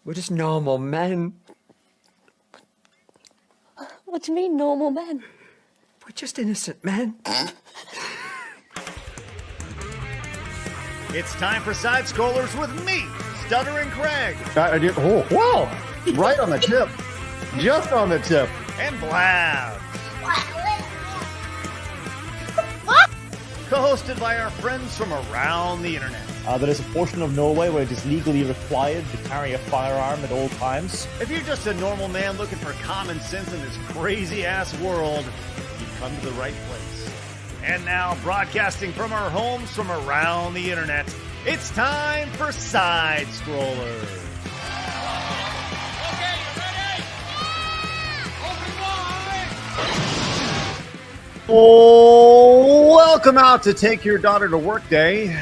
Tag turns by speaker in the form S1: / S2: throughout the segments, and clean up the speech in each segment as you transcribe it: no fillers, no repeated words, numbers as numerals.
S1: We're just normal men.
S2: What do you mean, normal men?
S1: We're just innocent men.
S3: It's time for Side Scrollers with me, Stuttering Craig.
S4: Oh, wow. Right on the tip. Just on the tip.
S3: And Blabs. Co-hosted by our friends from around the internet.
S5: There is a portion of Norway where it is legally required to carry a firearm at all times.
S3: If you're just a normal man looking for common sense in this crazy-ass world, you've come to the right place. And now, broadcasting from our homes from around the internet, it's time for Side Scrollers.
S6: Okay, you ready? Open wide!
S3: Oh, welcome out to Take Your Daughter to Work Day.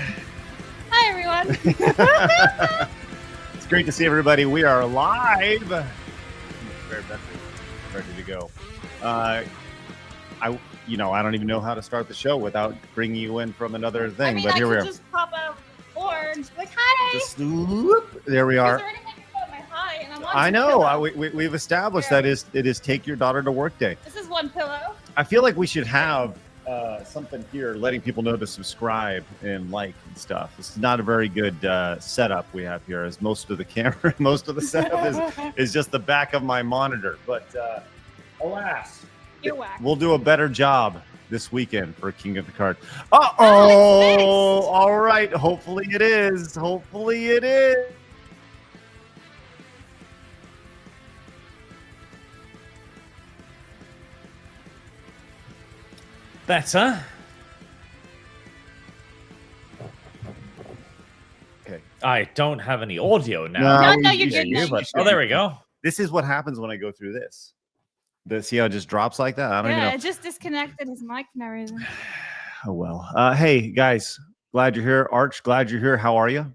S7: Hi, everyone.
S3: It's great to see everybody. We are live. Ready to go. I don't even know how to start the show without bringing you in from another thing. But here we are.
S7: Just pop out orange, like hi.
S3: Just whoop, there we are.
S7: Hi, and
S3: I know. We've established that it is Take Your Daughter to Work Day.
S7: This is one pillow.
S3: I feel like we should have something here letting people know to subscribe and like and stuff. This is not a very good setup we have here, as most of the setup is just the back of my monitor. But alas,
S7: You're whack.
S3: We'll do a better job this weekend for King of the Card. Uh-oh! All right. Hopefully it is. Hopefully it is.
S5: Better.
S3: Okay.
S5: I don't have any audio now.
S7: No, you're good.
S5: Oh, there we go.
S3: This is what happens when I go through this. See how it just drops like that? I don't even know.
S7: Yeah, it just disconnected his mic and everything.
S3: Oh, well. Hey, guys. Glad you're here. Arch, glad you're here. How are you?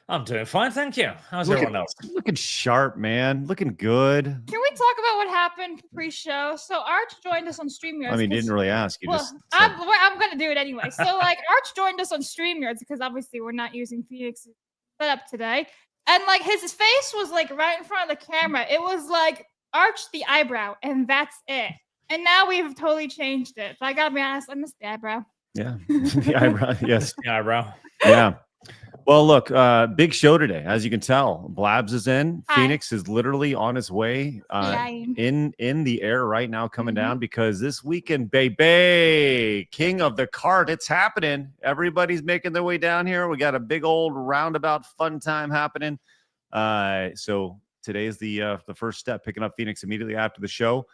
S5: I'm doing fine, thank you. How's everyone else?
S3: Looking sharp, man. Looking good.
S7: Can we talk about what happened pre-show? So Arch joined us on StreamYards.
S3: I mean, didn't really ask. You just
S7: I'm going to do it anyway. So, Arch joined us on StreamYards because obviously we're not using Phoenix's setup today. And, his face was, right in front of the camera. It was, Arch the eyebrow, and that's it. And now we've totally changed it. So I got to be honest, I missed the eyebrow.
S3: Yeah, the eyebrow. Yes,
S5: the eyebrow.
S3: Yeah. Well, look, big show today, as you can tell. Blabs is in.
S7: Hi.
S3: Phoenix is literally on his way in the air right now, coming down, because this weekend, baby, King of the Cart, it's happening. Everybody's making their way down here. We got a big old roundabout fun time happening. So today is the first step, picking up Phoenix immediately after the show.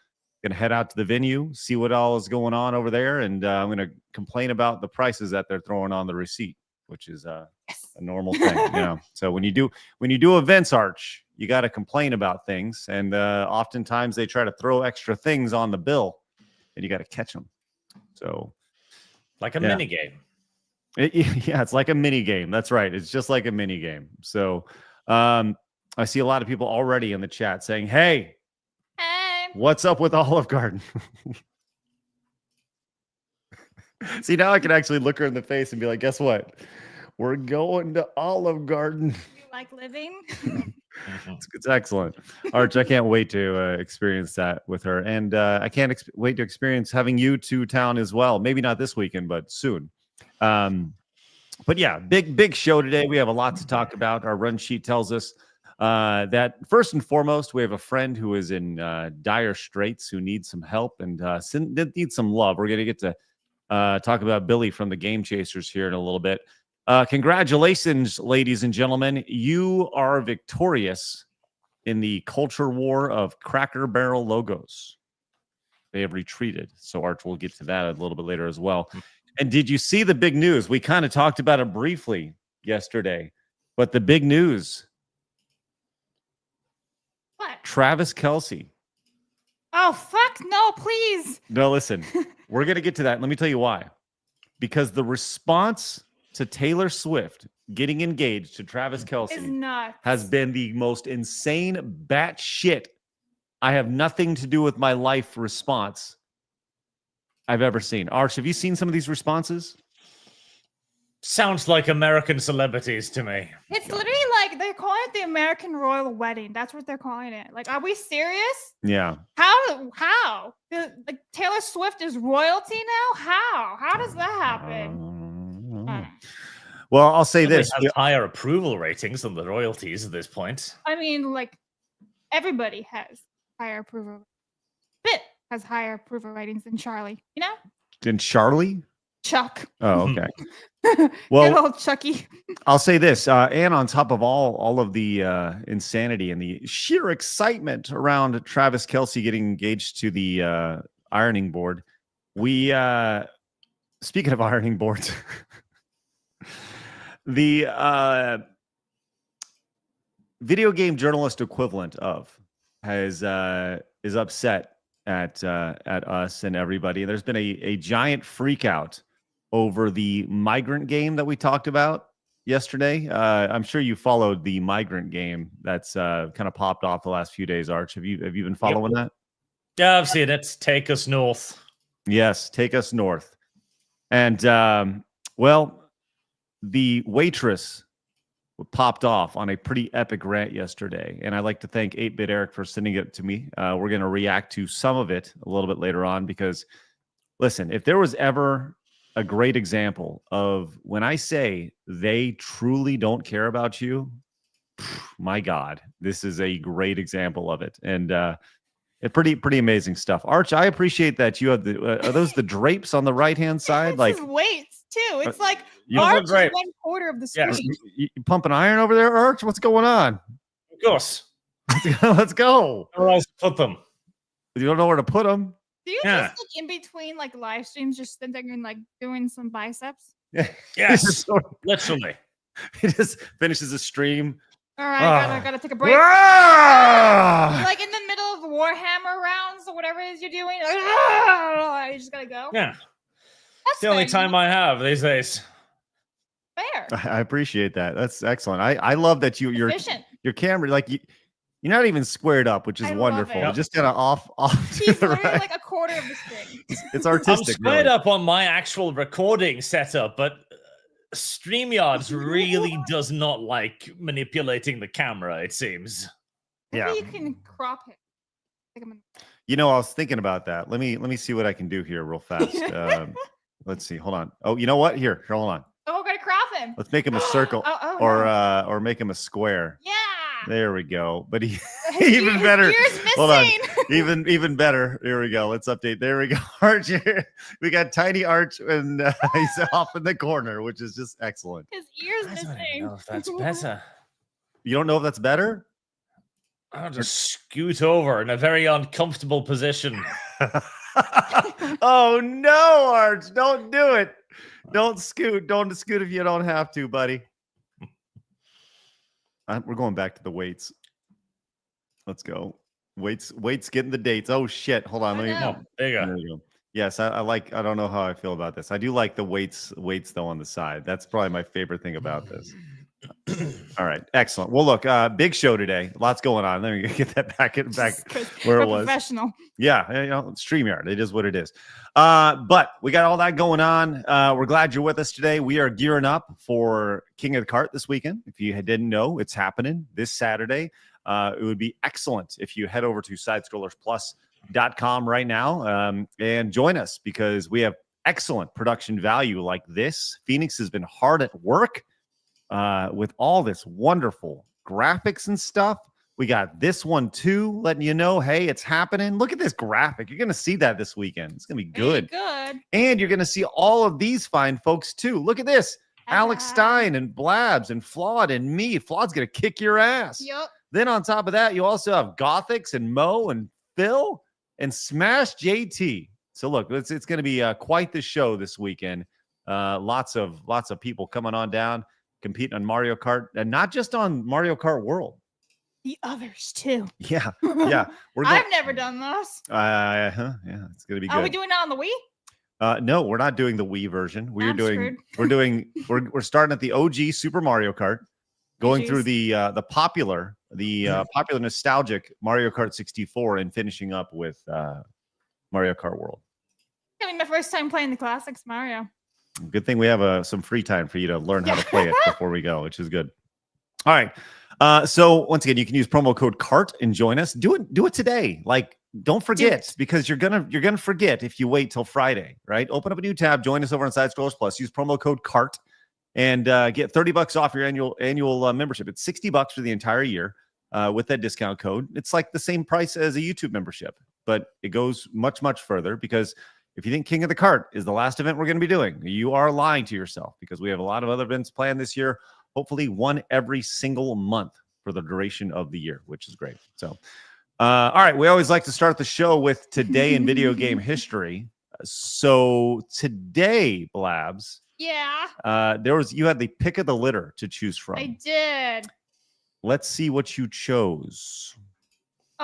S3: Gonna head out to the venue, see what all is going on over there, and I'm gonna complain about the prices that they're throwing on the receipt, which is a normal thing, So when you do events, Arch, you got to complain about things, and oftentimes they try to throw extra things on the bill, and you got to catch them. So,
S5: like a mini game.
S3: It's like a mini game. That's right. It's just like a mini game. So, I see a lot of people already in the chat saying, "Hey, what's up with Olive Garden?" See, now I can actually look her in the face and be like, guess what? We're going to Olive Garden.
S7: You like living?
S3: It's excellent. Arch, I can't wait to experience that with her. And I can't wait to experience having you to town as well. Maybe not this weekend, but soon. But yeah, big show today. We have a lot to talk about. Our run sheet tells us that first and foremost, we have a friend who is in dire straits, who needs some help and needs some love. We're going to get to talk about Billy from the Game Chasers here in a little bit. Congratulations, ladies and gentlemen. You are victorious in the culture war of Cracker Barrel logos. They have retreated. So Arch will get to that a little bit later as well. And did you see the big news? We kind of talked about it briefly yesterday, but the big news.
S7: What?
S3: Travis Kelcie.
S7: Oh, fuck no, please.
S3: No, listen, we're going to get to that. Let me tell you why. Because the response to Taylor Swift getting engaged to Travis Kelcie has been the most insane batshit I have nothing to do with my life response I've ever seen. Arch, have you seen some of these responses?
S8: Sounds like American celebrities to me.
S7: It's literally like they're calling it the American Royal Wedding. That's what they're calling it. Like, are we serious?
S3: Yeah.
S7: How? Like Taylor Swift is royalty now? How does that happen?
S3: Well, I'll say
S8: Somebody
S3: this.
S8: has higher approval ratings than the royalties at this point.
S7: I mean, like everybody has higher approval. Bit has higher approval ratings than Charlie. You know?
S3: And Charlie?
S7: Chuck.
S3: Oh, okay.
S7: Good
S3: Well,
S7: old Chucky.
S3: I'll say this, and on top of all of the insanity and the sheer excitement around Travis Kelcie getting engaged to the ironing board, we speaking of ironing boards, the video game journalist equivalent of is upset at us and everybody. There's been a giant freak out over the migrant game that we talked about yesterday. I'm sure you followed the migrant game that's kind of popped off the last few days. Arch, have you been following that?
S8: Yeah, I've seen it. Take Us North.
S3: Yes, Take Us North. And well, the Waitress popped off on a pretty epic rant yesterday, and I'd like to thank 8-Bit Eric for sending it to me. We're going to react to some of it a little bit later on because, listen, if there was ever a great example of when I say they truly don't care about you, my God, this is a great example of it. And pretty amazing stuff. Arch, I appreciate that you have the are those the drapes on the right hand side? Like
S7: weights too. It's like
S8: you
S7: Arch is
S8: right.
S7: 1/4 of the screen.
S8: Yes.
S3: you pumping iron over there, Arch? What's going on?
S8: Of course.
S3: Let's go.
S8: Where else to put them?
S3: You don't know where to put them.
S7: Do you
S8: Yeah.
S7: just like in between like live streams just sitting and like doing some biceps?
S8: Yes. Literally.
S3: He just finishes a stream.
S7: All right, I gotta take a break.
S3: Ah!
S7: Like in the middle of Warhammer rounds or whatever it is you're doing. You just gotta go.
S8: Yeah.
S7: That's
S8: The only
S7: fair.
S8: time I have these days.
S7: Fair.
S3: I appreciate that. That's excellent. I love that your
S7: Efficient.
S3: camera, like you're not even squared up, which is
S7: I love
S3: wonderful.
S7: it.
S3: Just kind of off to
S7: He's
S3: the
S7: literally
S3: right.
S7: like 1/4 of the screen.
S3: It's
S8: I'm
S3: artistic.
S8: squared
S3: really.
S8: up on my actual recording setup, but StreamYards really does not like manipulating the camera, it seems.
S7: Maybe
S3: Yeah.
S7: you can crop it. Like I'm
S3: You know, I was thinking about that. Let me see what I can do here real fast. Let's see. Hold on. Oh, you know what? Here, hold on.
S7: Oh, we're gonna crop him.
S3: Let's make him a circle
S7: Oh,
S3: or
S7: no.
S3: or make him a square.
S7: Yeah.
S3: There we go. But he
S7: His
S3: even
S7: his
S3: better.
S7: ear's
S3: Hold on.
S7: missing.
S3: Even better. Here we go. Let's update. There we go. Arch here. We got tiny Arch and he's off in the corner, which is just excellent.
S7: His ear's
S8: I don't even
S7: missing.
S8: know if that's better.
S3: You don't know if that's better?
S8: I'll just scoot over in a very uncomfortable position.
S3: Oh no, Arch. Don't do it. Don't scoot. Don't scoot if you don't have to, buddy. We're going back to the weights. Let's go. Weights getting the dates. Oh shit. Hold on.
S7: I
S3: Let me.
S7: know.
S8: Oh, there you
S3: There
S8: go.
S3: you go. Yes, I like. I don't know how I feel about this. I do like the weights though on the side. That's probably my favorite thing about this. All right, excellent. Well, look, big show today. Lots going on. Let me get that back where
S7: We're
S3: it was.
S7: professional.
S3: Yeah, you know, StreamYard. It is what it is. But we got all that going on. We're glad you're with us today. We are gearing up for King of the Cart this weekend. If you didn't know, it's happening this Saturday. It would be excellent if you head over to sidescrollersplus.com right now and join us because we have excellent production value like this. Phoenix has been hard at work with all this wonderful graphics and stuff. We got this one too, letting you know, hey, it's happening. Look at this graphic. You're going to see that this weekend. It's going to be good.
S7: Good.
S3: And you're going to see all of these fine folks too. Look at this. Alex Stein and Blabs and Flawed and me. Flawed's going to kick your ass.
S7: Yep.
S3: Then on top of that, you also have Gothics and Mo and Phil and Smash JT. So look, it's going to be quite the show this weekend. Lots of people coming on down, competing on Mario Kart, and not just on Mario Kart World.
S7: The others too.
S3: Yeah.
S7: I've never done this.
S3: Yeah, it's going to be good.
S7: Are we doing that on the Wii?
S3: No, we're not doing the Wii version.
S7: I'm screwed.
S3: We're starting at the OG Super Mario Kart, going through the popular nostalgic Mario Kart 64 and finishing up with Mario Kart World.
S7: I mean, my first time playing the classics Mario.
S3: Good thing we have some free time for you to learn how to play it before we go, which is good. All right. So once again, you can use promo code CART and join us. Do it today. Like, don't forget, because you're gonna forget if you wait till Friday, right? Open up a new tab, join us over on Side Scrollers Plus, use promo code CART, and get $30 off your annual membership. It's $60 for the entire year with that discount code. It's like the same price as a YouTube membership, but it goes much, much further, because if you think King of the Cart is the last event we're going to be doing, you are lying to yourself, because we have a lot of other events planned this year, hopefully one every single month for the duration of the year, which is great. So, all right, we always like to start the show with today in video game history. So today, Blabs,
S7: Yeah.
S3: you had the pick of the litter to choose from.
S7: I did.
S3: Let's see what you chose.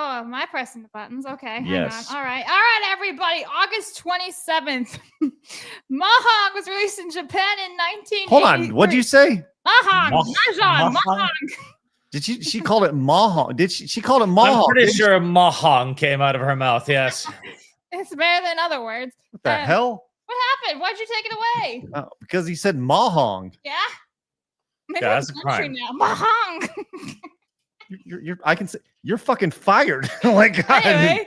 S7: Oh, am I pressing the buttons? Okay. Hang
S3: Yes.
S7: on. All right, everybody. August 27th. Mahjong was released in Japan in 1983.
S3: Hold on. What'd you say?
S7: Mahjong.
S3: Did she called it Mahjong? Did she called it Mahjong?
S8: I'm pretty sure Mahjong came out of her mouth. Yes.
S7: It's better than other words.
S3: What the hell?
S7: What happened? Why'd you take it away?
S3: Because he said Mahjong.
S7: Yeah. Maybe
S8: Yeah,
S7: it's
S8: that's a
S7: country
S8: crime.
S7: now. Mahjong.
S3: I can say you're fucking fired. Like, God.
S7: Anyway,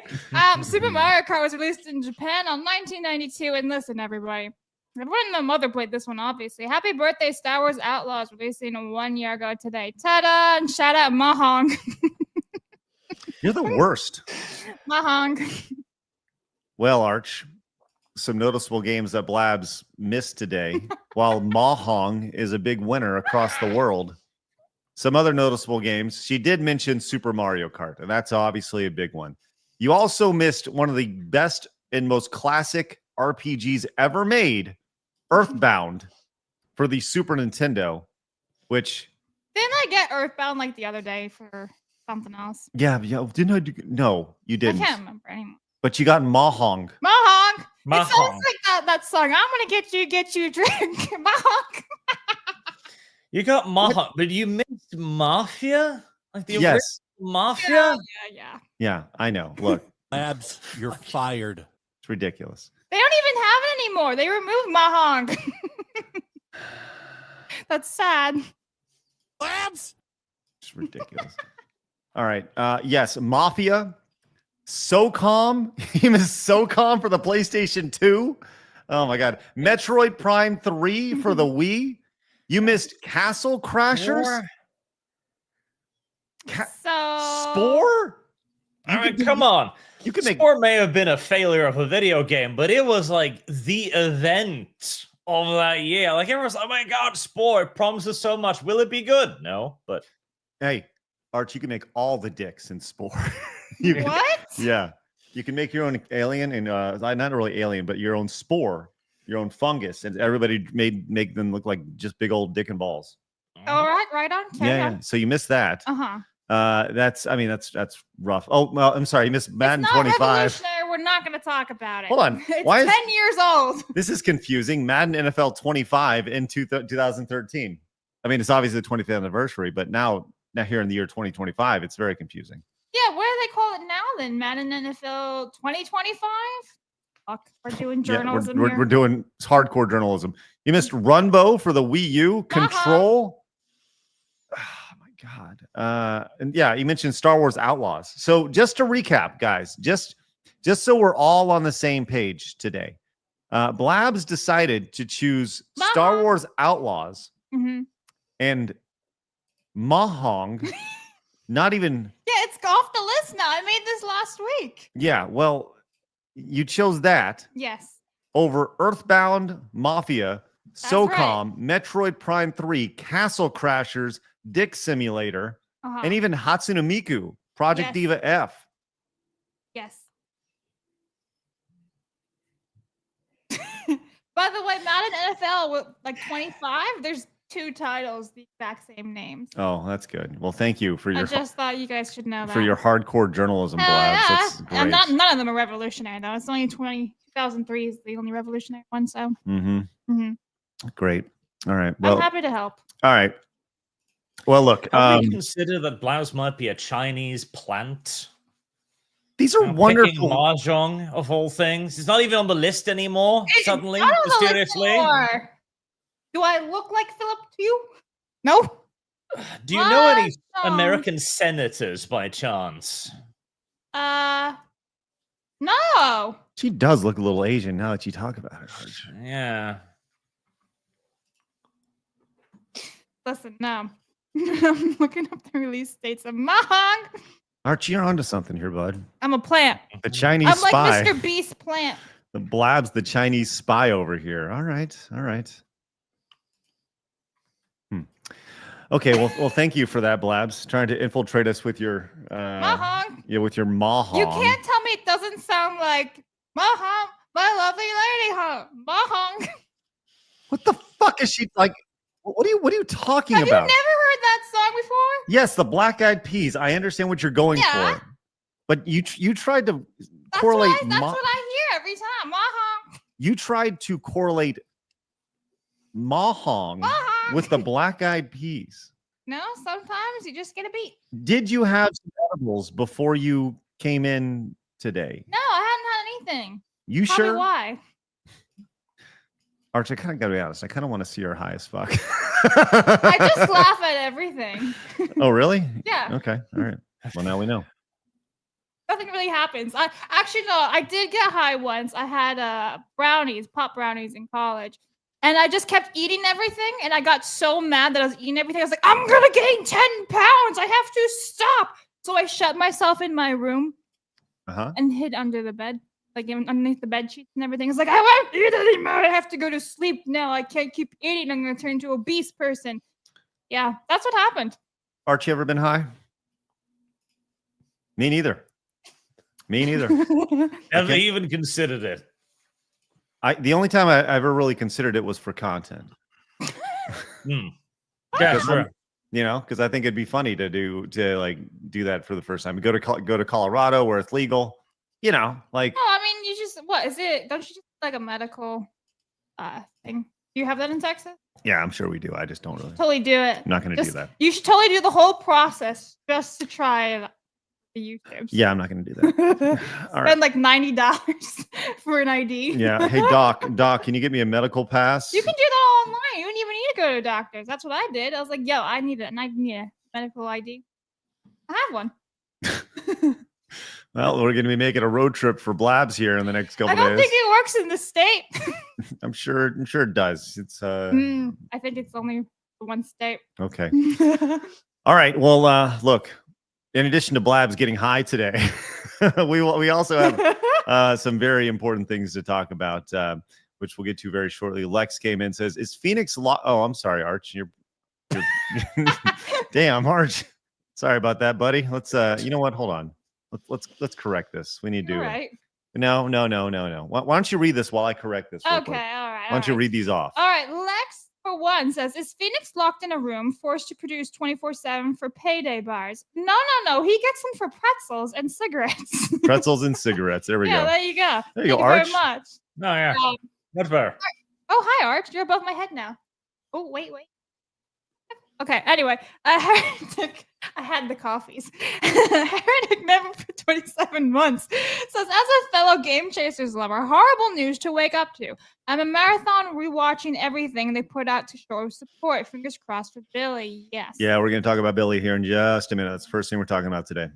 S7: Super Mario Kart was released in Japan on 1992. And listen, everybody, everyone and the mother played this one, obviously. Happy birthday, Star Wars Outlaws, releasing 1 year ago today. Ta-da! And shout out Mahjong.
S3: You're the worst.
S7: Mahjong.
S3: Well, Arch, some noticeable games that Blabs missed today, while Mahjong is a big winner across the world. Some other noticeable games. She did mention Super Mario Kart, and that's obviously a big one. You also missed one of the best and most classic RPGs ever made, Earthbound, for the Super Nintendo, which...
S7: Didn't I get Earthbound like the other day for something else?
S3: Yeah, didn't I do... No, you didn't.
S7: I can't remember anymore.
S3: But you got Mahjong.
S7: Mahjong. It
S8: Mahjong.
S7: sounds like that song. I'm gonna get you a drink. Mahjong.
S8: You got Mahjong, but you missed Mafia? Like the original
S3: Yes.
S8: Mafia?
S7: Yeah.
S3: Yeah, I know. Look,
S9: Labs, you're fired.
S3: it's ridiculous.
S7: They don't even have it anymore. They removed Mahjong. That's sad.
S9: Labs.
S3: It's ridiculous. All right. Yes, Mafia, SOCOM. You missed SOCOM for the PlayStation 2. Oh my God. Metroid Prime 3 for the Wii. You missed Castle Crashers. Spore?
S8: I mean, come on.
S3: You can make
S8: Spore may have been a failure of a video game, but it was like the event of that year. Like everyone's like, oh my God, Spore, it promises so much. Will it be good? No, but
S3: Hey, Arch, you can make all the dicks in Spore. You can-
S7: What?
S3: Yeah. You can make your own alien and not really alien, but your own spore, your own fungus, and everybody make them look like just big old dick and balls.
S7: All right, right on.
S3: Yeah. So you missed that.
S7: Uh-huh.
S3: That's rough. Oh, well, I'm sorry. You missed Madden
S7: It's not
S3: 25.
S7: revolutionary. We're not going to talk about it.
S3: Hold on.
S7: It's
S3: Why
S7: 10
S3: is-
S7: years old.
S3: This is confusing. Madden NFL 25 in 2013. I mean, it's obviously the 25th anniversary, but now here in the year 2025, it's very confusing.
S7: Yeah, what do they call it now then? Madden NFL 2025? Fuck, we're doing journalism
S3: we're,
S7: here.
S3: we're doing hardcore journalism. You missed Runbow for the Wii U. Control. Oh my God. And yeah, you mentioned Star Wars Outlaws. So just to recap, guys, just so we're all on the same page today, Blabs decided to choose Star Wars Outlaws and Mahjong. Not even.
S7: Yeah, it's off the list now. I made this last week.
S3: Yeah, well, you chose that
S7: Yes.
S3: over Earthbound, Mafia,
S7: That's
S3: SOCOM, Metroid Prime 3, Castle Crashers, Dick Simulator,
S7: Uh-huh.
S3: and even Hatsune Miku, Project
S7: Yes.
S3: Diva F.
S7: Yes. By the way, Madden NFL with like 25, there's 2 titles, the exact same names.
S3: Oh, that's good. Well, thank you for
S7: I
S3: your
S7: just thought you guys should know that.
S3: for your hardcore journalism,
S7: Hell
S3: Blabs.
S7: yeah.
S3: That's great.
S7: And none of them are revolutionary though. It's only 2003 is the only revolutionary one. So
S3: Great. All right. Well,
S7: I'm happy to help.
S3: all right. Well, look.
S8: have you considered that Blabs might be a Chinese plant?
S3: These are
S8: Picking
S3: wonderful.
S8: Mahjong of all things. It's not even on the list anymore.
S7: It's
S8: Suddenly,
S7: not on the list
S8: mysteriously.
S7: anymore. Do I look like Philip to you? No.
S8: Do you know any
S7: What?
S8: American senators by chance?
S7: No.
S3: She does look a little Asian now that you talk about it, Arch.
S8: Yeah.
S7: Listen, no. I'm looking up the release dates of Mahong.
S3: Arch, you're onto something here, bud.
S7: I'm a plant.
S3: The Chinese
S7: I'm
S3: spy.
S7: like Mr. Beast plant.
S3: The Blabs, the Chinese spy over here. All right. All right. Okay, well, thank you for that, Blabs. Trying to infiltrate us with your
S7: Mahong.
S3: yeah, with your mahong.
S7: You can't tell me it doesn't sound like Mahong, my lovely lady, huh? Mahong.
S3: What the fuck is she like? What are you talking
S7: Have you
S3: about?
S7: never heard that song before?
S3: Yes, the Black Eyed Peas. I understand what you're going
S7: Yeah.
S3: for, but you tried to
S7: That's
S3: correlate.
S7: what I hear every time. Mahong.
S3: You tried to correlate mahong
S7: Mahong.
S3: with the Black Eyed Peas.
S7: No, sometimes you just get a beat.
S3: Did you have some edibles before you came in today?
S7: No, I hadn't had anything.
S3: You
S7: Tell
S3: sure?
S7: me why.
S3: Arch, I kind of gotta be honest. I kind of want to see her high as fuck.
S7: I just laugh at everything.
S3: Oh, really?
S7: Yeah.
S3: Okay. All right. Well, now we know.
S7: Nothing really happens. I did get high once. I had brownies, pop brownies in college. And I just kept eating everything. And I got so mad that I was eating everything. I was like, I'm going to gain 10 pounds. I have to stop. So I shut myself in my room and hid under the bed, like underneath the bed sheets and everything. It's like, I won't eat anymore. I have to go to sleep now. I can't keep eating. I'm going to turn into a obese person. Yeah, that's what happened.
S3: Arch, you ever been high? Me neither. Me neither.
S8: Never even considered it.
S3: The only time I ever really considered it was for content.
S8: Yeah, sure.
S3: You know, because I think it'd be funny to do that for the first time. Go to Colorado where it's legal. You know, like.
S7: Oh, I mean, you just what is it? Don't you just like a medical thing? Do you have that in Texas?
S3: Yeah, I'm sure we do. I just don't really.
S7: Totally do it.
S3: I'm not going to do that.
S7: You should totally do the whole process just to try it. YouTube.
S3: Yeah, I'm not going to do that. All right.
S7: Spend like $90 for an ID.
S3: Yeah. Hey, Doc, can you get me a medical pass?
S7: You can do that online. You don't even need to go to a doctor's. That's what I did. I was like, yo, I need a medical ID. I have one.
S3: Well, we're going to be making a road trip for Blabs here in the next couple
S7: I don't
S3: days.
S7: think it works in the state.
S3: I'm sure it does. It's
S7: I think it's only one state.
S3: okay. All right. Well, look. In addition to Blabs getting high today, we also have some very important things to talk about, which we'll get to very shortly. Lex came in and says, "Is Phoenix Oh, I'm sorry, Arch. You're damn, Arch. Sorry about that, buddy. Let's you know what? Hold on. Let's correct this. We need to.
S7: All right.
S3: No. Why don't you read this while I correct this? Real quick?
S7: All right.
S3: Why don't you read these off?
S7: All right. Lex, for one, says, is Phoenix locked in a room, forced to produce 24/7 for payday bars? No. He gets them for pretzels and cigarettes.
S3: Pretzels and cigarettes. There we go.
S7: Yeah, there you go.
S3: There you go,
S7: Thank
S3: Arch.
S7: you very much.
S8: No, yeah. Much better.
S7: Oh, hi, Arch. You're above my head now. Oh, wait. Okay, anyway, Heretic, I had the coffees. Heretic member for 27 months says, as a fellow Game Chasers lover, horrible news to wake up to. I'm a marathon rewatching everything they put out to show support. Fingers crossed for Billy. Yes.
S3: Yeah, we're going to talk about Billy here in just a minute. That's the first thing we're talking about today.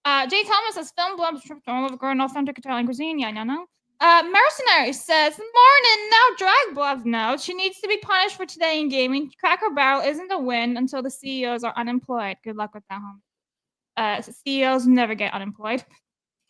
S7: Jay Thomas says, film Blabs trip to all of growing authentic Italian cuisine. Yeah, no. Mercenary says, morning, now drag Blabs now. She needs to be punished for today in gaming. Cracker Barrel isn't a win until the CEOs are unemployed. Good luck with that, homie. CEOs never get unemployed.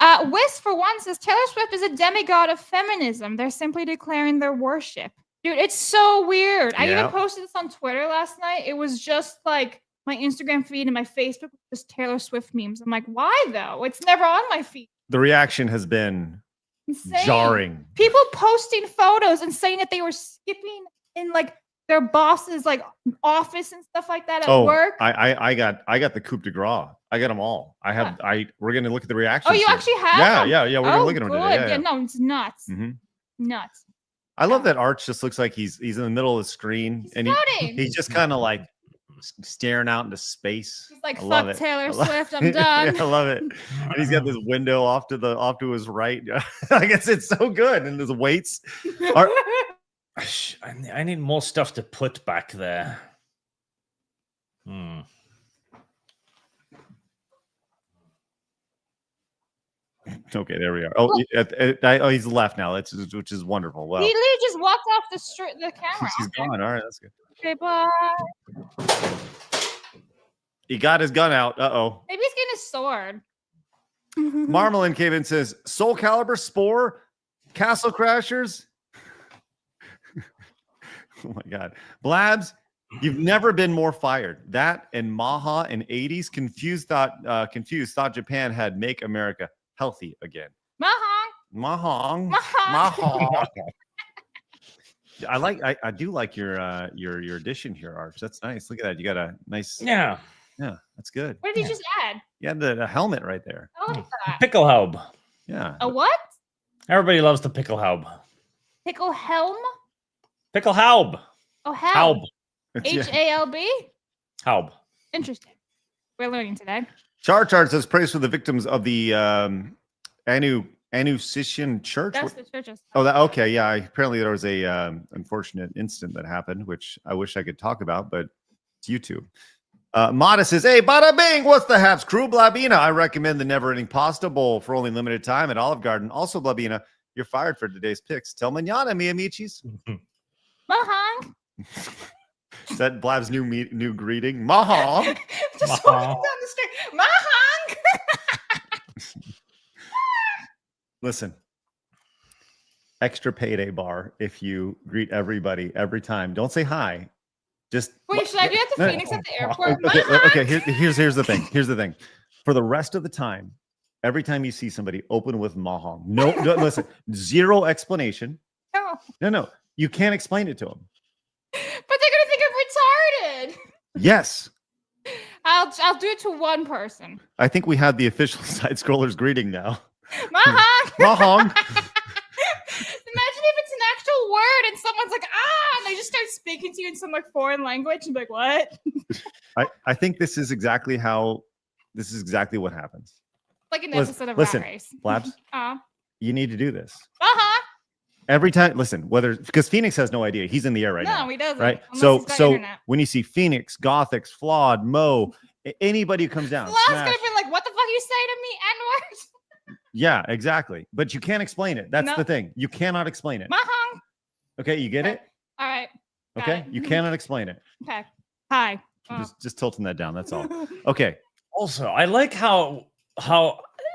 S7: Whis, for one, says, Taylor Swift is a demigod of feminism. They're simply declaring their worship. Dude, it's so weird. I even posted this on Twitter last night. It was just like my Instagram feed and my Facebook was just Taylor Swift memes. I'm like, why though? It's never on my feed.
S3: The reaction has been
S7: Insane.
S3: jarring.
S7: People posting photos and saying that they were skipping in like their boss's like office and stuff like that at work.
S3: I got the coup de grace. I got them all. We're gonna look at the reactions.
S7: Oh, you
S3: here.
S7: actually have?
S3: Yeah. We're gonna look at them today.
S7: Yeah, no, it's nuts.
S3: Mm-hmm.
S7: Nuts.
S3: I love that Arch just looks like he's in the middle of the screen and he's just kind of like staring out into space.
S7: He's like, fuck Taylor Swift, I'm done.
S3: Yeah, I love it. And he's got this window off to his right. I guess it's so good. And there's weights.
S8: I need more stuff to put back there.
S3: Okay, there we are. Oh, he's left now. Which is wonderful. Well,
S7: He just walked off the camera.
S3: he's gone. All right, that's good.
S7: Okay, bye.
S3: He got his gun out. Uh-oh.
S7: Maybe he's getting his sword.
S3: Marmalin came in and says, Soul Calibur, Spore, Castle Crashers. Oh my God. Blabs, you've never been more fired. That and Maha in 80s confused thought Japan had Make America Healthy again.
S7: Mahong.
S3: Mahong. I do like your addition here, Arch. That's nice. Look at that. You got a nice Yeah, that's good.
S7: What did he just add?
S3: You had the helmet right there.
S7: I like that.
S8: Pickle Haub.
S3: Yeah.
S7: A what?
S8: Everybody loves the Pickle Haub.
S7: Pickle helm?
S8: Pickle Haub.
S7: Oh, helm.
S8: Haub.
S7: Halb?
S8: Haub.
S7: Interesting. We're learning today.
S3: Chart says praise for the victims of the Anusician Church.
S7: That's the church.
S3: Oh, okay. Yeah. Apparently there was a unfortunate incident that happened, which I wish I could talk about, but it's YouTube. Modest says, hey, bada bing, what's the haps crew? Blabina, I recommend the Never Ending Pasta Bowl for only limited time at Olive Garden. Also, Blabina, you're fired for today's picks. Tell manana, mi amichis.
S7: Mahong.
S3: Is that Blab's new greeting? Mahong.
S7: Just walking down the street. Mahong.
S3: Listen, extra payday bar if you greet everybody every time. Don't say hi. Just
S7: wait, should I do that to Phoenix at the airport?
S3: Okay. Here's the thing. Here's the thing. For the rest of the time, every time you see somebody, open with Mahong. No, listen, zero explanation. No. You can't explain it to them.
S7: But they're gonna think I'm retarded.
S3: Yes.
S7: I'll do it to one person.
S3: I think we have the official side scrollers greeting now.
S7: Mahong.
S3: Mahong.
S7: Imagine if it's an actual word and someone's like, and they just start speaking to you in some like foreign language and be like, what?
S3: I think this is exactly what happens.
S7: Like an episode of Rat Race.
S3: Blabs, you need to do this. Every time, listen, because Phoenix has no idea. He's in the air right now.
S7: No, he doesn't.
S3: Right?
S7: So
S3: internet. When you see Phoenix, Gothix, Flawed, Mo, anybody who comes down.
S7: Flawed's going to be like, what the fuck you say to me, N-word?
S3: Yeah, exactly. But you can't explain it. That's the thing. You cannot explain it.
S7: Mahong.
S3: Okay, you get it?
S7: All right.
S3: Okay, you cannot explain it.
S7: Okay. Hi.
S3: Just tilting that down. That's all. Okay.
S8: Also, I like how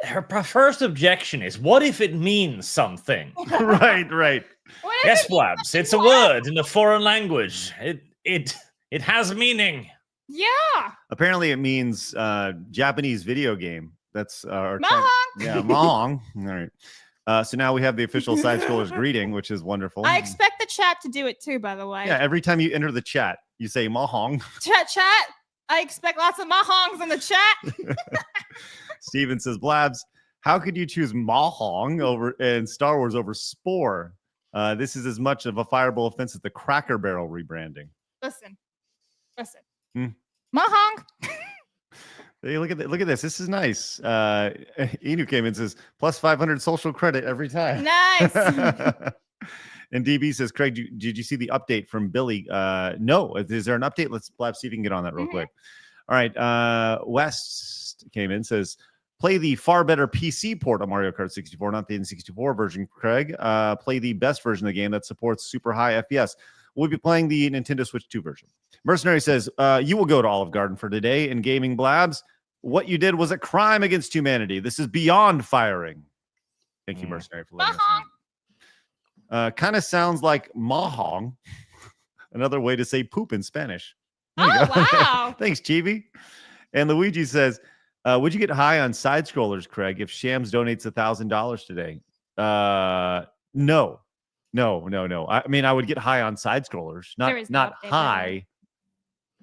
S8: her first objection is, what if it means something?
S3: Right.
S8: Yes, Blabs. It's a word in a foreign language. It has meaning.
S7: Yeah.
S3: Apparently, it means Japanese video game. That's our
S7: Mahong.
S3: Yeah, Mahong. All right. So now we have the official side scrollers greeting, which is wonderful.
S7: I expect the chat to do it too, by the way.
S3: Yeah, every time you enter the chat, you say Mahong.
S7: Chat. I expect lots of Mahongs in the chat.
S3: Steven says, Blabs, how could you choose Mahong over and Star Wars over Spore? This is as much of a fireable offense as the Cracker Barrel rebranding.
S7: Listen. Mahong.
S3: Hey, look at this. This is nice. Inu came in and says plus 500 social credit every time.
S7: Nice.
S3: And DB says, Craig, did you see the update from Billy? No. Is there an update? Let's see if you can get on that real quick. All right. West came in, says, play the far better PC port of Mario Kart 64, not the N64 version, Craig. Play the best version of the game that supports super high FPS. We'll be playing the Nintendo Switch 2 version. Mercenary says, you will go to Olive Garden for today in gaming, Blabs. What you did was a crime against humanity. This is beyond firing. Thank you, Mercenary, for letting us know. Kind of sounds like mahong. Another way to say poop in Spanish.
S7: Wow.
S3: Thanks, Chibi. And Luigi says, would you get high on side scrollers, Craig, if Shams donates $1,000 today? No. I mean, I would get high on side scrollers, not high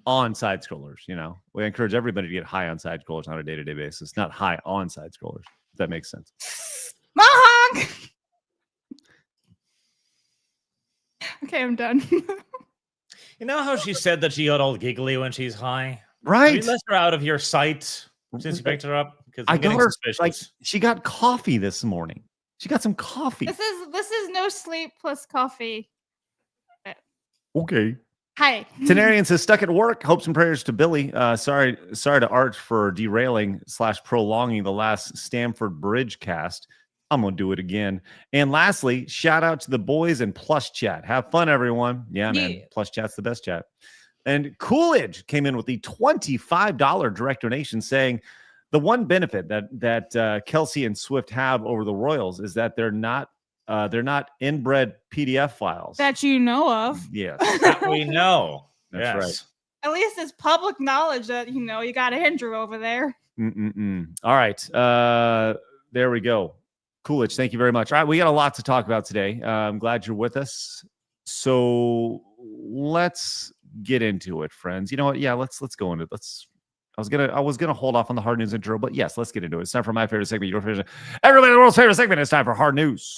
S3: on side scrollers. You know, we encourage everybody to get high on side scrollers on a day-to-day basis, not high on side scrollers. If that makes sense.
S7: Mahong. Okay, I'm done.
S8: You know how she said that she got all giggly when she's high?
S3: Right.
S8: Have you let her out of your sight since you picked her up? Because
S3: I got her she got coffee this morning. She got some coffee.
S7: This is no sleep plus coffee.
S3: Okay.
S7: Hi.
S3: Tenarian says, stuck at work. Hopes and prayers to Billy. Sorry to Arch for derailing / prolonging the last Stamford Bridge cast. I'm going to do it again. And lastly, shout out to the boys in Plus Chat. Have fun, everyone. Yeah, man.
S7: Yeah.
S3: Plus Chat's the best chat. And Coolidge came in with the $25 direct donation saying, the one benefit that Kelcie and Swift have over the Royals is that they're not inbred PDF files.
S7: That you know of.
S3: Yes.
S8: That we know.
S3: That's right.
S8: Yes.
S7: At least it's public knowledge that, you got Andrew over there.
S3: All right. There we go. Coolidge, thank you very much. All right, we got a lot to talk about today. I'm glad you're with us. So let's get into it, friends. You know what? Yeah, let's go into it. I was gonna hold off on the hard news intro, but yes, let's get into it. It's time for my favorite segment, your favorite, everybody in the world's favorite segment. It's time for hard news.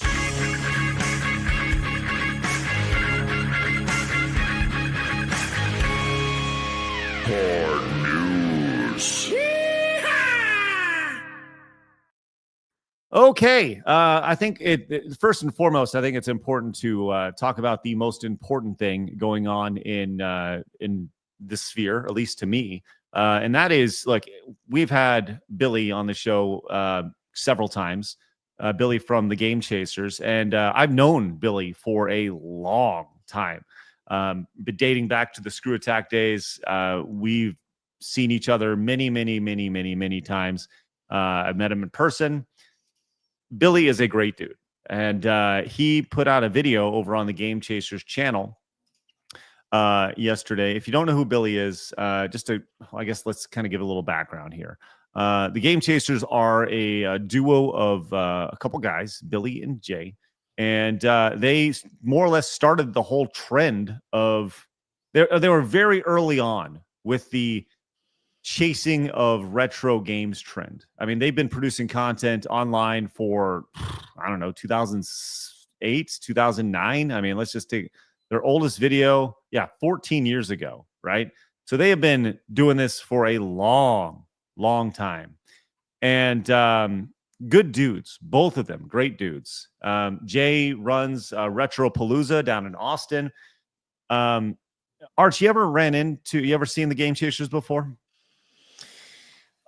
S3: Okay, I think first and foremost, I think it's important to talk about the most important thing going on in the sphere, at least to me, and that is, like, we've had Billy on the show several times, Billy from the Game Chasers, and I've known Billy for a long time, but dating back to the Screw Attack days. We've seen each other many times. I've met him in person. Billy is a great dude, and he put out a video over on the Game Chasers channel yesterday. If you don't know who Billy is, I guess let's kind of give a little background here. The Game Chasers are a duo of a couple guys, Billy and Jay, and they more or less started the whole trend of they were very early on with the chasing of retro games trend. I mean, they've been producing content online for, I don't know, 2008, 2009. I mean, let's just take their oldest video. Yeah, 14 years ago, right? So they have been doing this for a long time. And good dudes, both of them, great dudes. Jay runs Retropalooza down in Austin. Arch, you ever seen the Game Chasers before?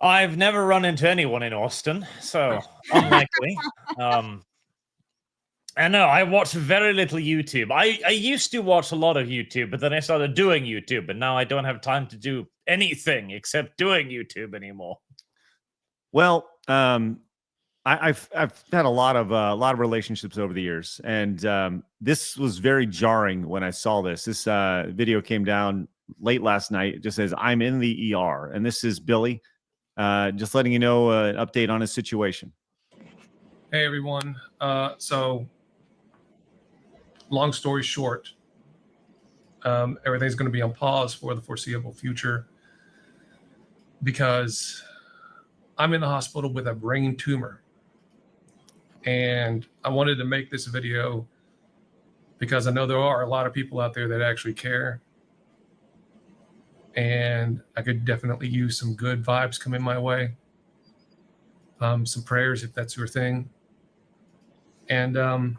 S8: I've never run into anyone in Austin, so unlikely. And no, I watch very little YouTube. I used to watch a lot of YouTube, but then I started doing YouTube, and now I don't have time to do anything except doing YouTube anymore.
S3: Well, I've had a lot of relationships over the years, and this was very jarring when I saw this. This video came down late last night. It just says, "I'm in the ER," and this is Billy. Just letting you know an update on his situation.
S10: Hey, everyone. So, long story short, everything's going to be on pause for the foreseeable future because I'm in the hospital with a brain tumor. And I wanted to make this video because I know there are a lot of people out there that actually care. And I could definitely use some good vibes coming my way. Some prayers if that's your thing. And I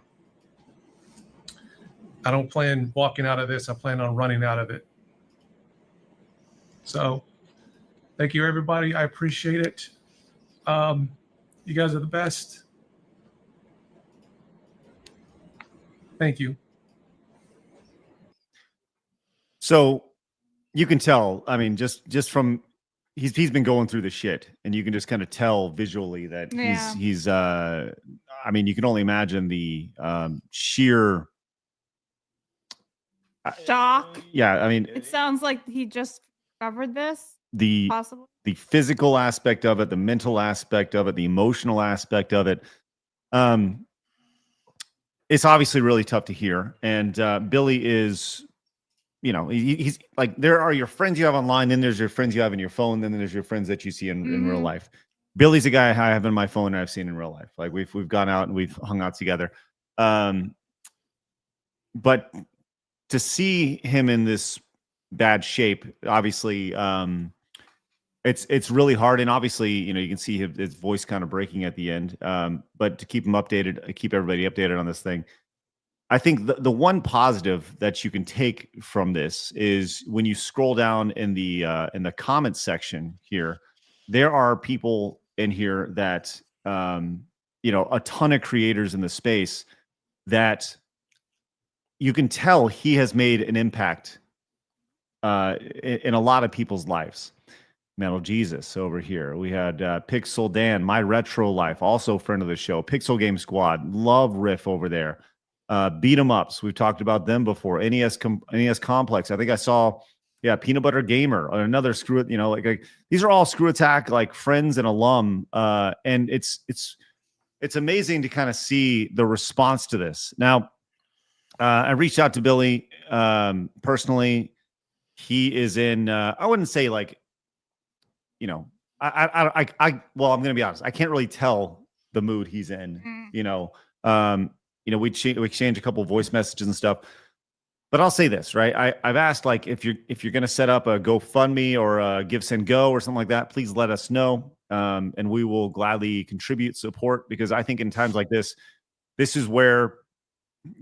S10: don't plan walking out of this. I plan on running out of it. So thank you, everybody. I appreciate it. You guys are the best. Thank you.
S3: So you can tell, I mean, just from he's been going through the shit, and you can just kind of tell visually that he's I mean, you can only imagine the sheer
S7: Shock.
S3: Yeah, I mean,
S7: It sounds like he just covered this.
S3: the
S7: Possible.
S3: the physical aspect of it, the mental aspect of it, the emotional aspect of it. It's obviously really tough to hear. And Billy is, he's like, there are your friends you have online, then there's your friends you have in your phone, then there's your friends that you see in real life. Billy's a guy I have in my phone and I've seen in real life. Like we've gone out and we've hung out together. But to see him in this bad shape, obviously, it's really hard. And obviously, you can see his voice kind of breaking at the end. But to keep him updated, keep everybody updated on this thing. I think the one positive that you can take from this is when you scroll down in the comments section here, there are people in here that a ton of creators in the space that you can tell he has made an impact in a lot of people's lives. Metal Jesus over here. We had Pixel Dan, My Retro Life, also friend of the show. Pixel Game Squad, love Riff over there. Beat 'em ups. We've talked about them before. NES Complex. I think I saw, Peanut Butter Gamer, another Screw. Like these are all Screw Attack like friends and alum. And it's amazing to kind of see the response to this. Now, I reached out to Billy personally. He is in. I wouldn't say like. Well, I'm going to be honest. I can't really tell the mood he's in. We exchange a couple of voice messages and stuff. But I'll say this, right? I've asked like if you're going to set up a GoFundMe or a Give Send Go or something like that, please let us know, and we will gladly contribute support, because I think in times like this is where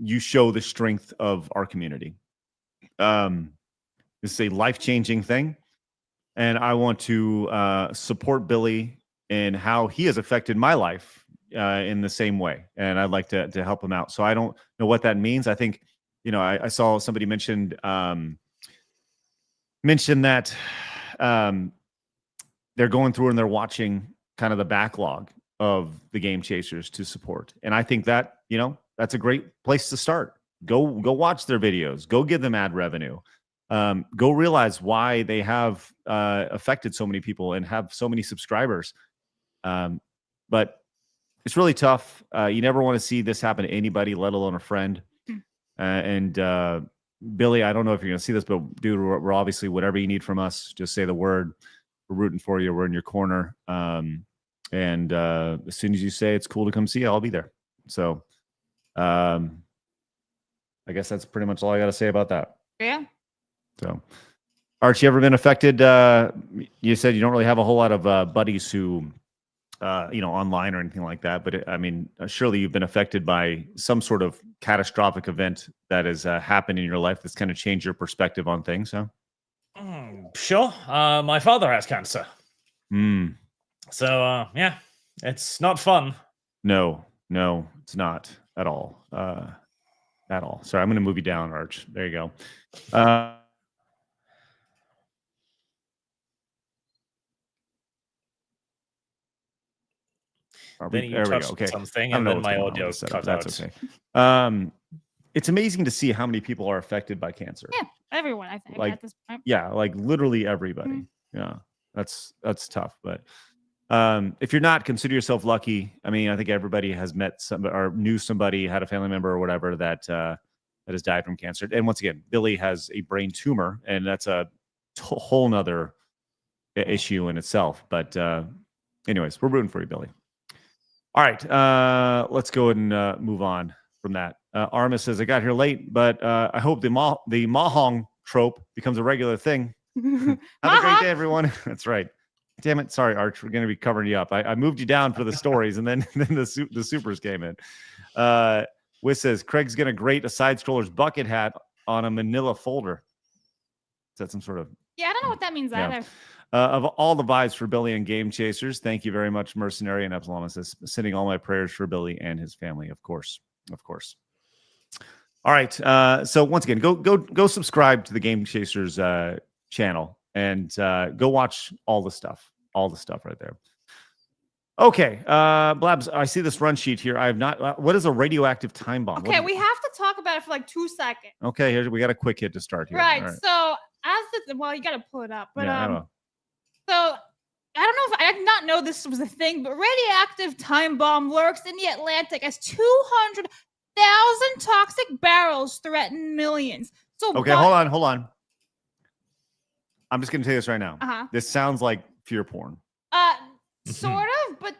S3: you show the strength of our community. This is a life-changing thing. And I want to support Billy in how he has affected my life in the same way. And I'd like to help him out. So I don't know what that means. I think, I saw somebody mentioned that they're going through and they're watching kind of the backlog of the Game Chasers to support. And I think that, that's a great place to start. Go watch their videos. Go give them ad revenue. Go realize why they have affected so many people and have so many subscribers. But it's really tough. You never want to see this happen to anybody, let alone a friend. And Billy, I don't know if you're going to see this, but dude, we're obviously, whatever you need from us, just say the word. We're rooting for you. We're in your corner. And as soon as you say it's cool to come see you, I'll be there. So I guess that's pretty much all I got to say about that.
S7: Yeah.
S3: So, Arch, you ever been affected? You said you don't really have a whole lot of buddies who, online or anything like that. But surely you've been affected by some sort of catastrophic event that has happened in your life that's kind of changed your perspective on things. Huh?
S8: Sure. My father has cancer. So, it's not fun.
S3: No, it's not at all. At all. Sorry, I'm going to move you down, Arch. There you go.
S8: Then you touched something, and then my audio cut out.
S3: That's okay. It's amazing to see how many people are affected by cancer.
S7: Yeah, everyone, I think, at this point.
S3: Yeah, like literally everybody. Yeah, that's tough. But if you're not, consider yourself lucky. I think everybody has met somebody or knew somebody, had a family member or whatever that has died from cancer. And once again, Billy has a brain tumor, and that's a whole nother issue in itself. But anyways, we're rooting for you, Billy. All right, let's go ahead and move on from that. Arma says, I got here late, but I hope the Mahong trope becomes a regular thing. Have a great day, everyone. That's right. Damn it. Sorry, Arch. We're going to be covering you up. I moved you down for the stories, and then the supers came in. Wiz says, Craig's going to grate a side-scroller's bucket hat on a manila folder. Is that some sort of...
S7: Yeah, I don't know what that means either.
S3: Of all the vibes for Billy and Game Chasers, thank you very much, Mercenary and Epsilon says, sending all my prayers for Billy and his family, of course. All right. So once again, go subscribe to the Game Chasers channel and go watch all the stuff right there. Okay, Blabs, I see this run sheet here. I have not. What is a radioactive time bomb?
S7: Okay, we have to talk about it for like 2 seconds.
S3: Okay, here we got a quick hit to start here.
S7: Right. So you got to pull it up, but
S3: yeah,
S7: so I don't know if I did not know this was a thing, but radioactive time bomb lurks in the Atlantic as 200,000 toxic barrels threaten millions. So
S3: okay, hold on. I'm just gonna tell you this right now. This sounds like fear porn.
S7: Sort of, but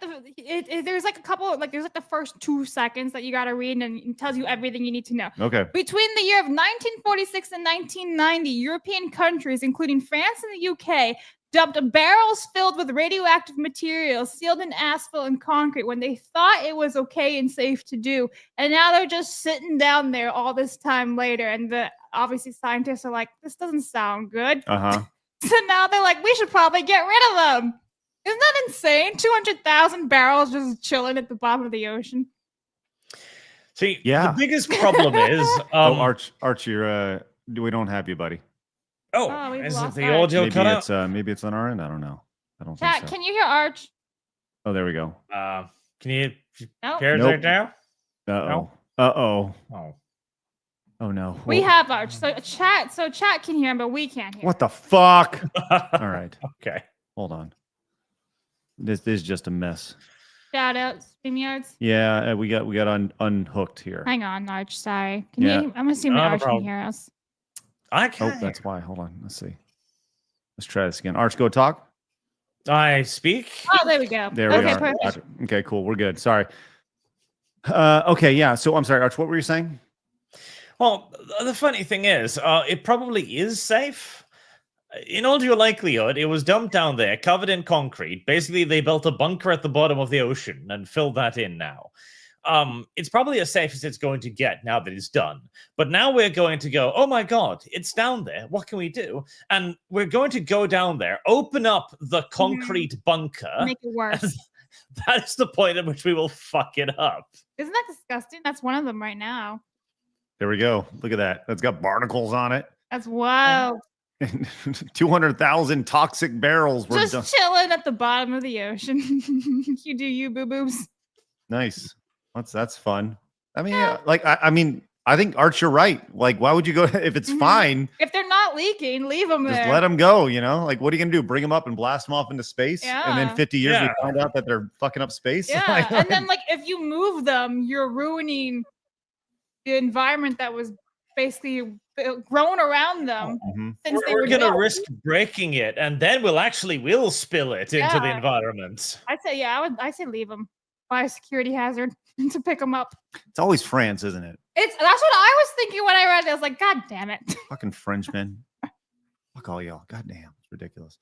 S7: there's like a couple, there's the first 2 seconds that you got to read, and it tells you everything you need to know.
S3: Okay.
S7: Between the year of 1946 and 1990, European countries, including France and the UK, dumped barrels filled with radioactive materials sealed in asphalt and concrete when they thought it was okay and safe to do. And now they're just sitting down there all this time later. And obviously scientists are like, this doesn't sound good.
S3: Uh-huh.
S7: So now they're like, we should probably get rid of them. Isn't that insane? 200,000 barrels just chilling at the bottom of the ocean.
S8: See,
S3: Yeah.
S8: the biggest problem is...
S3: Arch, we don't have you, buddy.
S7: Oh, we've
S8: is it
S7: lost
S8: the
S7: Arch.
S8: audio cut out?
S3: Maybe it's on our end. I don't know. I don't
S7: Chat,
S3: think so.
S7: can you hear Arch?
S3: Oh, there we go.
S8: Can you
S7: Nope.
S8: hear it
S3: Nope.
S8: right now?
S3: Uh-oh. Uh-oh.
S8: Oh.
S3: Oh, no.
S7: We
S3: Whoa.
S7: have Arch. So chat can hear him, but we can't hear him.
S3: What the fuck? All right.
S8: Okay.
S3: Hold on. This is just a mess.
S7: Shout out, StreamYards.
S3: Yeah, we got unhooked here.
S7: Hang on, Arch. Sorry. Can
S3: Yeah.
S7: you? I'm assuming
S8: Not a
S7: Arch can
S8: problem.
S7: hear us.
S8: I
S3: Oh,
S8: can't.
S3: that's why. Hold on. Let's see. Let's try this again. Arch, go talk.
S8: I speak.
S7: Oh, there we go.
S3: There we
S7: Okay,
S3: are.
S7: perfect.
S3: Gotcha. Okay, cool. We're good. Sorry. Okay, yeah. So I'm sorry, Arch, what were you saying?
S8: Well, the funny thing is, it probably is safe. In all due likelihood, it was dumped down there, covered in concrete. Basically, they built a bunker at the bottom of the ocean and filled that in now. It's probably as safe as it's going to get now that it's done. But now we're going to go, oh my God, it's down there. What can we do? And we're going to go down there, open up the concrete bunker.
S7: Make it worse.
S8: That is the point at which we will fuck it up.
S7: Isn't that disgusting? That's one of them right now.
S3: There we go. Look at that. That's got barnacles on it.
S7: That's wild.
S3: 200,000 toxic barrels were done.
S7: Just chilling at the bottom of the ocean. You do you, boo boobs.
S3: Nice. That's fun. I mean, yeah, like I mean, I think Arch, you're right. Like, why would you go if it's fine?
S7: If they're not leaking, leave them
S3: Just
S7: there.
S3: let them go. You know, like what are you gonna do? Bring them up and blast them off into space? And then
S7: Yeah.
S3: 50 years
S8: Yeah.
S3: we find out that they're fucking up space.
S7: Yeah,
S3: Like,
S7: and then like if you move them, you're ruining the environment that was basically grown around them
S3: Mhm.
S7: since they
S8: We're
S7: were
S8: going to
S7: built.
S8: risk breaking it, and then we'll spill it into the
S7: Yeah.
S8: environment.
S7: I'd say I say leave them. Buy a security hazard to pick them up.
S3: It's always France, isn't it?
S7: That's what I was thinking when I read it. I was like, God damn it.
S3: Fucking Frenchmen. Fuck all y'all. God damn, it's ridiculous.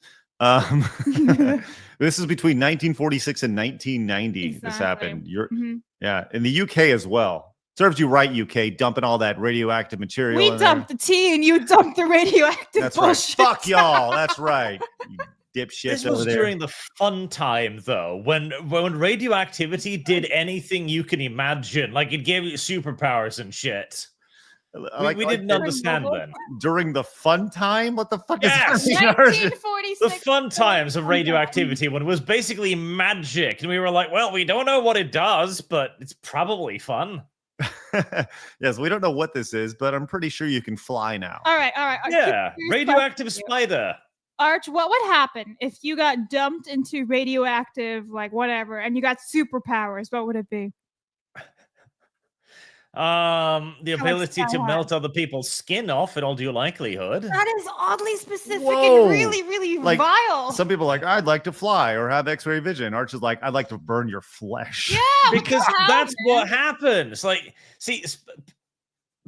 S3: This is between 1946 and 1990. This
S7: Exactly.
S3: happened.
S7: Mhm.
S3: Yeah, in the UK as well. Serves you right, UK, dumping all that radioactive material.
S7: We
S3: in
S7: dumped the tea and you dumped the radioactive
S3: That's
S7: bullshit.
S3: right. Fuck y'all. That's right. You dipshits
S8: This
S3: over
S8: was
S3: there.
S8: during the fun time, though, when radioactivity did anything you can imagine. Like, it gave you superpowers and shit. We didn't understand then.
S3: During the fun time? What the fuck
S8: Yes!
S3: is that?
S7: 1946.
S8: The fun times of radioactivity when it was basically magic. And we were like, well, we don't know what it does, but it's probably fun.
S3: Yes, we don't know what this is, but I'm pretty sure you can fly now.
S7: All right.
S8: Yeah,
S7: Here's
S8: radioactive
S7: question for you.
S8: spider.
S7: Arch, what would happen if you got dumped into radioactive, like whatever, and you got superpowers? What would it be?
S8: The ability to
S7: so
S8: melt other people's skin off in all due likelihood.
S7: That is oddly specific
S3: Whoa.
S7: and really, really
S3: Like,
S7: vile.
S3: Some people are like, I'd like to fly or have X-ray vision. Arch is like, I'd like to burn your flesh.
S7: Yeah, what
S8: Because
S7: the hell,
S8: that's
S7: man?
S8: what happens. Like, see,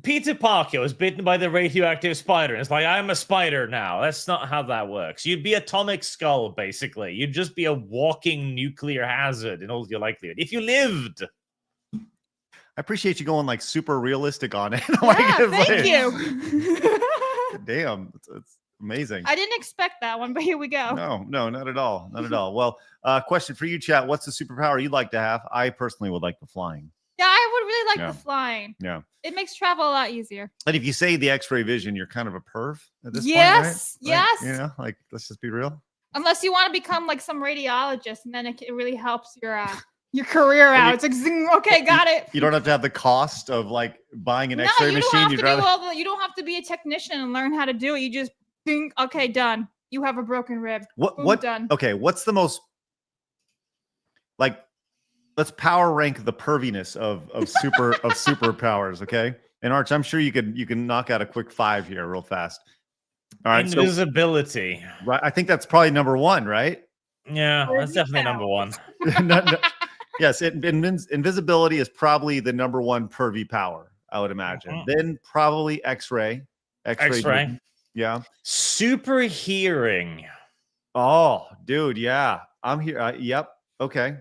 S8: Peter Parker was bitten by the radioactive spider. And it's like, I'm a spider now. That's not how that works. You'd be Atomic Skull, basically. You'd just be a walking nuclear hazard in all your likelihood. If you lived.
S3: I appreciate you going like super realistic on it.
S7: Yeah,
S3: it's
S7: thank you.
S3: Damn, it's amazing.
S7: I didn't expect that one, but here we go.
S3: No, not at all. Not at all. Well, question for you, chat. What's the superpower you'd like to have? I personally would like the flying.
S7: Yeah, I would really like
S3: Yeah.
S7: the flying.
S3: Yeah.
S7: It makes travel a lot easier.
S3: And if you say the X-ray vision, you're kind of a perv at this
S7: Yes,
S3: point, right?
S7: yes.
S3: You know, like, let's just be real.
S7: Unless you want to become like some radiologist, and then it really helps your career out. It's like, zing, okay, got it.
S3: You don't have to have the cost of like buying an
S7: No,
S3: X-ray
S7: you don't
S3: machine.
S7: have
S3: You'd
S7: to
S3: rather.
S7: do all the. You don't have to be a technician and learn how to do it. You just think, okay, done. You have a broken rib. Boom,
S3: What?
S7: done.
S3: Okay, what's the most like? Let's power rank the perviness of superpowers. Okay, and Arch, I'm sure you can knock out a quick 5 here real fast. All right, so
S8: Invisibility.
S3: right, I think that's probably number 1, right?
S8: Yeah, that's definitely number one.
S3: No, yes, invisibility is probably the number 1 pervy power, I would imagine.
S8: Mhm.
S3: Then probably X-ray.
S8: X-ray.
S3: Yeah.
S8: Super hearing.
S3: Oh, dude, yeah. I'm here. Yep. Okay.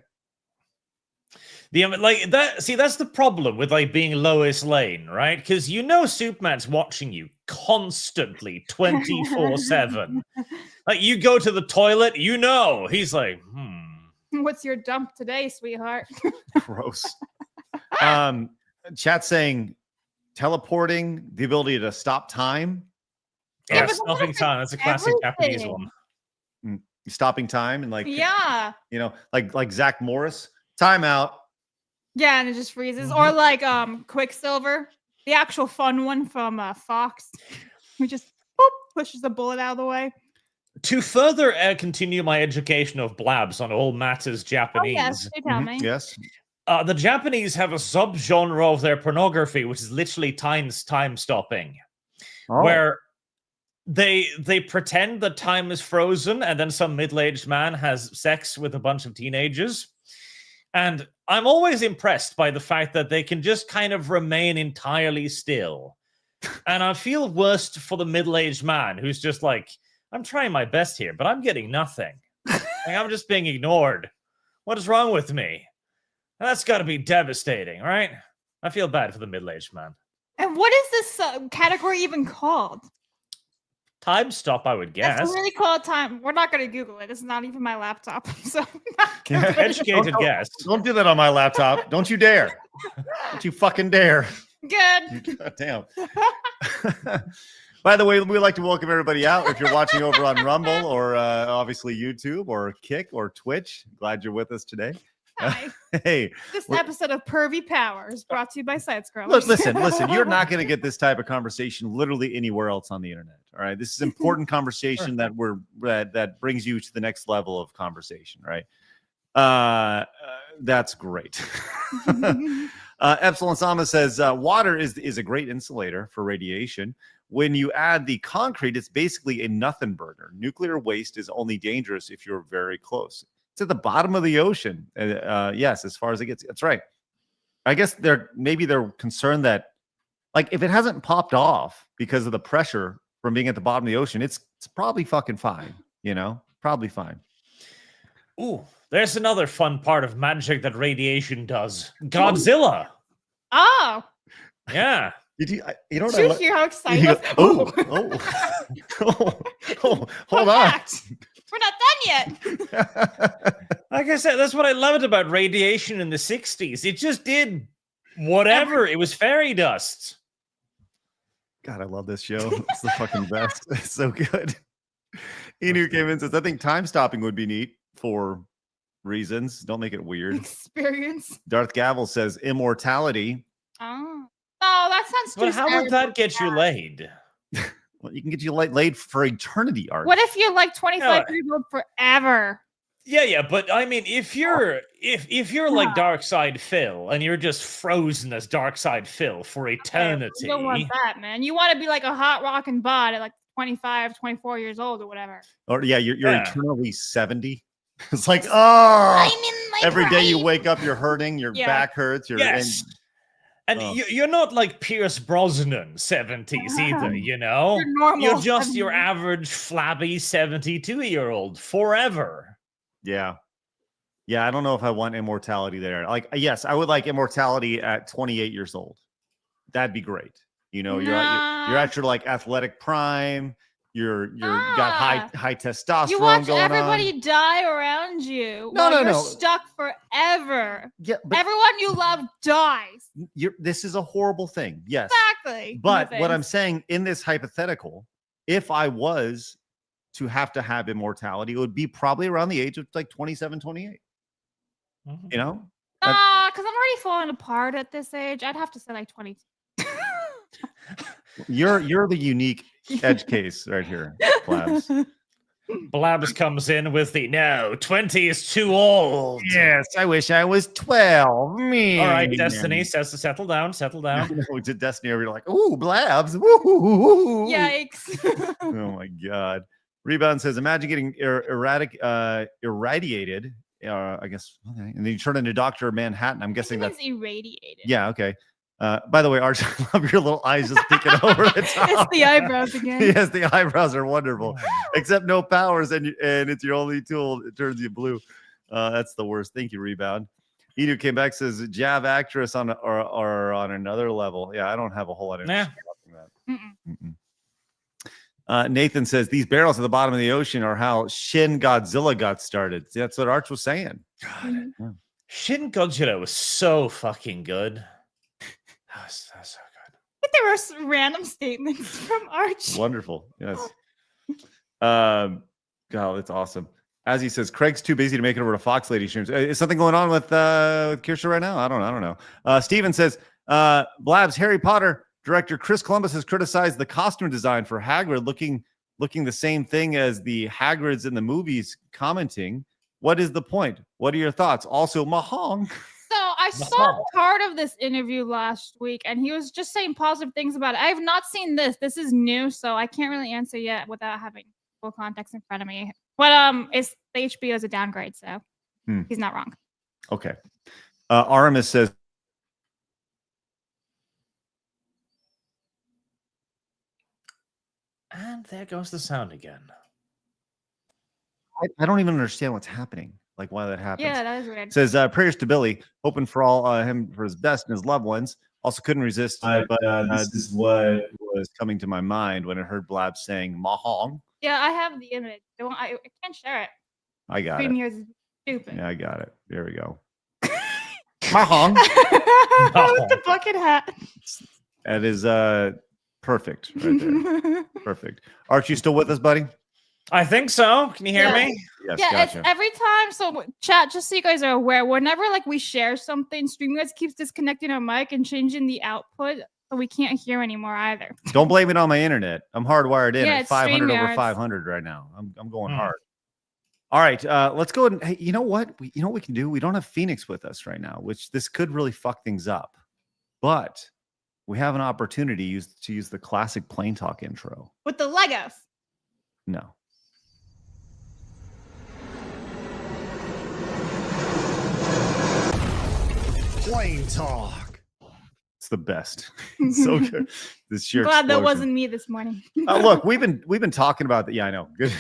S8: Like that. See, that's the problem with like being Lois Lane, right? Because you know Superman's watching you constantly, 24/7. Like you go to the toilet, you know he's like,
S7: What's your dump today, sweetheart?
S3: Gross. Chat saying teleporting, the ability to stop time.
S8: Yeah, stopping time. That's a classic Japanese one.
S3: Stopping time and like,
S7: yeah,
S3: you know, like Zach Morris, timeout.
S7: Yeah, and it just freezes. Or like Quicksilver, the actual fun one from Fox, who just pushes the bullet out of the way.
S8: To further continue my education of Blabs on all matters Japanese.
S7: Oh, yes, you tell me.
S3: Yes.
S8: The Japanese have a subgenre of their pornography, which is literally time stopping, where they pretend that time is frozen, and then some middle-aged man has sex with a bunch of teenagers. And I'm always impressed by the fact that they can just kind of remain entirely still. And I feel worst for the middle-aged man who's just like, I'm trying my best here, but I'm getting nothing. Like, I'm just being ignored. What is wrong with me? And that's got to be devastating, right? I feel bad for the middle-aged man.
S7: And what is this category even called?
S8: Time stop, I would guess.
S7: That's really called time. We're not going to Google it. It's not even my laptop. So
S8: educated guess.
S3: Don't do that on my laptop. Don't you dare. Don't you fucking dare.
S7: Good.
S3: God damn. By the way, we'd like to welcome everybody out. If you're watching over on Rumble or obviously YouTube or Kick or Twitch, glad you're with us today.
S7: Hi.
S3: Hey,
S7: this episode of Pervy Powers brought to you by Sidescrollers.
S3: Look, listen. You're not going to get this type of conversation literally anywhere else on the internet. All right, this is important conversation that that brings you to the next level of conversation. Right? That's great. Epsilon Sama says water is a great insulator for radiation. When you add the concrete, it's basically a nothing burger. Nuclear waste is only dangerous if you're very close. It's at the bottom of the ocean. Yes, as far as it gets. That's right. I guess they're concerned that, like, if it hasn't popped off because of the pressure from being at the bottom of the ocean, it's probably fucking fine. You know, probably fine.
S8: Ooh, there's another fun part of magic that radiation does. Godzilla.
S7: Oh.
S8: Yeah.
S3: Did you know what
S7: Did you hear how excited I was?
S3: Hold on.
S7: We're not done yet.
S8: Like I said, that's what I loved about radiation in the 60s. It just did whatever. It was fairy dust.
S3: God, I love this show. It's the fucking best. It's so good. Inu came in and says, I think time stopping would be neat for reasons. Don't make it weird.
S7: Experience.
S3: Darth Gavel says immortality.
S7: Oh, that sounds too
S8: But how would that get you laid?
S3: Well, you can get you laid for eternity, Art.
S7: What if you're like 25 years old forever?
S8: Yeah, but I mean, if you're like Darkseid Phil and you're just frozen as Darkseid Phil for eternity.
S7: You don't want that, man. You want to be like a hot rockin' bod at like 25, 24 years old or whatever.
S3: Or you're eternally 70. It's like, oh, every day you wake up, you're hurting, your back hurts.
S8: And you're not like Pierce Brosnan 70s either, you know?
S7: You're normal.
S8: You're just your average flabby 72-year-old forever.
S3: Yeah. Yeah, I don't know if I want immortality there. Like, yes, I would like immortality at 28 years old. That'd be great. You know, you're at your like athletic prime. You're got high testosterone.
S7: You watch
S3: going
S7: everybody
S3: on.
S7: Die around you.
S3: No.
S7: Stuck forever.
S3: Yeah, but
S7: everyone you love dies.
S3: This is a horrible thing. Yes,
S7: exactly.
S3: But what I'm saying in this hypothetical, if I was to have immortality, it would be probably around the age of like 27, 28.
S8: Mm-hmm.
S3: You know?
S7: Because I'm already falling apart at this age. I'd have to say like 22.
S3: You're the unique edge case right here, Blabs.
S8: Blabs comes in with the 20 is too old.
S3: Yes, I wish I was 12. Me.
S8: All right, Destiny says to settle down.
S3: To Destiny, you're like, ooh, Blabs. Woo.
S7: Yikes.
S3: Oh my God. Rebound says, imagine getting irradiated. I guess, okay. And then you turn into Dr. Manhattan. I'm guessing that's
S7: irradiated.
S3: Yeah, okay. By the way, Arch, I love your little eyes just peeking over the top.
S7: It's the eyebrows again.
S3: Yes, the eyebrows are wonderful. Except no powers, and it's your only tool. It turns you blue. That's the worst. Thank you, Rebound. Edu came back, says Jav actress on or on another level. Yeah, I don't have a whole lot of interest in that. Nathan says these barrels at the bottom of the ocean are how Shin Godzilla got started. See, that's what Arch was saying.
S8: God. Yeah. Shin Godzilla was so fucking good. That's so good.
S7: There were some random statements from Arch.
S3: Wonderful. Yes. God, it's awesome. As he says, Craig's too busy to make it over to Fox Lady streams. Is something going on with Kirsha right now? I don't know. Steven says, Blabs, Harry Potter director Chris Columbus has criticized the costume design for Hagrid looking the same thing as the Hagrids in the movies, commenting, what is the point? What are your thoughts? Also, Mahong.
S7: So I saw part of this interview last week, and he was just saying positive things about it. I have not seen this. This is new, so I can't really answer yet without having full context in front of me. But it's the HBO is a downgrade, so he's not wrong.
S3: Okay. Aramis says,
S8: and there goes the sound again.
S3: I don't even understand what's happening. Like why that happens.
S7: Yeah, that is weird.
S3: Says prayers to Billy, hoping for all him for his best and his loved ones. Also couldn't resist, but this is what was coming to my mind when I heard Blabs saying Mahong.
S7: Yeah, I have the image. I can't share it.
S3: I got
S7: Stream
S3: it.
S7: here is stupid.
S3: Yeah, I got it. There we go. Mahong.
S7: With the bucket hat.
S3: That is perfect right there. Perfect. Arch, you still with us, buddy?
S8: I think so. Can you hear me?
S3: Yes,
S7: Yeah,
S3: gotcha.
S7: it's every time. So chat, just so you guys are aware, whenever like we share something, StreamYard keeps disconnecting our mic and changing the output, so we can't hear anymore either.
S3: Don't blame it on my internet. I'm hardwired in at
S7: it's
S3: 500 over
S7: StreamYards.
S3: 500 right now. I'm going hard. All right, let's go and hey, you know what? You know what we can do? We don't have Phoenix with us right now, which this could really fuck things up. But we have an opportunity to use the classic Plain Talk intro.
S7: With the Legos.
S3: No.
S4: Plain Talk.
S3: It's the best. It's so good. This sheer
S7: Glad that
S3: explosion.
S7: wasn't me this morning.
S3: Look, we've been talking about that. Yeah, I know. Good.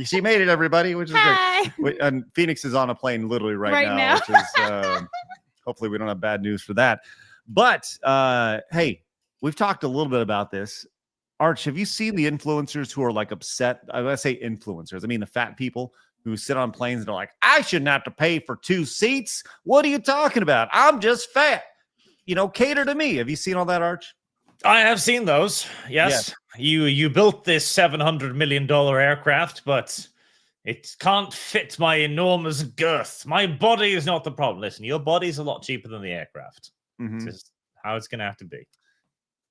S3: She made it, everybody, which is
S7: Hi.
S3: great. And Phoenix is on a plane literally right now, which is hopefully we don't have bad news for that. But hey, we've talked a little bit about this. Arch, have you seen the influencers who are like upset? I say influencers. I mean the fat people who sit on planes and are like, I shouldn't have to pay for 2 seats. What are you talking about? I'm just fat. You know, cater to me. Have you seen all that, Arch?
S8: I have seen those. Yes. You built this $700 million aircraft, but it can't fit my enormous girth. My body is not the problem. Listen, your body's a lot cheaper than the aircraft.
S3: Mm-hmm.
S8: This is how it's going to have to be.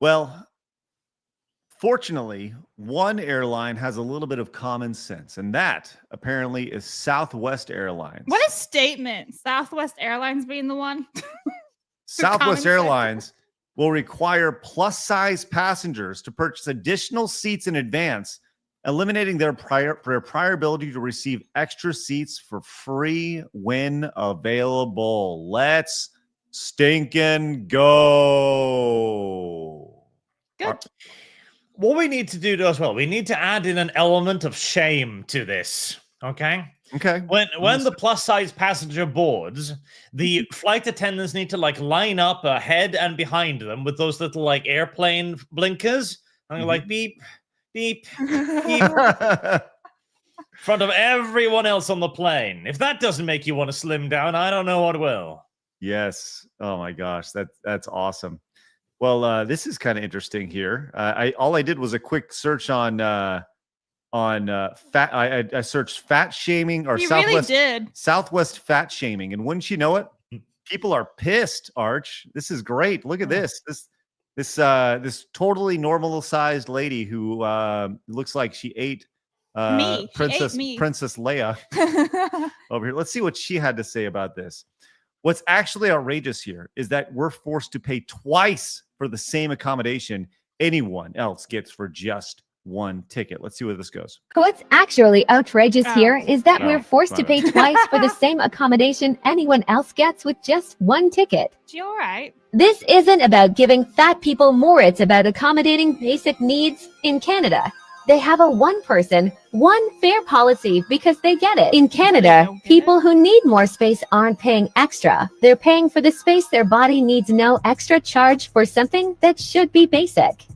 S3: Well, fortunately, one airline has a little bit of common sense, and that apparently is Southwest Airlines.
S7: What a statement. Southwest Airlines being the one.
S3: Southwest Airlines will require plus-size passengers to purchase additional seats in advance, eliminating their prior ability to receive extra seats for free when available. Let's stinking go.
S7: Good.
S8: What we need to do as well, we need to add in an element of shame to this. Okay.
S3: Okay.
S8: When the plus size passenger boards, the flight attendants need to like line up ahead and behind them with those little like airplane blinkers. And like beep, beep, beep. In front of everyone else on the plane. If that doesn't make you want to slim down, I don't know what will.
S3: Yes. Oh my gosh, that's awesome. Well, this is kind of interesting here. All I did was a quick search on fat. I searched fat shaming or Southwest fat shaming, and wouldn't you know it, people are pissed. Arch, this is great. Look at this. This totally normal sized lady who looks like she ate Princess Leia over here. Let's see what she had to say about this. What's actually outrageous here is that we're forced to pay twice for the same accommodation anyone else gets for just one ticket. Let's see where this goes.
S2: What's actually outrageous here is that
S3: Oh,
S2: we're forced to pay twice for the same accommodation anyone else gets with just one ticket.
S7: She all right?
S2: This isn't about giving fat people more, it's about accommodating basic needs. In Canada, they have a one person, one fare policy because they get it. In Canada, people who need more space aren't paying extra. They're paying for the space their body needs, no extra charge for something that should be basic.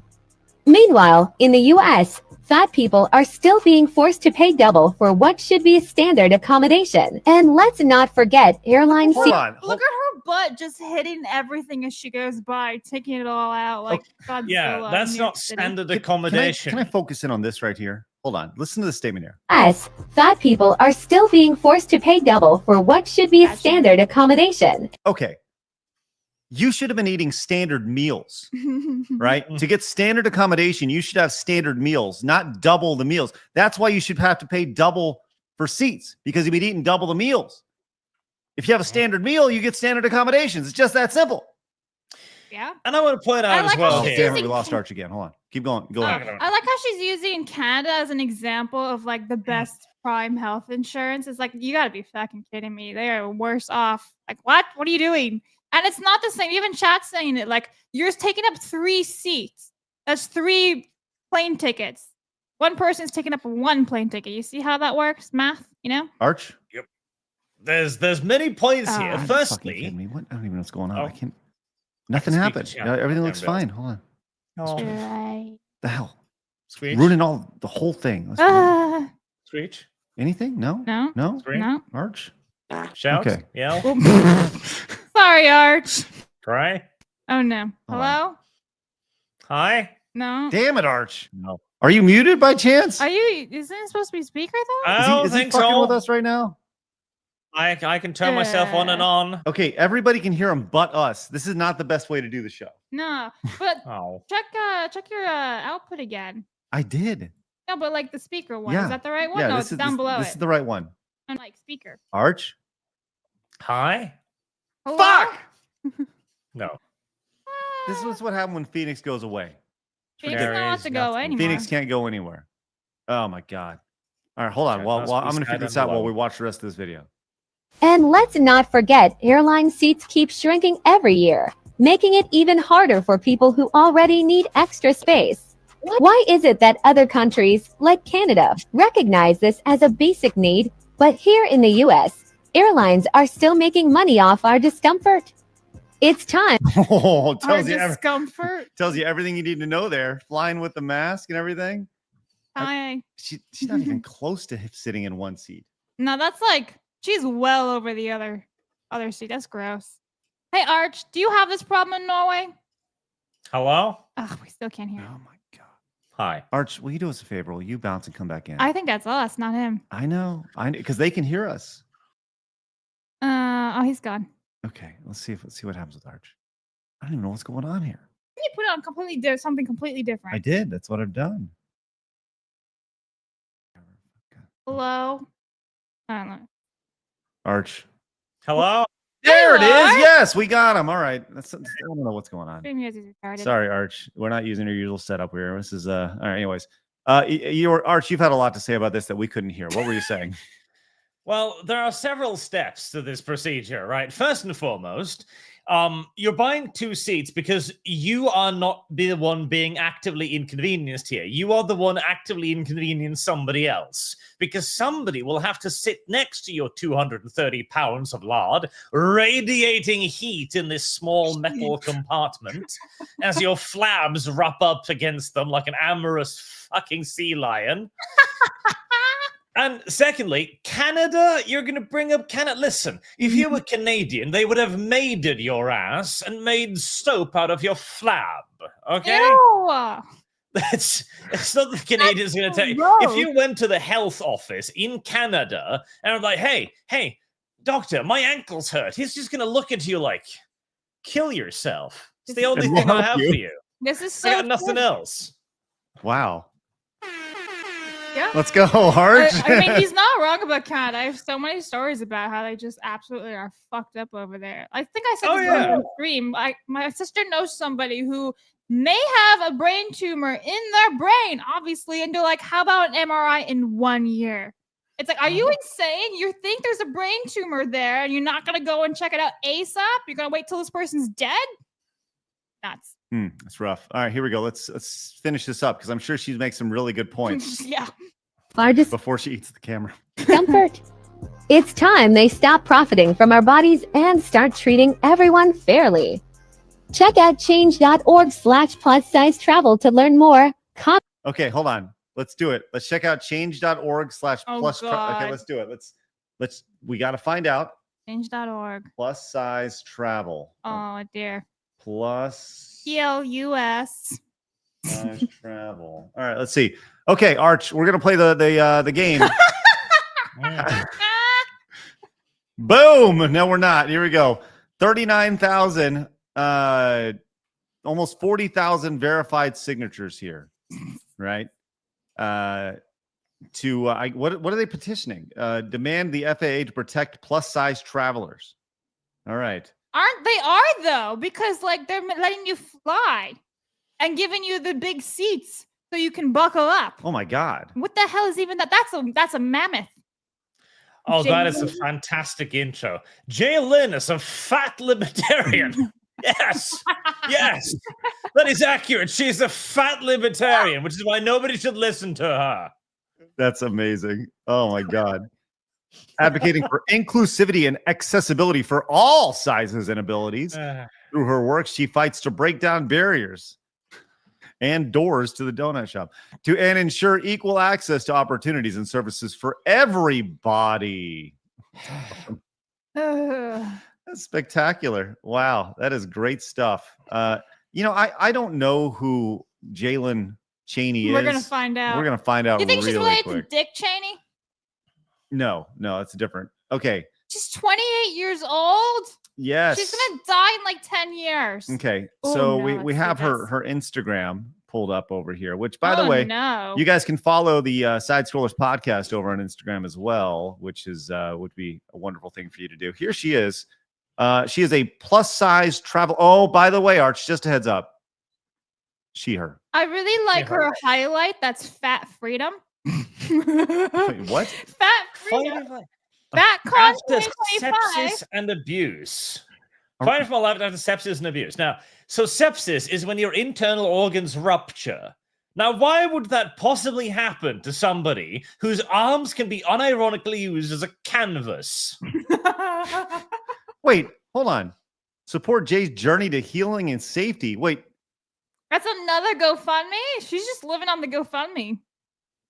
S2: Meanwhile, in the US, fat people are still being forced to pay double for what should be a standard accommodation. And let's not forget airline
S3: Hold on.
S7: Look at her butt just hitting everything as she goes by, taking it all out like Godzilla.
S8: Yeah, that's
S7: in New York
S8: not
S7: City.
S8: standard
S3: Can I
S8: accommodation.
S3: focus in on this right here? Hold on. Listen to the statement here.
S2: US, fat people are still being forced to pay double for what should be a standard accommodation.
S3: Okay. You should have been eating standard meals, right? To get standard accommodation, you should have standard meals, not double the meals. That's why you should have to pay double for seats, because you've been eating double the meals. If you have a standard meal, you get standard accommodations. It's just that simple.
S7: Yeah.
S8: And I want to point out
S7: like
S8: as well
S7: how she's
S8: here.
S3: Damn it, we lost Arch again. Hold on. Keep going. Go on.
S7: I like how she's using Canada as an example of like the best prime health insurance. It's like, you got to be fucking kidding me. They are worse off. Like, what? What are you doing? And it's not the same. Even chat's saying it. Like, you're taking up 3 seats. That's 3 plane tickets. One person's taking up 1 plane ticket. You see how that works? Math, you know?
S3: Arch?
S8: Yep. There's many points here.
S3: Fucking
S8: Firstly,
S3: kidding me. What? I don't even know what's going on.
S8: Oh.
S3: I can't. Nothing
S8: speak
S3: happened.
S8: to chat.
S3: Yeah, everything looks
S8: Damn,
S3: fine. Hold on.
S7: Right.
S3: The hell?
S8: Screech.
S3: Ruining the whole thing. Let's go.
S8: Screech.
S3: Anything? No?
S7: No.
S3: No?
S8: Screech.
S7: No.
S3: Arch?
S8: Shout.
S3: Okay.
S8: Yell.
S7: Sorry, Arch.
S8: Cry.
S7: Oh, no.
S3: Hold
S7: Hello?
S8: Hi.
S7: No.
S3: Damn it, Arch.
S8: No.
S3: Are you muted by chance?
S7: Are you? Isn't it supposed to be speaker though?
S8: I don't
S3: is he
S8: think
S3: fucking
S8: so.
S3: with us right now?
S8: I can turn myself on and on.
S3: Okay, everybody can hear him but us. This is not the best way to do the show.
S7: No. But
S8: Oh.
S7: check your output again.
S3: I did.
S7: No, but like the speaker one.
S3: Yeah.
S7: Is that the right one?
S3: Yeah,
S7: no,
S3: this
S7: it's
S3: is
S7: down
S3: this,
S7: below
S3: this
S7: it.
S3: is the right one.
S7: I'm like speaker.
S3: Arch?
S8: Hi.
S7: Hello?
S3: Fuck!
S8: No.
S3: This is what happened when Phoenix goes away.
S7: Phoenix
S8: There
S7: don't have
S8: is
S7: to go
S8: nothing.
S7: anymore.
S3: Phoenix can't go anywhere. Oh my god. All right, hold on.
S8: Okay,
S3: Well,
S8: must
S3: I'm
S8: be
S3: going to
S8: sad
S3: figure this
S8: and
S3: out while
S8: low.
S3: we watch the rest of this video.
S2: And let's not forget, airline seats keep shrinking every year, making it even harder for people who already need extra space. Why is it that other countries, like Canada, recognize this as a basic need, but here in the US, airlines are still making money off our discomfort? It's time.
S3: Oh,
S7: Our discomfort.
S3: tells you everything you need to know there. Flying with the mask and everything.
S7: Hi.
S3: She's not even close to sitting in one seat.
S7: No, that's like she's well over the other seat. That's gross. Hey Arch, do you have this problem in Norway?
S8: Hello.
S7: Ugh, we still can't hear.
S3: Oh
S7: you.
S3: my god.
S8: Hi.
S3: Arch, will you do us a favor? Will you bounce and come back in?
S7: I think that's us, not him.
S3: I know. Because they can hear us.
S7: Oh, he's gone.
S3: Okay, let's see what happens with Arch. I don't even know what's going on here.
S7: You put on something completely different.
S3: I did. That's what I've done.
S7: Hello. I don't know.
S3: Arch.
S8: Hello.
S3: There it is.
S7: Arch.
S3: Yes, we got him. All right. I don't know what's going on.
S7: Stream music is retarded.
S3: Sorry, Arch. We're not using our usual setup here. This is all right. Anyways, Arch, you've had a lot to say about this that we couldn't hear. What were you saying?
S8: Well, there are several steps to this procedure, right? First and foremost, you're buying 2 seats because you are not the one being actively inconvenienced here. You are the one actively inconveniencing somebody else because somebody will have to sit next to your 230 pounds of lard, radiating heat in this small metal compartment as your flabs wrap up against them like an amorous fucking sea lion. And secondly, Canada, you're going to bring up Canada. Listen, if you were Canadian, they would have maided your ass and made soap out of your flab. Okay?
S7: Ew.
S8: It's not the Canadians going to tell you.
S7: gross.
S8: If you went to the health office in Canada and were like, hey, doctor, my ankle's hurt. He's just going to look at you like, kill yourself. It's the only thing I have for you.
S7: This is so
S8: I got nothing
S7: true.
S8: else.
S3: Wow.
S7: Yeah.
S3: Let's go, Arch.
S7: I mean, he's not wrong about Canada. I have so many stories about how they just absolutely are fucked up over there. I think I said
S8: Oh,
S7: this
S8: yeah.
S7: on stream. My sister knows somebody who may have a brain tumor in their brain, obviously, and they're like, how about an MRI in 1 year? It's like, are you insane? You think there's a brain tumor there and you're not going to go and check it out ASAP? You're going to wait till this person's dead? That's
S3: That's rough. All right, here we go. Let's finish this up because I'm sure she makes some really good points
S7: yeah.
S2: Largest
S3: before she eats the camera.
S2: comfort. It's time they stop profiting from our bodies and start treating everyone fairly. Check out change.org/plus-size travel to learn more.
S3: Okay, hold on. Let's do it. Let's check out change.org/plus. Okay, let's do it. We got to find out.
S7: Change.org.
S3: Plus size travel.
S7: Oh, dear.
S3: Plus
S7: PLUS.
S3: size travel. All right, let's see. Okay, Arch, we're going to play the game. Boom. No, we're not. Here we go. 39,000, almost 40,000 verified signatures here, right? What are they petitioning? Demand the FAA to protect plus size travelers. All right.
S7: Aren't they are though? Because like they're letting you fly and giving you the big seats so you can buckle up.
S3: Oh my God.
S7: What the hell is even that? That's a mammoth.
S8: Oh, that is a fantastic intro. Jay Lynn is a fat libertarian. Yes. Yes. That is accurate. She's a fat libertarian, which is why nobody should listen to her.
S3: That's amazing. Oh my God. Advocating for inclusivity and accessibility for all sizes and abilities. Through her work, she fights to break down barriers and doors to the donut shop and ensure equal access to opportunities and services for everybody. That's spectacular. Wow, that is great stuff. I don't know who Jalen Cheney is.
S7: We're gonna find out.
S3: We're gonna find out.
S7: You think
S3: really
S7: she's related
S3: quick.
S7: to Dick Cheney?
S3: No, it's different. Okay.
S7: She's 28 years old.
S3: Yes.
S7: She's gonna die in like 10 years.
S3: Okay.
S7: Oh,
S3: So
S7: no,
S3: we have her Instagram pulled up over here, which by the way, you guys can follow the Side Scrollers podcast over on Instagram as well, which is would be a wonderful thing for you to do. Here she is. She is a plus size travel. Oh, by the way, Arch, just a heads up. Her.
S7: I really like her highlight. That's Fat Freedom.
S3: Wait, what?
S7: Fat Freedom. Fat Con
S8: After sepsis and abuse. Fighting for my life after sepsis and abuse. Now, so sepsis is when your internal organs rupture. Now, why would that possibly happen to somebody whose arms can be unironically used as a canvas?
S3: Wait, hold on. Support Jay's journey to healing and safety. Wait.
S7: That's another GoFundMe? She's just living on the GoFundMe.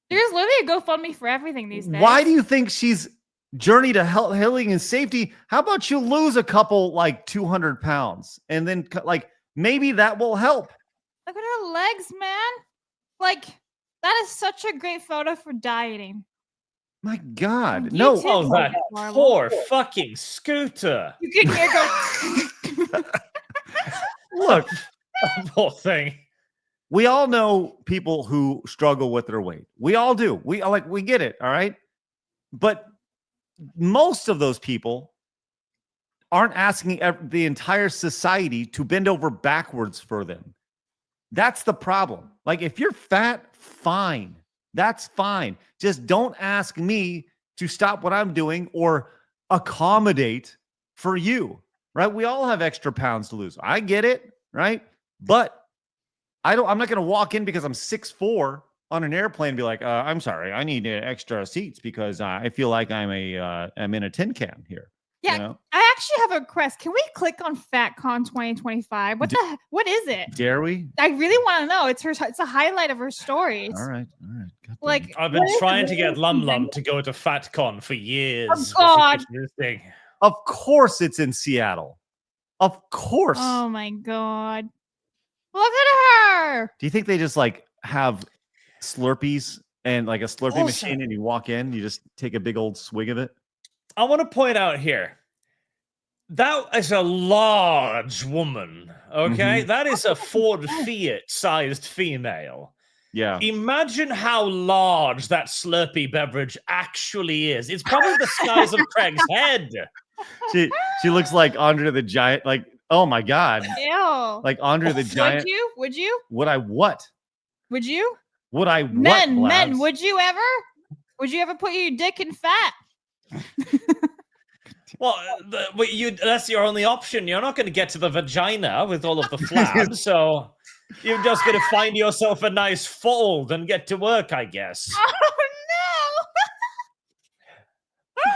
S7: There's literally a GoFundMe for everything these days.
S3: Why do you think she's journey to healing and safety? How about you lose a couple, like 200 pounds and then like maybe that will help?
S7: Look at her legs, man. Like, that is such a great photo for dieting.
S3: My God.
S7: You
S3: No.
S7: too,
S8: Oh, that poor fucking Scooter.
S7: You can hear go.
S3: Look.
S8: Poor thing.
S3: We all know people who struggle with their weight. We all do. We get it. All right. But most of those people aren't asking the entire society to bend over backwards for them. That's the problem. Like, if you're fat, fine. That's fine. Just don't ask me to stop what I'm doing or accommodate for you, right? We all have extra pounds to lose. I get it, right? But I'm not going to walk in because I'm 6'4" on an airplane and be like, I'm sorry, I need extra seats because I feel like I'm in a tin can here.
S7: Yeah,
S3: you know?
S7: I actually have a request. Can we click on FatCon 2025? What is it?
S3: Dare we?
S7: I really want to know. It's a highlight of her stories.
S3: All right.
S7: Like,
S8: I've been trying to get Lum Lum to go to FatCon for years.
S7: Oh God!
S3: Of course, it's in Seattle. Of course.
S7: Oh my God! Look at her.
S3: Do you think they just like have Slurpees and like a Slurpee machine, and you walk in, you just take a big old swig of it?
S8: I want to point out here, that is a large woman, okay?
S3: Mm-hmm.
S8: That is a Ford Fiat-sized female.
S3: Yeah.
S8: Imagine how large that Slurpee beverage actually is. It's probably the size of Craig's head.
S3: She looks like Andre the Giant, like Oh my God.
S7: Ew.
S3: Like Andre the Giant.
S7: Would you? Would you?
S3: Would I what?
S7: Would you?
S3: Would I what?
S7: Men,
S3: Blabs?
S7: would you ever? Would you ever put your dick in fat?
S8: Well, that's your only option. You're not going to get to the vagina with all of the flabs, so you're just going to find yourself a nice fold and get to work, I guess.
S7: Oh no!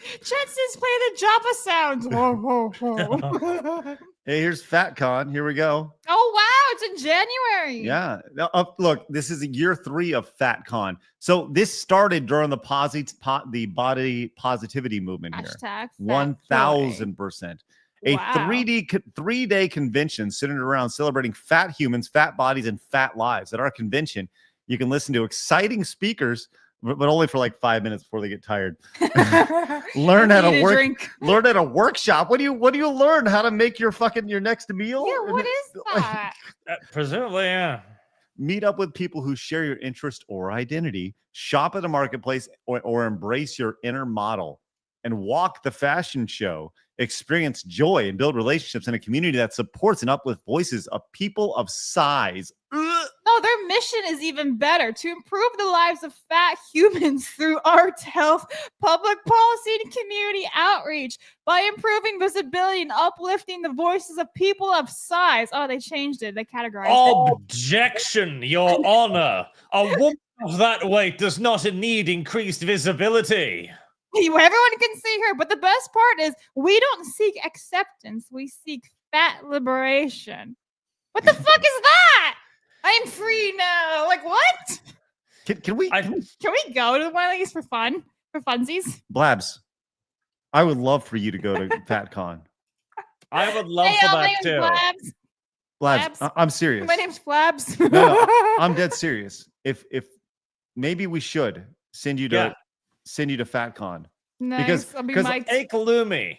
S7: Chances play the Java sounds. Whoa, whoa, whoa.
S3: Hey, here's FatCon. Here we go.
S7: Oh wow, it's in January.
S3: Yeah. Now, look, this is year 3 of FatCon. So this started during the body positivity movement here.
S7: Hashtag
S3: 1000%. A 3-day convention centered around celebrating fat humans, fat bodies, and fat lives. At our convention, you can listen to exciting speakers, but only for like 5 minutes before they get tired. Learn how to work. Learn at a workshop. What do you learn? How to make your next meal?
S7: Yeah, what is that?
S8: Presumably, yeah.
S3: Meet up with people who share your interest or identity. Shop at a marketplace or embrace your inner model, and walk the fashion show. Experience joy and build relationships in a community that supports and uplifts voices of people of size.
S7: No, their mission is even better: to improve the lives of fat humans through art, health, public policy, and community outreach by improving visibility and uplifting the voices of people of size. Oh, they changed it. They categorized it.
S8: Objection, Your Honor. A woman of that weight does not need increased visibility.
S7: Everyone can see her, but the best part is we don't seek acceptance. We seek fat liberation. What the fuck is that? I'm free now. Like what?
S3: Can we
S7: go to one of these for fun? For funsies?
S3: Blabs, I would love for you to go to FatCon.
S8: I would love for that too.
S3: Blabs, I'm serious.
S7: My name's Blabs.
S3: No, I'm dead serious. If maybe we should send you to FatCon.
S7: Nice.
S3: Because
S8: take Lumi.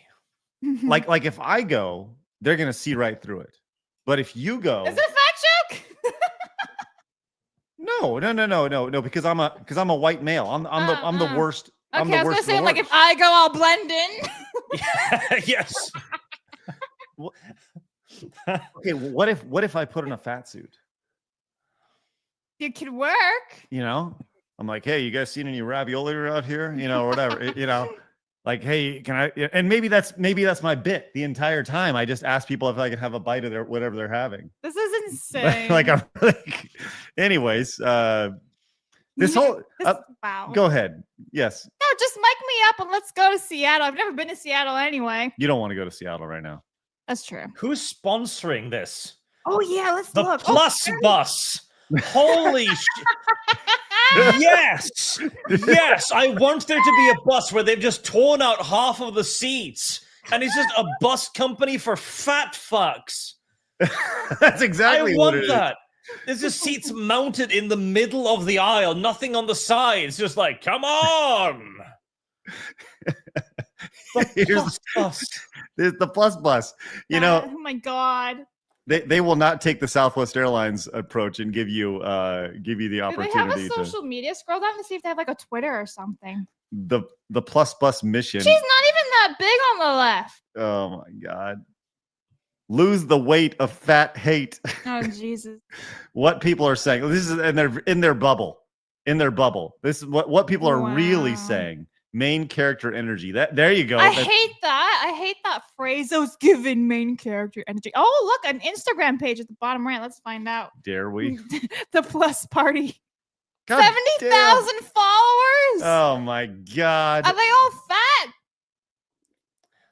S3: like if I go, they're gonna see right through it. But if you go,
S7: is it a fat joke?
S3: No, because I'm a white male. I'm the worst.
S7: Okay,
S3: I'm the
S7: I was
S3: worst
S7: gonna say, like, if I go, I'll blend in.
S8: Yes.
S3: Okay, what if I put in a fat suit?
S7: It could work.
S3: You know, I'm like, hey, you guys seen any ravioli out here? You know, or whatever. You know, like, hey, can I? And maybe that's my bit the entire time. I just ask people if I could have a bite of their whatever they're having.
S7: This is insane.
S3: Anyways, this whole
S7: wow.
S3: Go ahead. Yes.
S7: No, just mic me up and let's go to Seattle. I've never been to Seattle anyway.
S3: You don't want to go to Seattle right now.
S7: That's true.
S8: Who's sponsoring this?
S7: Oh yeah, let's
S8: the
S7: look.
S8: Plus Bus. Holy shit. Yes. Yes. I want there to be a bus where they've just torn out half of the seats and it's just a bus company for fat fucks.
S3: That's exactly what it is.
S8: I want that. There's just seats mounted in the middle of the aisle, nothing on the sides. Just like, come on.
S3: Here's the Plus Bus. You know,
S7: oh my god.
S3: They will not take the Southwest Airlines approach and give you the opportunity.
S7: Do they have a social media? Scroll down to see if they have like a Twitter or something.
S3: The Plus Bus mission.
S7: She's not even that big on the left.
S3: Oh my god. Lose the weight of fat hate.
S7: Oh Jesus.
S3: What people are saying. This is in their bubble. In their bubble. This is what people are really saying. Main character energy. There you go.
S7: I hate that. I hate that phrase. I was given main character energy. Oh, look, an Instagram page at the bottom right. Let's find out.
S3: Dare we?
S7: The Plus Party. 70,000 followers.
S3: Oh my god.
S7: Are they all fat?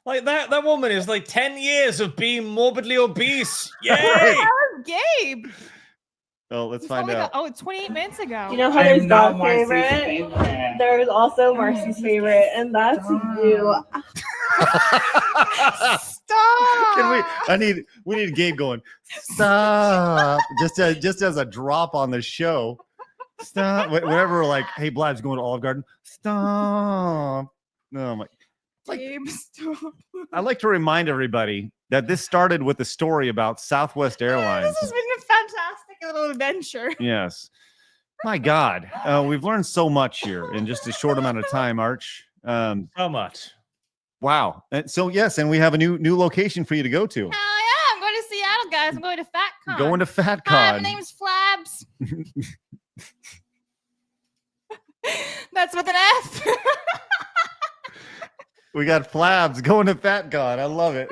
S8: Like that woman is like 10 years of being morbidly obese. Yay!
S7: That was Gabe.
S3: Oh, let's find out.
S7: It's 28 minutes ago.
S11: You know how there's God's favorite? There's also Marcy's favorite, and that's you.
S7: Stop.
S3: We need Gabe going. Stop. just as a drop on the show. Stop. Whenever we're like, hey, Blabs going to Olive Garden. Stop. No, my.
S7: Gabe, stop.
S3: I'd like to remind everybody that this started with a story about Southwest Airlines.
S7: This has been a fantastic little adventure.
S3: Yes. My God. We've learned so much here in just a short amount of time, Arch.
S8: So much.
S3: Wow. So yes, and we have a new location for you to go to.
S7: Hell yeah, I'm going to Seattle, guys. I'm going to FatCon.
S3: Going to FatCon.
S7: Hi, my name's Flabs. That's with an F.
S3: We got Flabs going to FatCon. I love it.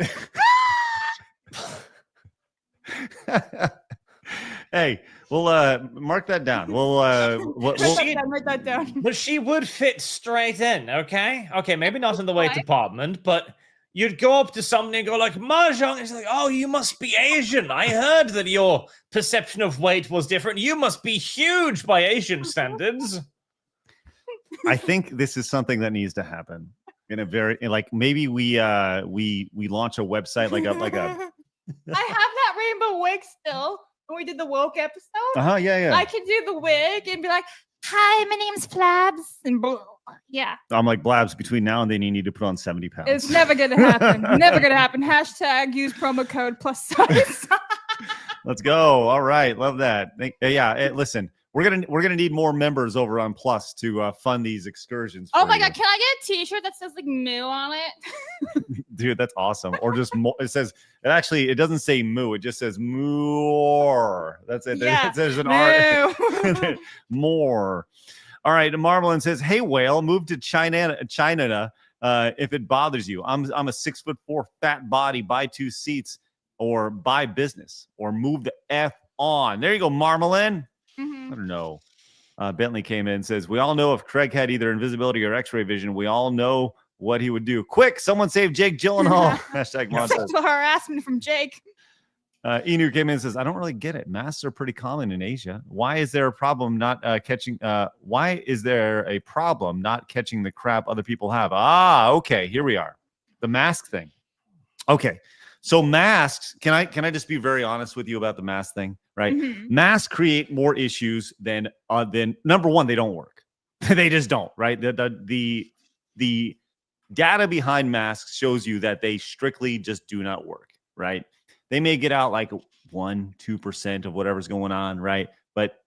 S3: Hey, we'll mark that down.
S7: Write that down.
S8: But she would fit straight in, okay? Okay, maybe not in the weight department, but you'd go up to somebody and go like, Mahjong. It's like, oh, you must be Asian. I heard that your perception of weight was different. You must be huge by Asian standards.
S3: I think this is something that needs to happen in a very maybe we launch a website like a
S7: I have that rainbow wig still. When we did the woke episode.
S3: Yeah.
S7: I can do the wig and be like, hi, my name's Blabs. And blah. Yeah.
S3: I'm like, Blabs, between now and then you need to put on 70 pounds.
S7: It's never gonna happen. Never gonna happen. Hashtag use promo code plus size.
S3: Let's go. All right. Love that. Listen, we're gonna need more members over on Plus to fund these excursions.
S7: Oh my god, can I get a t-shirt that says like moo on it?
S3: Dude, that's awesome. Or just more, it doesn't say moo, it just says more. That's it.
S7: Yeah.
S3: There's an R. More. All right. Marvelin says, hey, whale, move to China if it bothers you. I'm a 6'4" fat body, buy 2 seats or buy business or move the F on. There you go, Marmalin. I don't know. Bentley came in and says, we all know if Craig had either invisibility or x-ray vision, we all know what he would do. Quick, someone save Jake Gyllenhaal. Hashtag
S7: Sexual harassment from Jake.
S3: Enu came in and says, I don't really get it. Masks are pretty common in Asia. Why is there a problem not catching the crap other people have? Okay, here we are. The mask thing. Okay. So masks, can I just be very honest with you about the mask thing, right? Masks create more issues than number one, they don't work. They just don't, right? The data behind masks shows you that they strictly just do not work, right? They may get out like 1-2% of whatever's going on, right? But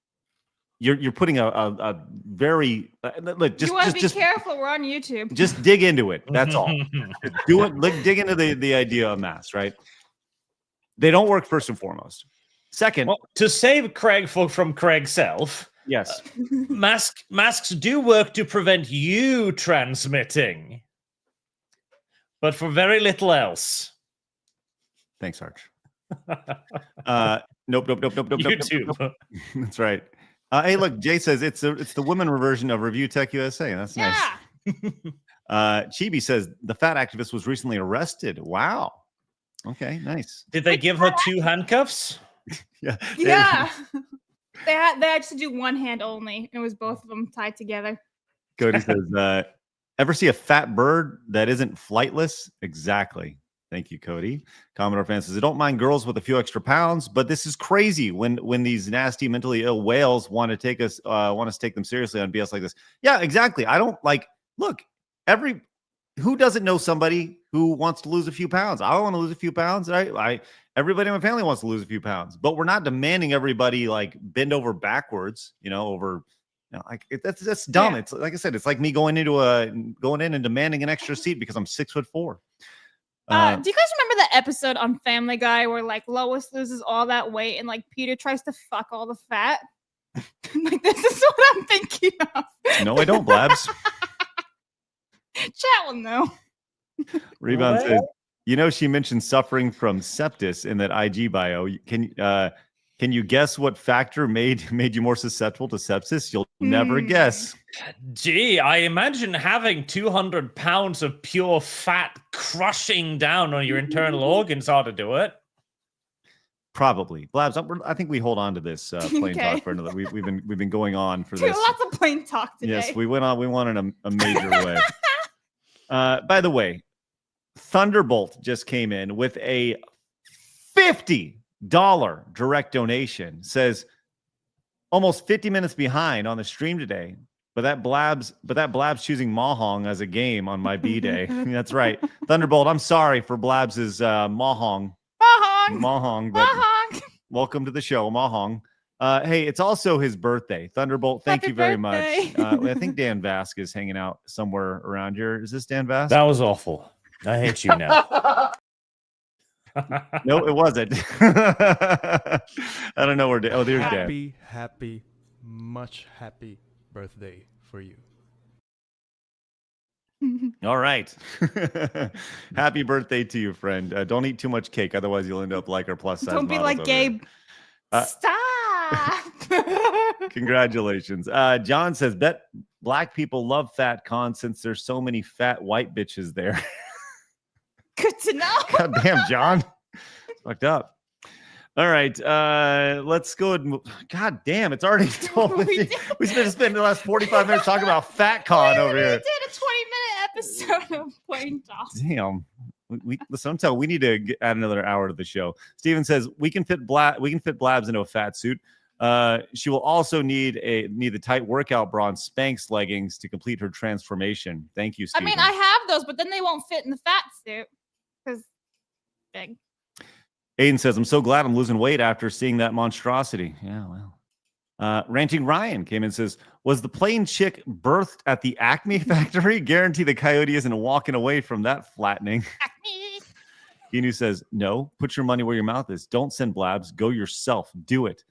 S3: you're putting a very look. Just
S7: you want to be careful. We're on YouTube.
S3: Just dig into it. That's all. Do it. Dig into the idea of masks, right? They don't work first and foremost. Second,
S8: to save Craig from Craig's self,
S3: yes,
S8: masks do work to prevent you transmitting, but for very little else.
S3: Thanks, Arch. Nope.
S8: YouTube.
S3: Nope. That's right. Hey, look, Jay says it's the women version of Review Tech USA. That's nice. Chibi says the fat activist was recently arrested. Wow. Okay, nice.
S8: Did they give her 2 handcuffs?
S3: Yeah.
S7: They had to do one hand only. It was both of them tied together.
S3: Cody says, ever see a fat bird that isn't flightless? Exactly. Thank you, Cody. Commodore fan says, I don't mind girls with a few extra pounds, but this is crazy when these nasty, mentally ill whales want to take us take them seriously on BS like this. Yeah, exactly. I don't look, who doesn't know somebody who wants to lose a few pounds? I want to lose a few pounds, right? Everybody in my family wants to lose a few pounds, but we're not demanding everybody bend over backwards, that's dumb. Yeah. It's like I said, it's like me going in and demanding an extra seat because I'm 6'4".
S7: Do you guys remember that episode on Family Guy where Lois loses all that weight and Peter tries to fuck all the fat? This is what I'm thinking of.
S3: No, I don't, Blabs.
S7: Chat will know.
S3: Rebound says, she mentioned suffering from sepsis in that IG bio. Can you guess what factor made you more susceptible to sepsis? You'll never guess.
S8: Gee, I imagine having 200 pounds of pure fat crushing down on your internal organs ought to do it.
S3: Probably. Blabs, I think we hold on to this plain talk for another. We've been going on for this.
S7: Lots of plain talk today.
S3: Yes, we went in a major way. By the way, Thunderbolt just came in with a $50 direct donation. Says almost 50 minutes behind on the stream today. But that Blabs choosing Mahjong as a game on my B-day. That's right. Thunderbolt, I'm sorry for Blabs's Mahjong. Mahjong. Welcome to the show, Mahjong. Hey, it's also his birthday. Thunderbolt, thank you very much. I think Dan Vask is hanging out somewhere around here. Is this Dan Vask?
S8: That was awful. I hate you now.
S3: No, it wasn't. I don't know where. Oh, there's Dan.
S9: Much happy birthday for you.
S3: All right. Happy birthday to you, friend. Don't eat too much cake, otherwise you'll end up like our plus size.
S7: Don't be like Gabe. Stop.
S3: Congratulations. John says, bet black people love fat con since there's so many fat white bitches there.
S7: Good to know.
S3: God damn, John. It's fucked up. All right. Let's go and move. God damn, it's already 12. We spent the last 45 minutes talking about fat con over here.
S7: We did a 20-minute episode of Plain Talk.
S3: Damn. Listen, we need to add another hour to the show. Steven says we can fit Blabs into a fat suit. She will also need the tight workout bra and Spanx leggings to complete her transformation. Thank you, Steven.
S7: I mean, I have those, but then they won't fit in the fat suit because big.
S3: Aiden says, I'm so glad I'm losing weight after seeing that monstrosity. Yeah, well. Ranting Ryan came in and says, was the plain chick birthed at the Acme factory? Guarantee the coyote isn't walking away from that flattening.
S7: Acme.
S3: Inu says, no, put your money where your mouth is. Don't send Blabs. Go yourself. Do it.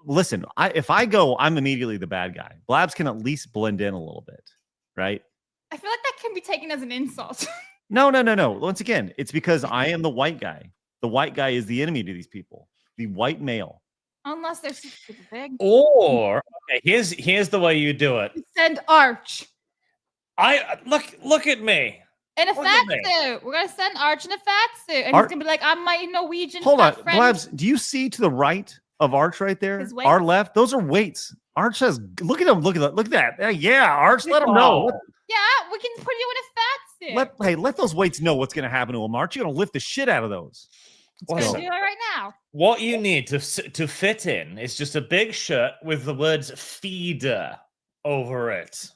S3: Listen, if I go, I'm immediately the bad guy. Blabs can at least blend in a little bit, right?
S7: I feel like that can be taken as an insult.
S3: No. Once again, it's because I am the white guy. The white guy is the enemy to these people. The white male.
S7: Unless they're super big.
S8: Or okay, here's the way you do it.
S7: Send Arch.
S8: I look at me.
S7: In a fat suit. We're gonna send Arch in a fat suit. And he's gonna be like, I'm my Norwegian.
S3: Hold on,
S7: friend.
S3: Blabs, do you see to the right of Arch right there?
S7: His weights?
S3: Our left, those are weights. Arch has look at him, look at that. Yeah, Arch, let him know.
S7: Yeah, we can put you in a fat suit.
S3: Let those weights know what's gonna happen to him, Arch. You're gonna lift the shit out of those.
S7: Let's do it right now.
S8: What you need to fit in is just a big shirt with the words "feeder" over it.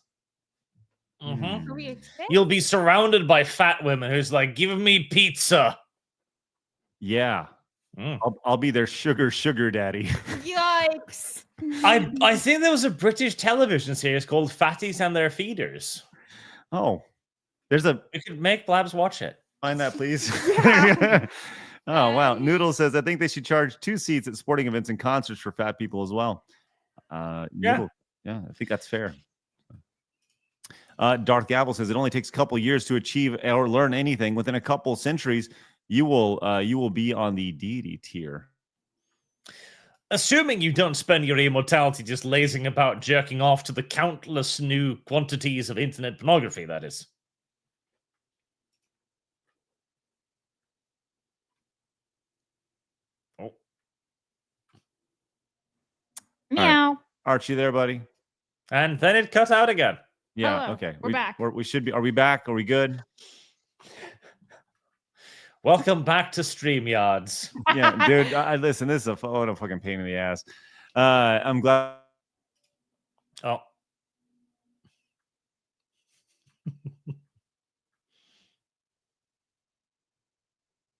S8: You'll be surrounded by fat women who's like, "Give me pizza."
S3: Yeah, I'll be their sugar daddy.
S7: Yikes!
S8: I think there was a British television series called "Fatties and Their Feeders."
S3: Oh, we
S8: could make Blabs watch it.
S3: Find that, please. Oh, wow. Noodle says, I think they should charge 2 seats at sporting events and concerts for fat people as well. Noodle, yeah, I think that's fair. Darth Gabble says, it only takes a couple years to achieve or learn anything. Within a couple centuries, you will be on the deity tier.
S8: Assuming you don't spend your immortality just lazing about jerking off to the countless new quantities of internet pornography, that is.
S7: Meow.
S3: Right. Archie there, buddy.
S8: And then it cut out again.
S3: Yeah.
S7: Hello.
S3: Okay.
S7: We're back.
S3: We should be. Are we back? Are we good?
S8: Welcome back to StreamYards.
S3: Yeah, dude. Listen. This is a fucking pain in the ass. I'm glad.
S8: Oh.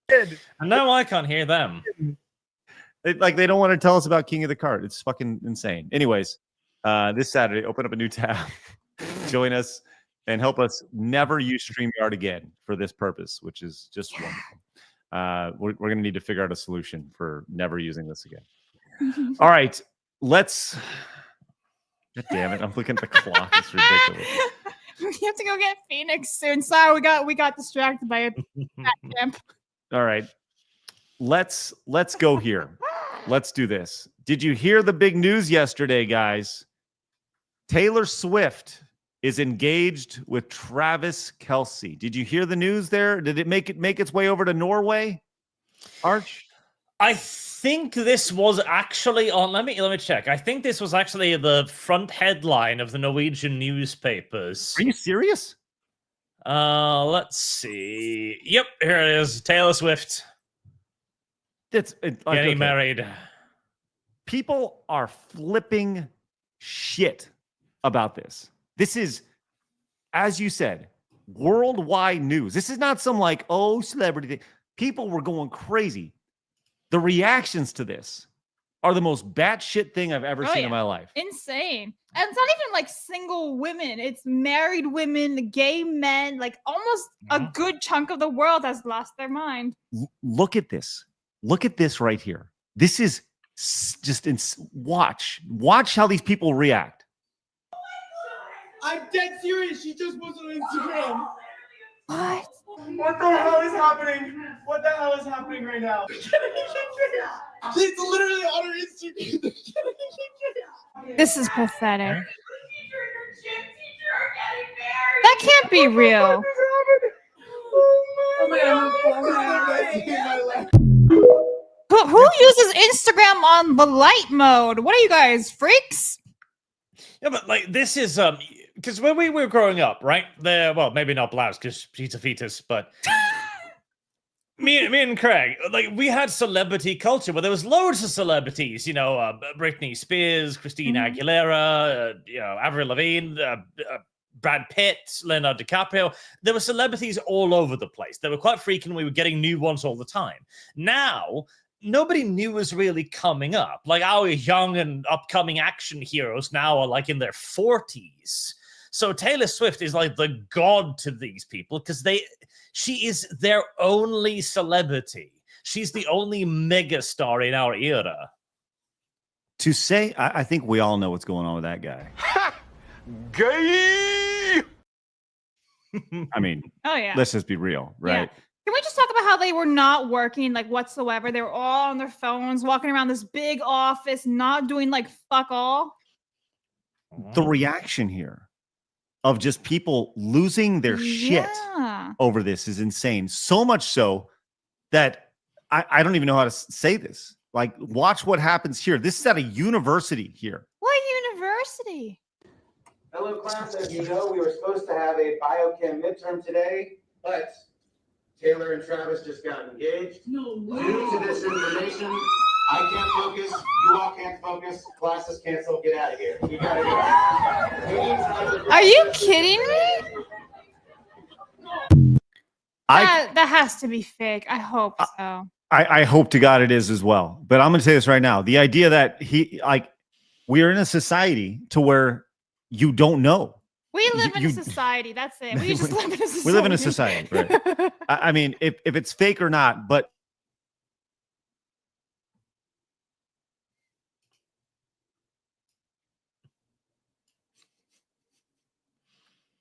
S8: And now I can't hear them.
S3: They don't want to tell us about King of the Cart. It's fucking insane. Anyways, this Saturday, open up a new tab, join us, and help us never use StreamYard again for this purpose, which is just wonderful. We're going to need to figure out a solution for never using this again. All right, let's. God damn it! I'm looking at the clock. It's ridiculous.
S7: We have to go get Phoenix soon. Sorry, we got distracted by a fat camp.
S3: All right, let's go here. Let's do this. Did you hear the big news yesterday, guys? Taylor Swift is engaged with Travis Kelcie. Did you hear the news there? Did it make its way over to Norway? Arch?
S8: I think this was actually on. Let me check. I think this was actually the front headline of the Norwegian newspapers.
S3: Are you serious?
S8: Let's see. Yep, here it is. Taylor Swift. Getting married.
S3: People are flipping shit about this. This is, as you said, worldwide news. This is not some celebrity thing. People were going crazy. The reactions to this are the most batshit thing I've ever seen in my life.
S7: Insane. And it's not even like single women. It's married women, gay men. Like almost a good chunk of the world has lost their mind.
S3: Look at this. Look at this right here. This is just watch how these people react.
S6: I'm dead serious. She just was on Instagram.
S7: What?
S6: What the hell is happening? What the hell is happening right now? It's literally on her Instagram.
S7: This is pathetic. That can't be real.
S6: Oh my God.
S7: Who uses Instagram on the light mode? What are you guys, freaks?
S8: Yeah, but like this is because when we were growing up, right? Well, maybe not Blabs because she's a fetus, but me and Craig, like we had celebrity culture where there was loads of celebrities, you know, Britney Spears, Christina Aguilera, you know, Avril Lavigne, Brad Pitt, Leonardo DiCaprio. There were celebrities all over the place. They were quite freaking. We were getting new ones all the time. Now, nobody new is really coming up. Like our young and upcoming action heroes now are like in their 40s. So Taylor Swift is like the god to these people because she is their only celebrity. She's the only megastar in our era.
S3: To say, I think we all know what's going on with that guy.
S6: Gay.
S3: I mean,
S7: Oh yeah.
S3: let's just be real, right?
S7: Yeah. Can we just talk about how they were not working like whatsoever? They were all on their phones, walking around this big office, not doing like fuck all.
S3: The reaction here of just people losing their shit over this is insane. So much so that I don't even know how to say this. Like, watch what happens here. This is at a university here.
S7: What university?
S12: Hello, class. As you know, we were supposed to have a biochem midterm today, but Taylor and Travis just got engaged. No way. Due to this information, I can't focus. You all can't focus. Class is canceled. Get out of here. You gotta go.
S7: Are you kidding me? That has to be fake. I hope so.
S3: I hope to God it is as well. But I'm going to say this right now. The idea that we are in a society to where you don't know.
S7: We live in a society. That's it. We just live in a society.
S3: We live in a society, right? I mean, if it's fake or not, but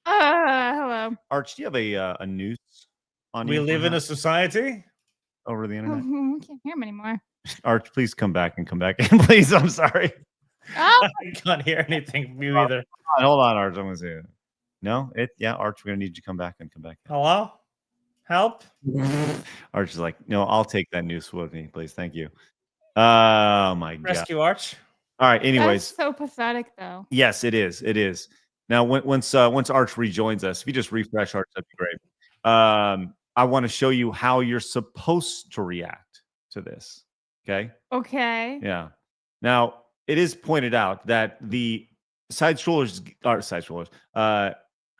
S7: hello.
S3: Arch, do you have a noose on
S8: We
S3: you?
S8: live in a society
S3: over the internet.
S7: I can't hear him anymore.
S3: Arch, please come back in, please. I'm sorry.
S7: Oh.
S8: I can't hear anything from you either.
S3: Hold on, Arch. I'm gonna say it. No, Arch, we're gonna need you to come back.
S8: Hello? Help?
S3: Arch is like, no, I'll take that noose with me, please. Thank you. Oh my God.
S8: Rescue Arch.
S3: All right. Anyways,
S7: That's so pathetic, though.
S3: yes, it is. It is. Now, once Arch rejoins us, if you just refresh Arch, that'd be great. I want to show you how you're supposed to react to this. Okay.
S7: Okay.
S3: Yeah. Now, it is pointed out that the side strollers.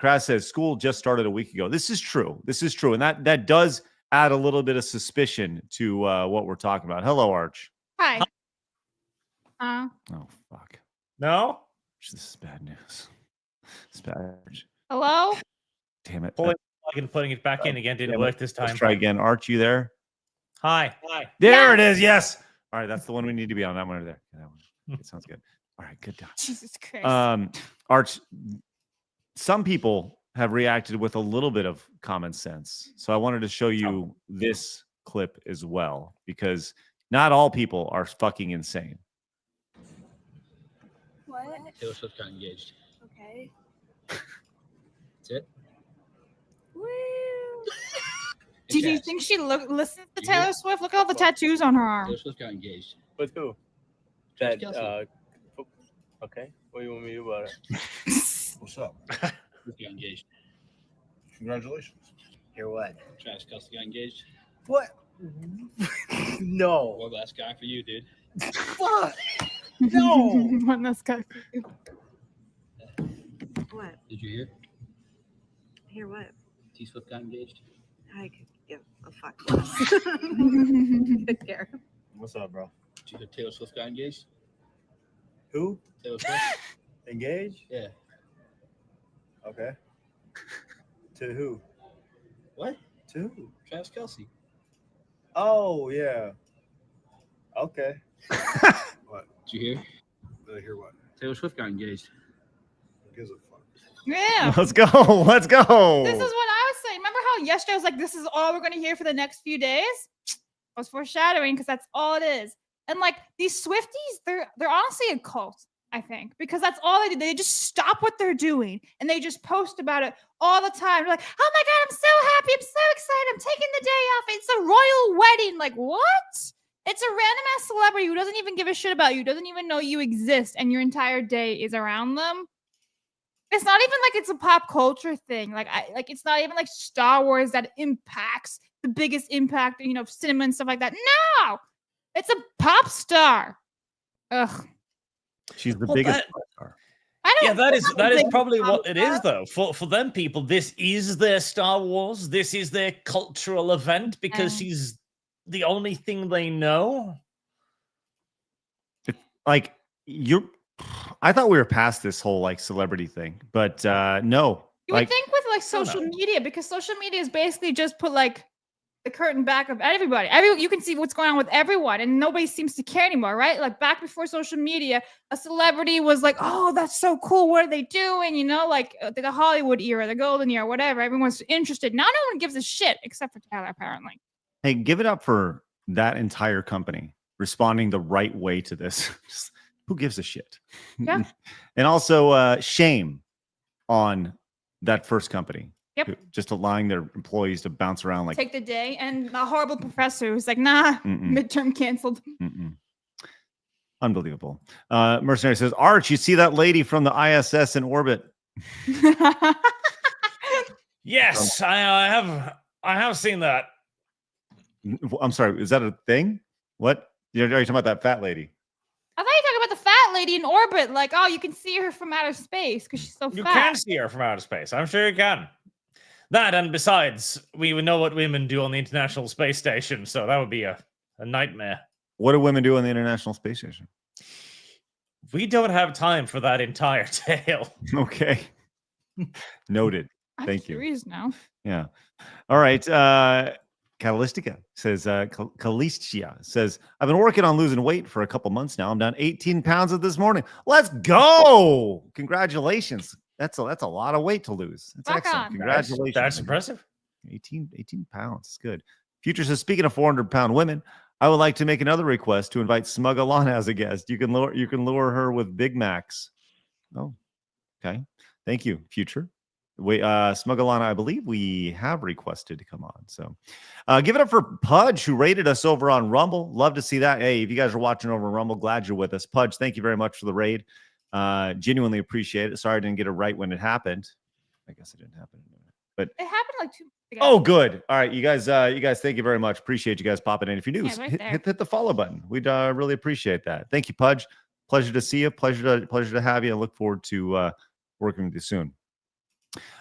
S3: Kraz says school just started a week ago. This is true. And that does add a little bit of suspicion to what we're talking about. Hello, Arch.
S7: Hi.
S3: Oh, fuck.
S8: No?
S3: This is bad news. It's bad.
S7: Hello?
S3: Damn it.
S8: Pulling and putting it back in again didn't work this time.
S3: Let's try again. Arch, you there?
S8: Hi.
S3: There it is. Yes. All right. That's the one we need to be on. That one over there. That one. It sounds good. All right. Good job.
S7: Jesus Christ.
S3: Arch, some people have reacted with a little bit of common sense. So I wanted to show you this clip as well, because not all people are fucking insane.
S13: What? Taylor Swift got engaged. Okay. That's it.
S7: Woo. Do you think she listens to Taylor Swift? Look at all the tattoos on her arm.
S13: Taylor Swift got engaged.
S14: With who?
S13: That
S14: okay. What do you want me to do about it?
S15: What's up?
S13: Swift got engaged.
S15: Congratulations.
S14: Hear what?
S13: Travis Kelcie got engaged.
S14: What? No.
S13: One last guy for you, dude.
S14: Fuck. No.
S7: One last guy for you.
S11: What?
S13: Did you hear?
S11: Hear what?
S13: T Swift got engaged.
S11: I could give a fuck less. Good care.
S15: What's up, bro?
S13: Taylor Swift got engaged?
S14: Who?
S13: Taylor Swift?
S14: Engaged?
S13: Yeah.
S14: Okay. To who?
S13: What?
S14: To who?
S13: Travis Kelcie.
S14: Oh, yeah. Okay.
S13: What? Did you hear?
S14: Did I hear what?
S13: Taylor Swift got engaged.
S14: Who gives a fuck?
S7: Yeah.
S3: Let's go. Let's go.
S7: This is what I was saying. Remember how yesterday I was like, this is all we're going to hear for the next few days? I was foreshadowing because that's all it is. And like these Swifties, they're honestly a cult, I think, because that's all they do. They just stop what they're doing and they just post about it all the time. They're like, oh my God, I'm so happy. I'm so excited. I'm taking the day off. It's a royal wedding. Like, what? It's a random ass celebrity who doesn't even give a shit about you, doesn't even know you exist, and your entire day is around them. It's not even like it's a pop culture thing. Like it's not even like Star Wars that impacts the biggest impact, of cinema and stuff like that. No, it's a pop star. Ugh.
S3: She's the biggest pop star.
S8: That is probably what it is, though. For them people, this is their Star Wars. This is their cultural event because she's the only thing they know.
S3: Like I thought we were past this whole like celebrity thing, but no.
S7: You would think with like social media, because social media is basically just put like the curtain back of everybody. You can see what's going on with everyone, and nobody seems to care anymore, right? Like back before social media, a celebrity was like, "Oh, that's so cool. What are they doing?" Like the Hollywood era, the golden era, whatever. Everyone's interested. Now no one gives a shit except for Taylor, apparently.
S3: Hey, give it up for that entire company responding the right way to this. Just, who gives a shit?
S7: Yeah.
S3: And also shame on that first company.
S7: Yep.
S3: Just allowing their employees to bounce around like
S7: take the day, and a horrible professor who's like, nah, midterm canceled.
S3: Unbelievable. Mercenary says, Arch, you see that lady from the ISS in orbit?
S8: Yes, I have seen that.
S3: I'm sorry, is that a thing? What? Are you talking about that fat lady?
S7: I thought you were talking about the fat lady in orbit. Like, oh, you can see her from outer space because she's so fat.
S8: You can see her from outer space. I'm sure you can. That, and besides, we would know what women do on the International Space Station, so that would be a nightmare.
S3: What do women do on the International Space Station?
S8: We don't have time for that entire tale.
S3: Okay. Noted. Thank you.
S7: Curious now.
S3: Yeah. All right. Catalystica says, Kalistia says, I've been working on losing weight for a couple months now. I'm down 18 pounds of this morning. Let's go. Congratulations. That's a lot of weight to lose. That's excellent. Congratulations.
S8: That's impressive.
S3: 18 pounds. It's good. Future says, speaking of 400-pound women, I would like to make another request to invite Smug Alana as a guest. You can lure her with Big Macs. Oh, okay. Thank you, Future. Wait, Smug Alana, I believe we have requested to come on. So give it up for Pudge, who rated us over on Rumble. Love to see that. Hey, if you guys are watching over Rumble, glad you're with us. Pudge, thank you very much for the raid. Genuinely appreciate it. Sorry I didn't get it right when it happened. I guess it didn't happen. But
S7: it happened like 2 months ago.
S3: Oh, good. All right, you guys, thank you very much. Appreciate you guys popping in. If you're new, hit the follow button. We'd really appreciate that. Thank you, Pudge. Pleasure to see you. Pleasure to have you. I look forward to working with you soon.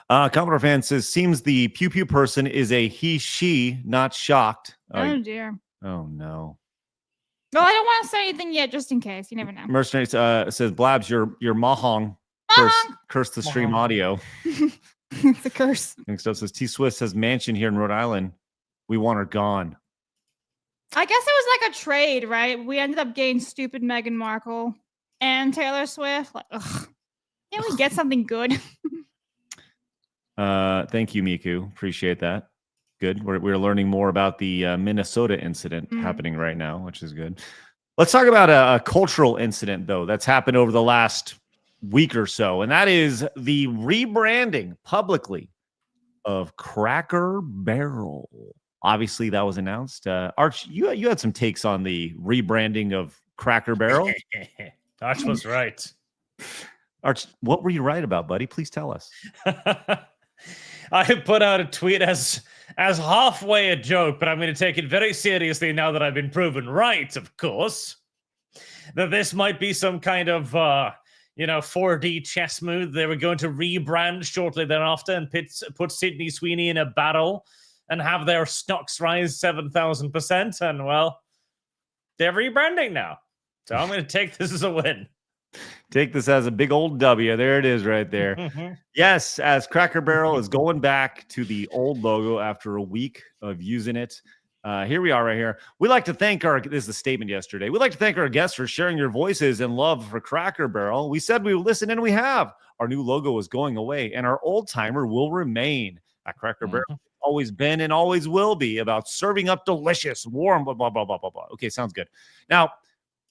S3: Commodore fan says, seems the pew pew person is a he, she, not shocked.
S7: Oh dear.
S3: Oh no.
S7: Well, I don't want to say anything yet, just in case. You never know.
S3: Mercenary says, Blabs, your mahong. Curse the stream audio.
S7: It's a curse.
S3: Next up says, T Swift says, mansion here in Rhode Island. We want her gone.
S7: I guess it was like a trade, right? We ended up getting stupid Meghan Markle and Taylor Swift. Like, ugh. Can't we get something good?
S3: Thank you, Miku. Appreciate that. Good. We're learning more about the Minnesota incident happening right now, which is good. Let's talk about a cultural incident, though, that's happened over the last week or so, and that is the rebranding publicly of Cracker Barrel. Obviously, that was announced. Arch, you had some takes on the rebranding of Cracker Barrel.
S8: Arch was right.
S3: Arch, what were you right about, buddy? Please tell us.
S8: I put out a tweet as halfway a joke, but I'm going to take it very seriously now that I've been proven right, of course, that this might be some kind of 4D chess move. They were going to rebrand shortly thereafter and put Sydney Sweeney in a battle and have their stocks rise 7,000%. And well, they're rebranding now. So I'm going to take this as a win.
S3: Take this as a big old W. There it is right there. Yes, as Cracker Barrel is going back to the old logo after a week of using it. Here we are right here. We'd like to thank this is the statement yesterday. We'd like to thank our guests for sharing your voices and love for Cracker Barrel. We said we would listen, and we have. Our new logo is going away, and our old timer will remain. At Cracker Barrel, always been and always will be about serving up delicious, warm, blah, blah, blah, blah, blah, blah. Okay, sounds good. Now,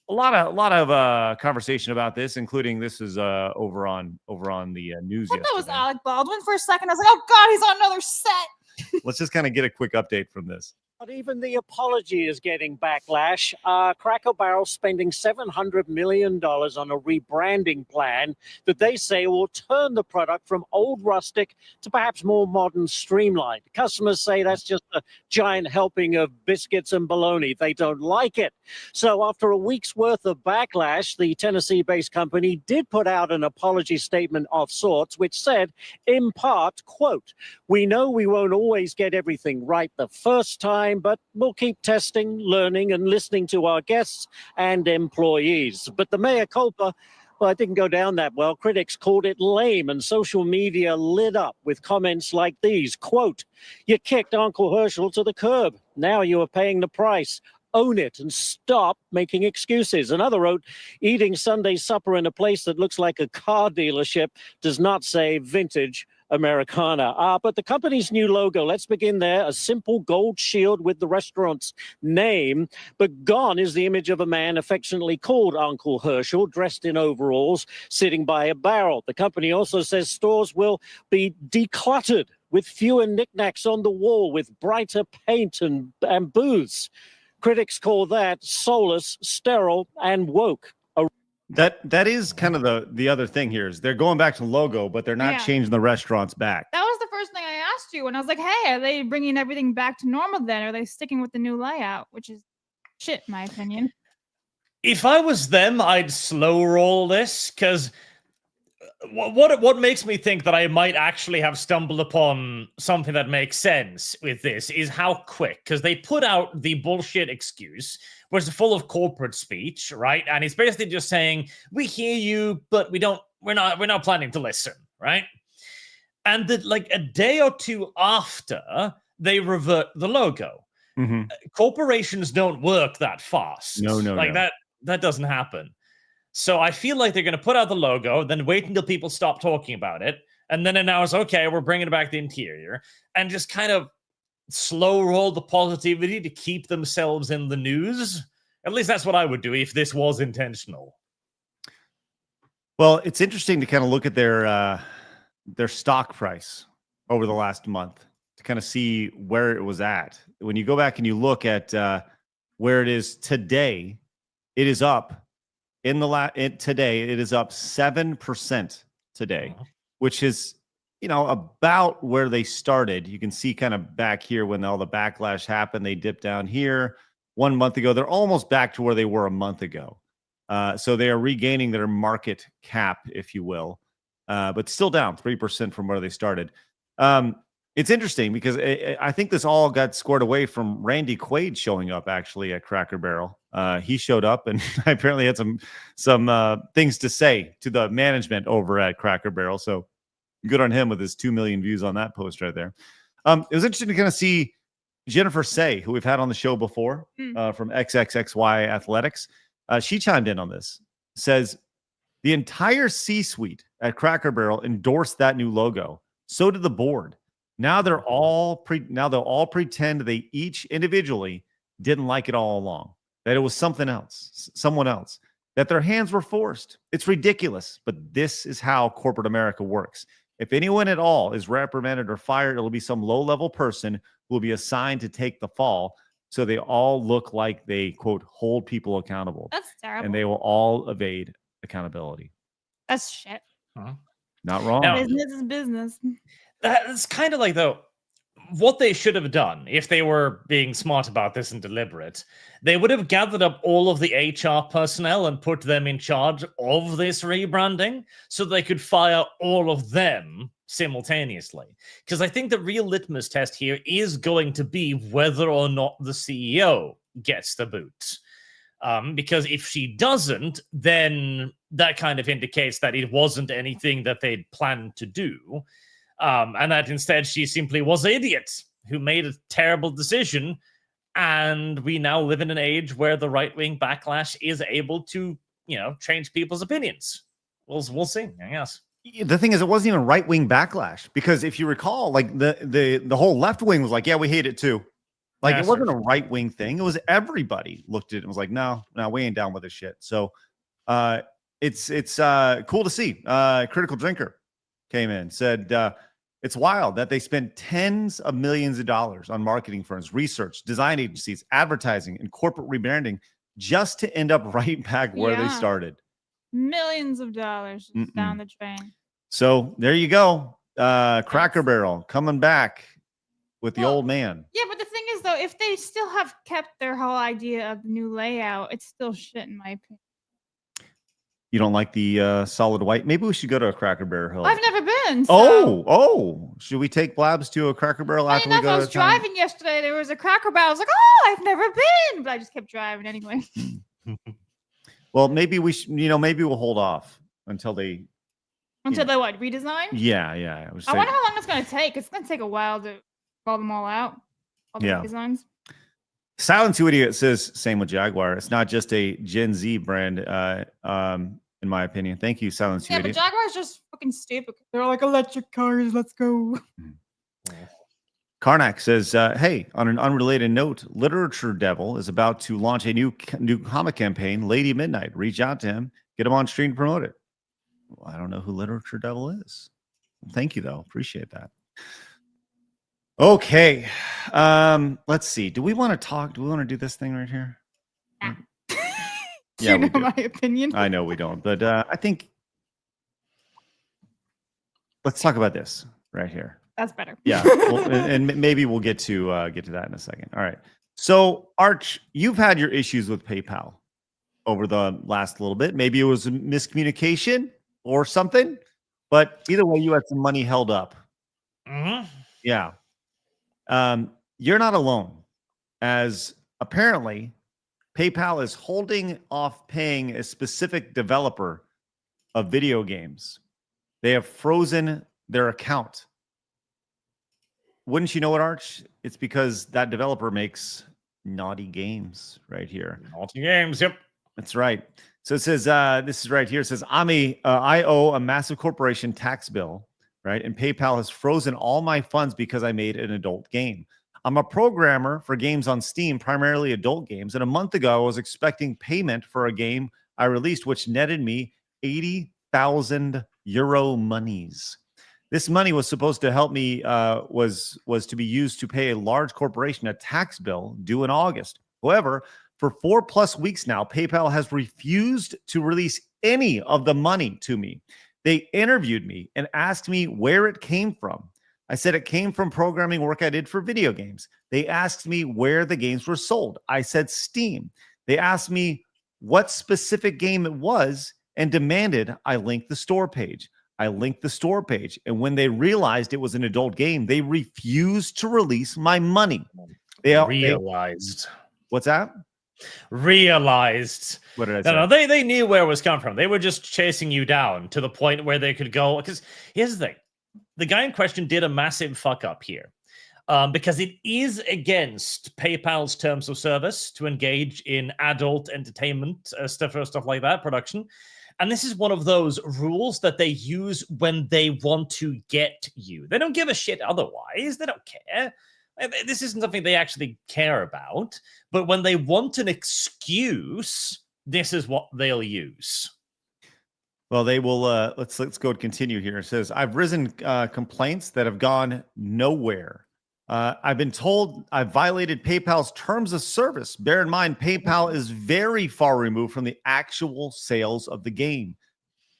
S3: a lot of conversation about this, including this is over on the news.
S7: I thought that was Alec Baldwin for a second. I was like, oh God, he's on another set.
S3: Let's just kind of get a quick update from this.
S16: But even the apology is getting backlash. Cracker Barrel spending $700 million on a rebranding plan that they say will turn the product from old rustic to perhaps more modern streamlined. Customers say that's just a giant helping of biscuits and bologna. They don't like it. So after a week's worth of backlash, the Tennessee-based company did put out an apology statement of sorts, which said, in part, quote, "We know we won't always get everything right the first time, but we'll keep testing, learning, and listening to our guests and employees." But the mea culpa, well, it didn't go down that well. Critics called it lame, and social media lit up with comments like these, quote, "You kicked Uncle Herschel to the curb. Now you are paying the price. Own it and stop making excuses." Another wrote, "Eating Sunday supper in a place that looks like a car dealership does not say vintage Americana." But the company's new logo, let's begin there. A simple gold shield with the restaurant's name, but gone is the image of a man affectionately called Uncle Herschel, dressed in overalls, sitting by a barrel. The company also says stores will be decluttered with fewer knickknacks on the wall, with brighter paint and booths. Critics call that soulless, sterile, and woke.
S3: That is kind of the other thing here is they're going back to the logo, but they're not changing the restaurants back.
S7: That was the first thing I asked you when I was like, hey, are they bringing everything back to normal then? Are they sticking with the new layout? Which is shit, in my opinion.
S8: If I was them, I'd slow roll this, because what makes me think that I might actually have stumbled upon something that makes sense with this is how quick, because they put out the bullshit excuse, which is full of corporate speech, right? And it's basically just saying, we hear you, but we're not planning to listen, right? And that, like, a day or two after, they revert the logo.
S3: Mm-hmm.
S8: Corporations don't work that fast.
S3: No.
S8: That doesn't happen. So I feel like they're going to put out the logo, then wait until people stop talking about it, and then announce, okay, we're bringing back the interior, and just kind of slow roll the positivity to keep themselves in the news. At least that's what I would do if this was intentional.
S3: Well, it's interesting to kind of look at their stock price over the last month to kind of see where it was at. When you go back and you look at where it is today, it is up. Today, it is up 7% today, which is, about where they started. You can see kind of back here when all the backlash happened, they dipped down here 1 month ago. They're almost back to where they were a month ago. So they are regaining their market cap, if you will, but still down 3% from where they started. It's interesting because I think this all got squared away from Randy Quaid showing up actually at Cracker Barrel. He showed up and apparently had some things to say to the management over at Cracker Barrel. So good on him with his 2 million views on that post right there. It was interesting to kind of see Jennifer Say, who we've had on the show before from XXXY Athletics. She chimed in on this, says the entire C-suite at Cracker Barrel endorsed that new logo. So did the board. Now they'll all pretend they each individually didn't like it all along, that it was someone else, that their hands were forced. It's ridiculous, but this is how corporate America works. If anyone at all is reprimanded or fired, it'll be some low-level person who will be assigned to take the fall. So they all look like they, quote, hold people accountable.
S7: That's terrible.
S3: And they will all evade accountability.
S7: That's shit.
S3: Not wrong.
S8: Now,
S7: business is business.
S8: That's kind of like, though, what they should have done if they were being smart about this and deliberate. They would have gathered up all of the HR personnel and put them in charge of this rebranding so they could fire all of them simultaneously. Because I think the real litmus test here is going to be whether or not the CEO gets the boot. Because if she doesn't, then that kind of indicates that it wasn't anything that they'd planned to do. And that instead she simply was an idiot who made a terrible decision. And we now live in an age where the right-wing backlash is able to, change people's opinions. We'll see, I guess.
S3: The thing is, it wasn't even right-wing backlash, because if you recall, like the whole left wing was like, yeah, we hate it too. Like, it wasn't a right-wing thing. It was everybody looked at it and was like, no, we ain't down with this shit. So it's cool to see. Critical Drinker came in, said, it's wild that they spent tens of millions of dollars on marketing firms, research, design agencies, advertising, and corporate rebranding just to end up right back where they started.
S7: Millions of dollars down the drain.
S3: So there you go. Cracker Barrel coming back with the old man.
S7: Yeah, but the thing is, though, if they still have kept their whole idea of the new layout, it's still shit, in my opinion.
S3: You don't like the solid white? Maybe we should go to a Cracker Barrel.
S7: I've never been. So.
S3: Oh! Should we take Blabs to a Cracker Barrel after we go?
S7: I was driving yesterday. There was a Cracker Barrel. I was like, oh, I've never been, but I just kept driving anyway.
S3: Well, maybe we should. Maybe we'll hold off until they.
S7: Until they what? Redesign?
S3: Yeah.
S7: I wonder how long it's going to take. It's going to take a while to roll them all out. All the redesigns.
S3: Silence You Idiot says, same with Jaguar. It's not just a Gen Z brand, in my opinion. Thank you, Silence You Idiot.
S7: Yeah, but Jaguar's just fucking stupid. They're like, electric cars, let's go.
S3: Karnak says, hey, on an unrelated note, Literature Devil is about to launch a new comic campaign, Lady Midnight. Reach out to him, get him on stream to promote it. Well, I don't know who Literature Devil is. Thank you, though. Appreciate that. Okay. Let's see. Do we want to do this thing right here?
S7: Yeah, you know my opinion.
S3: I know we don't, but I think let's talk about this right here.
S7: That's better.
S3: Yeah, and maybe we'll get to that in a second. All right. So, Arch, you've had your issues with PayPal over the last little bit. Maybe it was a miscommunication or something, but either way, you had some money held up.
S8: Mm-hmm.
S3: Yeah. You're not alone, as apparently PayPal is holding off paying a specific developer of video games. They have frozen their account. Wouldn't you know it, Arch? It's because that developer makes naughty games right here.
S8: Naughty games, yep.
S3: That's right. So it says, this is right here. It says, I owe a massive corporation tax bill, right? And PayPal has frozen all my funds because I made an adult game. I'm a programmer for games on Steam, primarily adult games. And a month ago, I was expecting payment for a game I released, which netted me 80,000 euro monies. This money was supposed to help me, was to be used to pay a large corporation a tax bill due in August. However, for 4+ weeks now, PayPal has refused to release any of the money to me. They interviewed me and asked me where it came from. I said it came from programming work I did for video games. They asked me where the games were sold. I said Steam. They asked me what specific game it was and demanded I link the store page. I linked the store page, and when they realized it was an adult game, they refused to release my money. They
S8: realized.
S3: What's that?
S8: Realized.
S3: What did I say?
S8: No, they knew where it was coming from. They were just chasing you down to the point where they could go. Because here's the thing. The guy in question did a massive fuck up here. Because it is against PayPal's terms of service to engage in adult entertainment stuff like that, production. And this is one of those rules that they use when they want to get you. They don't give a shit otherwise. They don't care. This isn't something they actually care about. But when they want an excuse, this is what they'll use.
S3: Well, they will. Let's go and continue here. It says, I've risen complaints that have gone nowhere. I've been told I've violated PayPal's terms of service. Bear in mind, PayPal is very far removed from the actual sales of the game.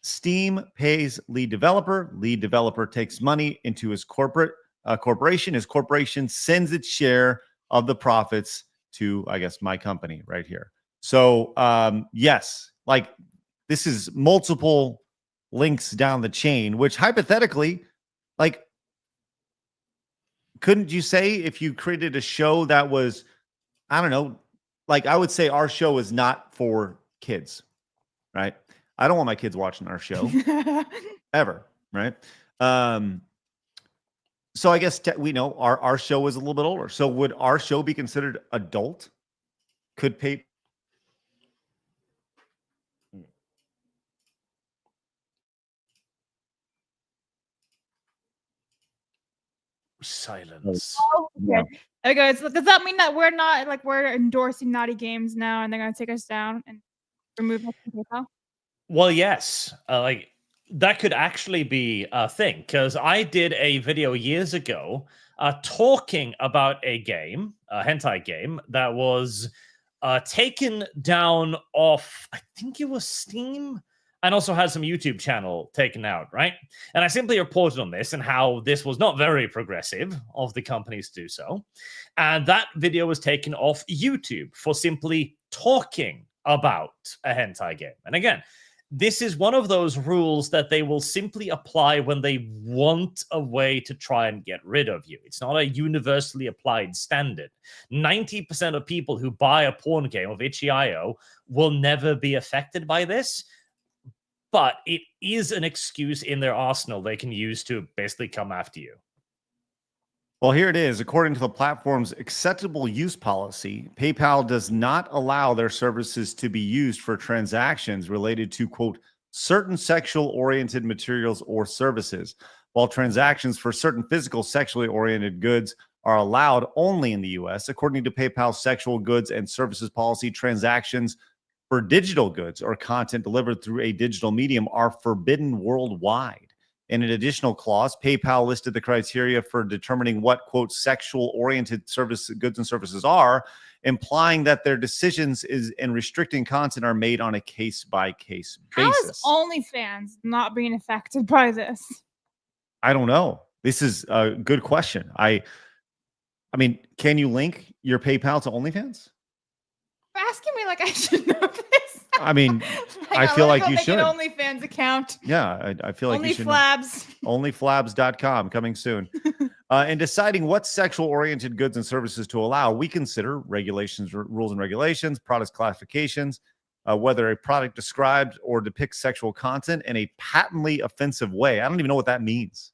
S3: Steam pays lead developer. Lead developer takes money into his corporation. His corporation sends its share of the profits to, I guess, my company right here. So, yes, like this is multiple links down the chain, which hypothetically, like, couldn't you say if you created a show that was, I don't know, like I would say our show is not for kids, right? I don't want my kids watching our show ever, right? So I guess we know our show is a little bit older. So would our show be considered adult? Could pay
S8: silence.
S7: Oh, okay. Okay, so does that mean that we're not like we're endorsing naughty games now and they're gonna take us down and remove us from PayPal?
S8: Well, yes. Like that could actually be a thing because I did a video years ago talking about a game, a hentai game that was taken down off, I think it was Steam, and also had some YouTube channel taken out, right? And I simply reported on this and how this was not very progressive of the companies to do so. And that video was taken off YouTube for simply talking about a hentai game. And again, this is one of those rules that they will simply apply when they want a way to try and get rid of you. It's not a universally applied standard. 90% of people who buy a porn game of itch.io will never be affected by this, but it is an excuse in their arsenal they can use to basically come after you.
S3: Well, here it is. According to the platform's acceptable use policy, PayPal does not allow their services to be used for transactions related to, quote, certain sexual-oriented materials or services, while transactions for certain physical sexually oriented goods are allowed only in the U.S. According to PayPal's sexual goods and services policy, transactions for digital goods or content delivered through a digital medium are forbidden worldwide. In an additional clause, PayPal listed the criteria for determining what, quote, sexual-oriented goods and services are, implying that their decisions in restricting content are made on a case-by-case basis.
S7: How is OnlyFans not being affected by this?
S3: I don't know. This is a good question. I mean, can you link your PayPal to OnlyFans?
S7: You're asking me like I should know this.
S3: I mean,
S7: Like,
S3: I feel like
S7: wanna
S3: you
S7: go make
S3: should.
S7: an OnlyFans account.
S3: Yeah, I feel like you should.
S7: Flabs.
S3: Onlyflabs.com coming soon. In deciding what sexual-oriented goods and services to allow, we consider regulations, rules and regulations, product classifications, whether a product described or depicts sexual content in a patently offensive way. I don't even know what that means.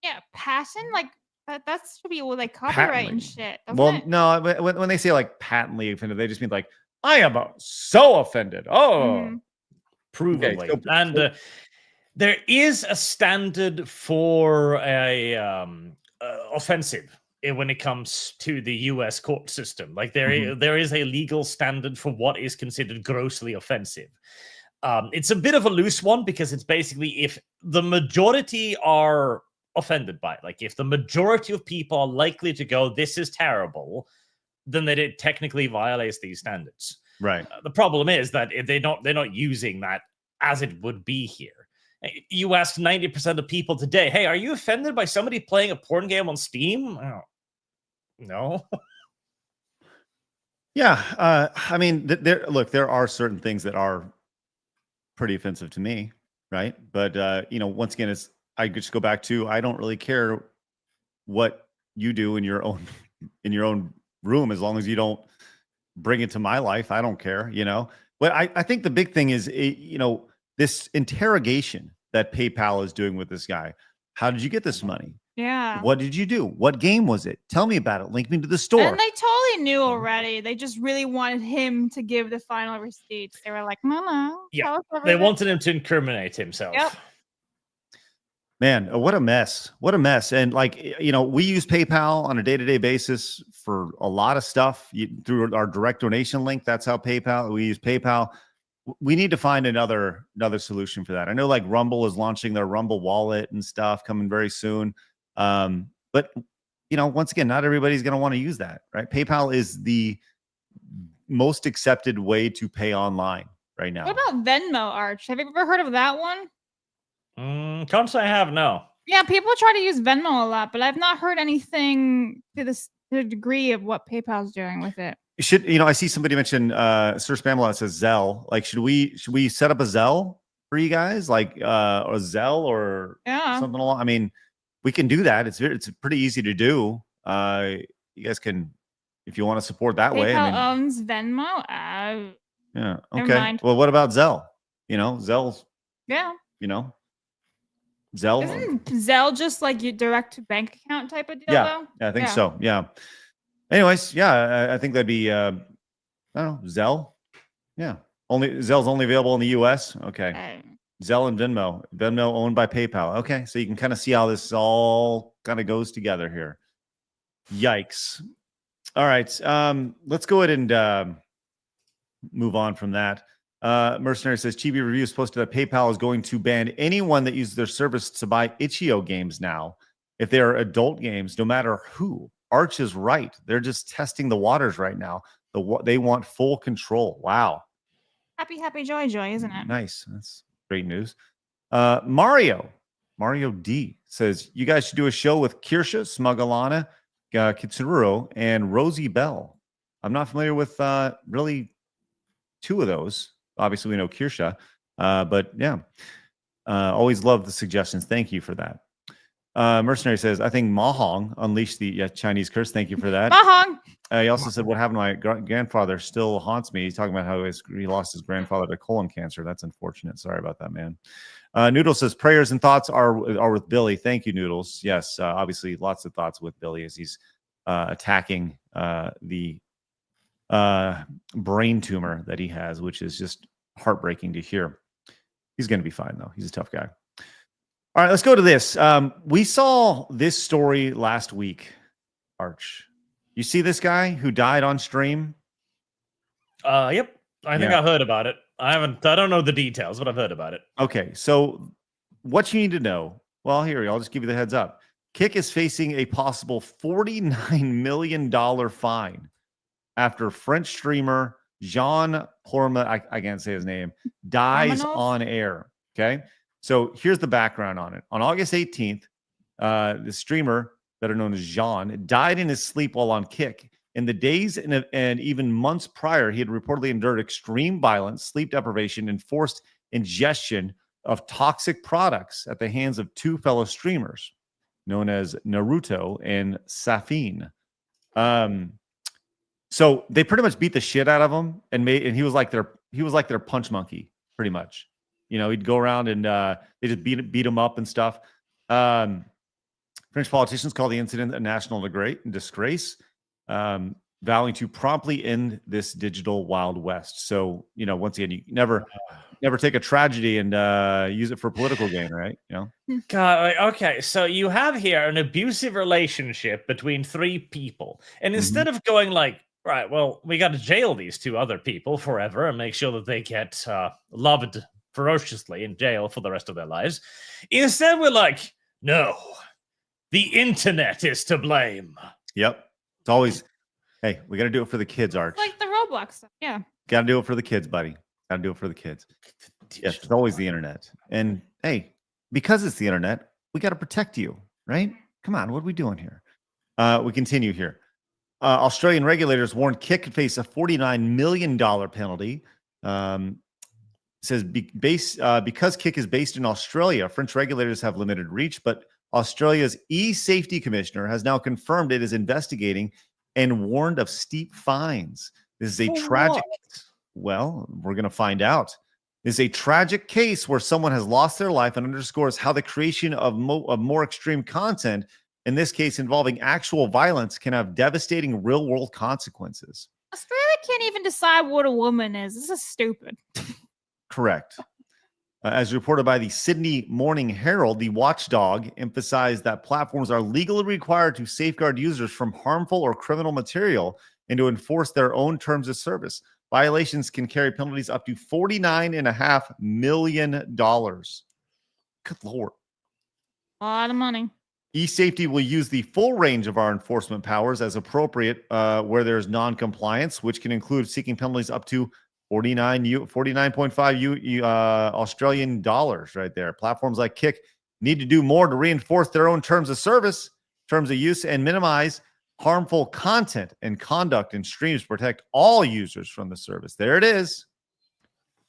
S7: Yeah, passion like that should be with like copyright and shit.
S3: Well,
S7: It?
S3: no, when they say like patently offended, they just mean like, I am so offended. Oh,
S8: Provably.
S3: Okay,
S8: And there is a standard for a offensive when it comes to the U.S. court system. Like there is a legal standard for what is considered grossly offensive. It's a bit of a loose one because it's basically if the majority are offended by it, like if the majority of people are likely to go, this is terrible, then it technically violates these standards.
S3: Right.
S8: The problem is that they're not using that as it would be here. You ask 90% of people today, hey, are you offended by somebody playing a porn game on Steam? Oh, no.
S3: Yeah. I mean, there are certain things that are pretty offensive to me, right? But, once again, I just go back to, I don't really care what you do in your own room, as long as you don't bring it to my life. I don't care, But I think the big thing is, this interrogation that PayPal is doing with this guy. How did you get this money?
S7: Yeah.
S3: What did you do? What game was it? Tell me about it. Link me to the store.
S7: And they totally knew already. They just really wanted him to give the final receipts. They were like, no.
S8: Yeah. They wanted him to incriminate himself.
S7: Yep.
S3: Man, what a mess. What a mess. And we use PayPal on a day-to-day basis for a lot of stuff through our direct donation link. That's how we use PayPal. We need to find another solution for that. I know like Rumble is launching their Rumble wallet and stuff coming very soon. But once again, not everybody's going to want to use that, right? PayPal is the most accepted way to pay online right now.
S7: What about Venmo, Arch? Have you ever heard of that one?
S8: Can't say I have, no.
S7: Yeah, people try to use Venmo a lot, but I've not heard anything to the degree of what PayPal's doing with it.
S3: I see somebody mention Sir Spamalot says Zelle. Like, should we set up a Zelle for you guys? Like a Zelle or something along? I mean, we can do that. It's pretty easy to do. You guys can, if you want to support that way.
S7: PayPal
S3: I mean,
S7: owns Venmo.
S3: yeah.
S7: Never
S3: Okay.
S7: mind.
S3: Well, what about Zelle? Zelle's,
S7: Yeah.
S3: Zelle.
S7: Isn't Zelle just like your direct to bank account type of deal?
S3: Yeah.
S7: Though?
S3: Yeah, I think so. Yeah. Anyways, yeah, I think that'd be I don't know, Zelle. Yeah. Zelle's only available in the US. Okay. Zelle and Venmo. Venmo owned by PayPal. Okay. So you can kind of see how this all kind of goes together here. Yikes. All right. Let's go ahead and move on from that. Mercenary says Chibi Reviews posted that PayPal is going to ban anyone that uses their service to buy itch.io games now. If they are adult games, no matter who. Arch is right. They're just testing the waters right now. They want full control. Wow.
S7: Happy, joy, isn't it?
S3: Nice. That's great news. Mario D says, you guys should do a show with Kirsha, Smugalana, Kitsuru, and Rosie Bell. I'm not familiar with really two of those. Obviously, we know Kirsha, but yeah. Always love the suggestions. Thank you for that. Mercenary says, I think Mahong unleashed the Chinese curse. Thank you for that.
S7: Mahong.
S3: He also said, what happened to my grandfather still haunts me. He's talking about how he lost his grandfather to colon cancer. That's unfortunate. Sorry about that, man. Noodles says, prayers and thoughts are with Billy. Thank you, Noodles. Yes, obviously lots of thoughts with Billy as he's attacking the brain tumor that he has, which is just heartbreaking to hear. He's going to be fine, though. He's a tough guy. All right, let's go to this. We saw this story last week, Arch. You see this guy who died on stream?
S8: Yep. I think I've heard about it. I don't know the details, but I've heard about it.
S3: Okay, so what you need to know, well, here, I'll just give you the heads up. Kick is facing a possible $49 million fine after French streamer Jean Porma, I can't say his name, dies on air. Okay, so here's the background on it. On August 18th, the streamer, better known as Jean, died in his sleep while on Kick. In the days and even months prior, he had reportedly endured extreme violence, sleep deprivation, and forced ingestion of toxic products at the hands of two fellow streamers, known as Naruto and Safin. So they pretty much beat the shit out of him, and he was like their punch monkey, pretty much. He'd go around and they just beat him up and stuff. French politicians call the incident a national disgrace, vowing to promptly end this digital Wild West. So, once again, you never take a tragedy and use it for political gain, right?
S8: God, okay, so you have here an abusive relationship between three people, and instead of going like, right, well, we got to jail these two other people forever and make sure that they get loved ferociously in jail for the rest of their lives, instead we're like, no, the internet is to blame.
S3: Yep. It's always, hey, we got to do it for the kids, Arch.
S7: Like the Roblox stuff. Yeah.
S3: Got to do it for the kids, buddy. Got to do it for the kids. Yes, it's always the internet. And hey, because it's the internet, we got to protect you, right? Come on, what are we doing here? We continue here. Australian regulators warned Kick could face a $49 million penalty. Says because Kick is based in Australia, French regulators have limited reach, but Australia's e-safety commissioner has now confirmed it is investigating and warned of steep fines. This is a tragic. Well, we're going to find out. This is a tragic case where someone has lost their life and underscores how the creation of more extreme content, in this case involving actual violence, can have devastating real-world consequences.
S7: Australia can't even decide what a woman is. This is stupid.
S3: Correct. As reported by the Sydney Morning Herald, the watchdog emphasized that platforms are legally required to safeguard users from harmful or criminal material and to enforce their own terms of service. Violations can carry penalties up to $49.5 million. Good Lord.
S7: A lot of money.
S3: eSafety will use the full range of our enforcement powers as appropriate where there's non-compliance, which can include seeking penalties up to 49.5 Australian dollars right there. Platforms like Kick need to do more to reinforce their own terms of service, terms of use, and minimize harmful content and conduct in streams to protect all users from the service. There it is.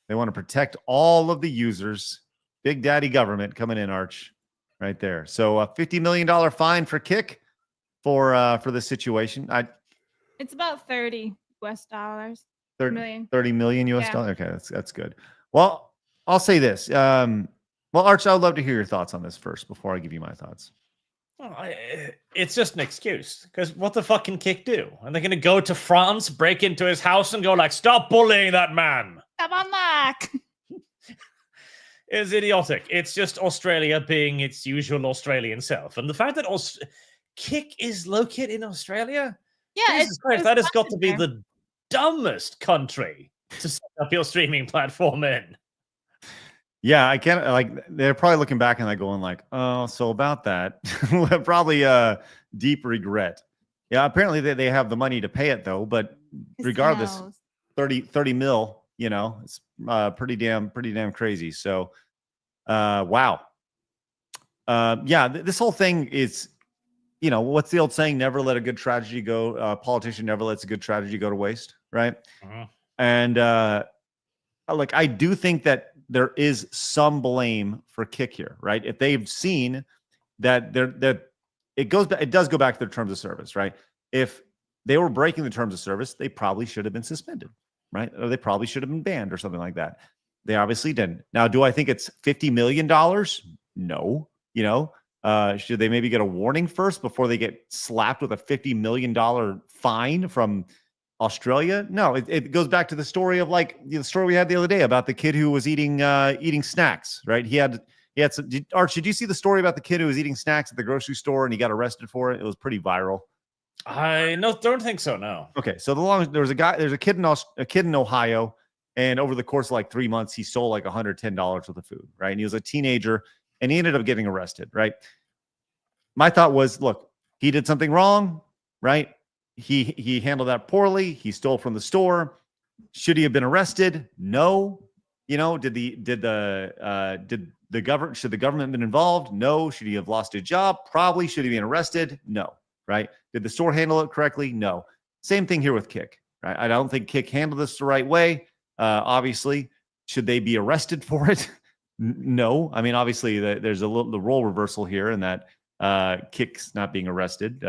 S3: They want to protect all of the users. Big Daddy government coming in, Arch, right there. So a $50 million fine for Kick for the situation.
S7: It's about 30 US dollars.
S3: 30
S7: million.
S3: 30 million US
S7: Yeah.
S3: dollars. Okay, that's good. Well, I'll say this. Well, Arch, I would love to hear your thoughts on this first before I give you my thoughts.
S8: It's just an excuse. Because what the fuck can Kick do? And they're going to go to France, break into his house, and go like, "Stop bullying that man."
S7: Come on back.
S8: It's idiotic. It's just Australia being its usual Australian self. And the fact that Kick is located in Australia?
S7: Yeah,
S8: Jesus Christ, that has got to be the dumbest country to set up your streaming platform in.
S3: Yeah, I can't they're probably looking back and like going like, oh, so about that. Probably deep regret. Yeah, apparently they have the money to pay it though, but regardless, 30 mil, you know, it's pretty damn crazy. So wow. Yeah, this whole thing is, you know, what's the old saying? Never let a good tragedy go. Politician never lets a good tragedy go to waste, right? And like, I do think that there is some blame for Kick here, right? If they've seen that it does go back to their terms of service, right? If they were breaking the terms of service, they probably should have been suspended, right? Or they probably should have been banned or something like that. They obviously didn't. Now, do I think it's $50 million? No. You know, should they maybe get a warning first before they get slapped with a $50 million fine from Australia? No, it goes back to the story of like the story we had the other day about the kid who was eating snacks, right? He had some. Arch, did you see the story about the kid who was eating snacks at the grocery store and he got arrested for it? It was pretty viral.
S8: I don't think so. No.
S3: Okay, so there's a kid in Ohio, and over the course of like 3 months, he stole like $110 worth of food, right? And he was a teenager, and he ended up getting arrested, right? My thought was, look, he did something wrong, right? He handled that poorly. He stole from the store. Should he have been arrested? No. You know, should the government have been involved? No. Should he have lost his job? Probably. Should he have been arrested? No. Right? Did the store handle it correctly? No. Same thing here with Kick, right? I don't think Kick handled this the right way. Obviously, should they be arrested for it? No. I mean, obviously, there's the role reversal here, in that Kick's not being arrested,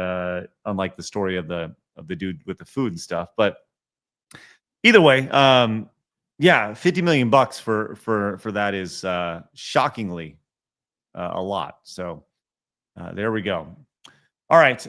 S3: unlike the story of the dude with the food and stuff. But either way, yeah, $50 million for that is shockingly a lot. So there we go. All right,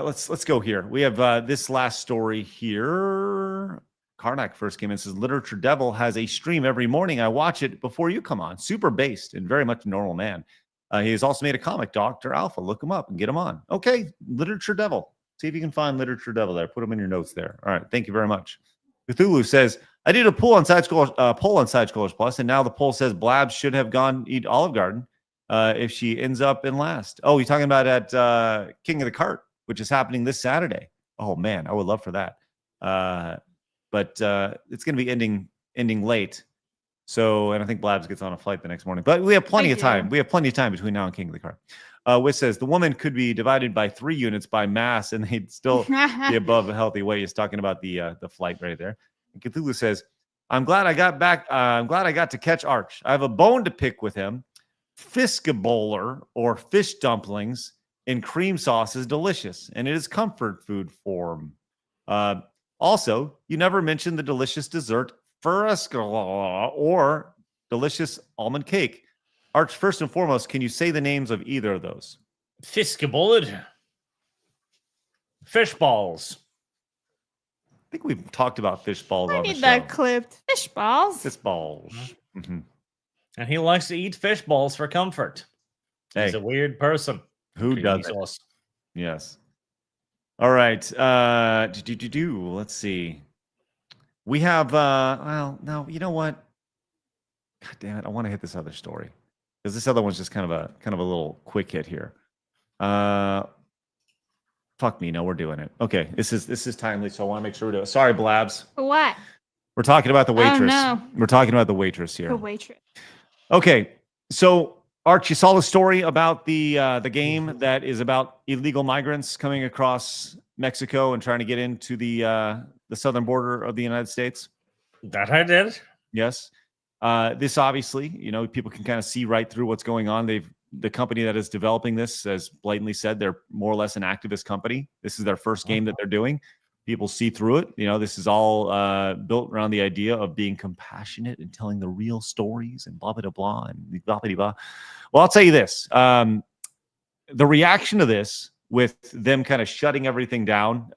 S3: let's go here. We have this last story here. Karnak first came in and says, Literature Devil has a stream every morning. I watch it before you come on. Super based and very much a normal man. He has also made a comic, Dr. Alpha. Look him up and get him on. Okay, Literature Devil. See if you can find Literature Devil there. Put him in your notes there. All right, thank you very much. Cthulhu says, I did a poll on Side Scrollers Plus, and now the poll says Blabs should have gone eat Olive Garden if she ends up in last. Oh, you're talking about at King of the Cart, which is happening this Saturday. Oh, man, I would love for that. But it's going to be ending late. So, and I think Blabs gets on a flight the next morning. But we have plenty of time. We have plenty of time between now and King of the Cart. Which says, the woman could be divided by 3 units by mass, and they'd still be above a healthy weight. He's talking about the flight right there. And Cthulhu says, I'm glad I got back. I'm glad I got to catch Arch. I have a bone to pick with him. Fiskeboller, or fish dumplings in cream sauce, is delicious, and it is comfort food for him. Also, you never mentioned the delicious dessert Furskala or delicious almond cake. Arch, first and foremost, can you say the names of either of those?
S8: Fiskebolled. Fish balls.
S3: I think we've talked about fish balls
S7: I
S3: on the
S7: need
S3: show.
S7: that clipped. Fish balls.
S3: Fish balls. Mm-hmm.
S8: And he likes to eat fish balls for comfort. He's a weird person.
S3: Who doesn't? Yes. All right. Let's see. We have, well, no, you know what? God damn it. I want to hit this other story, because this other one's just kind of a little quick hit here. Fuck me. No, we're doing it. Okay. This is timely. So I want to make sure we do it. Sorry, Blabs.
S7: What?
S3: We're talking about the Waitress.
S7: Oh, no.
S3: We're talking about the Waitress here.
S7: The Waitress.
S3: Okay. So Arch, you saw the story about the game that is about illegal migrants coming across Mexico and trying to get into the southern border of the United States?
S8: That I did.
S3: Yes. This obviously, you know, people can kind of see right through what's going on. The company that is developing this has blatantly said they're more or less an activist company. This is their first game that they're doing. people see through it. This is all built around the idea of being compassionate and telling the real stories and blah, blah, blah, and blah, blah, blah. Well, I'll tell you this. The reaction to this, with them kind of shutting everything down,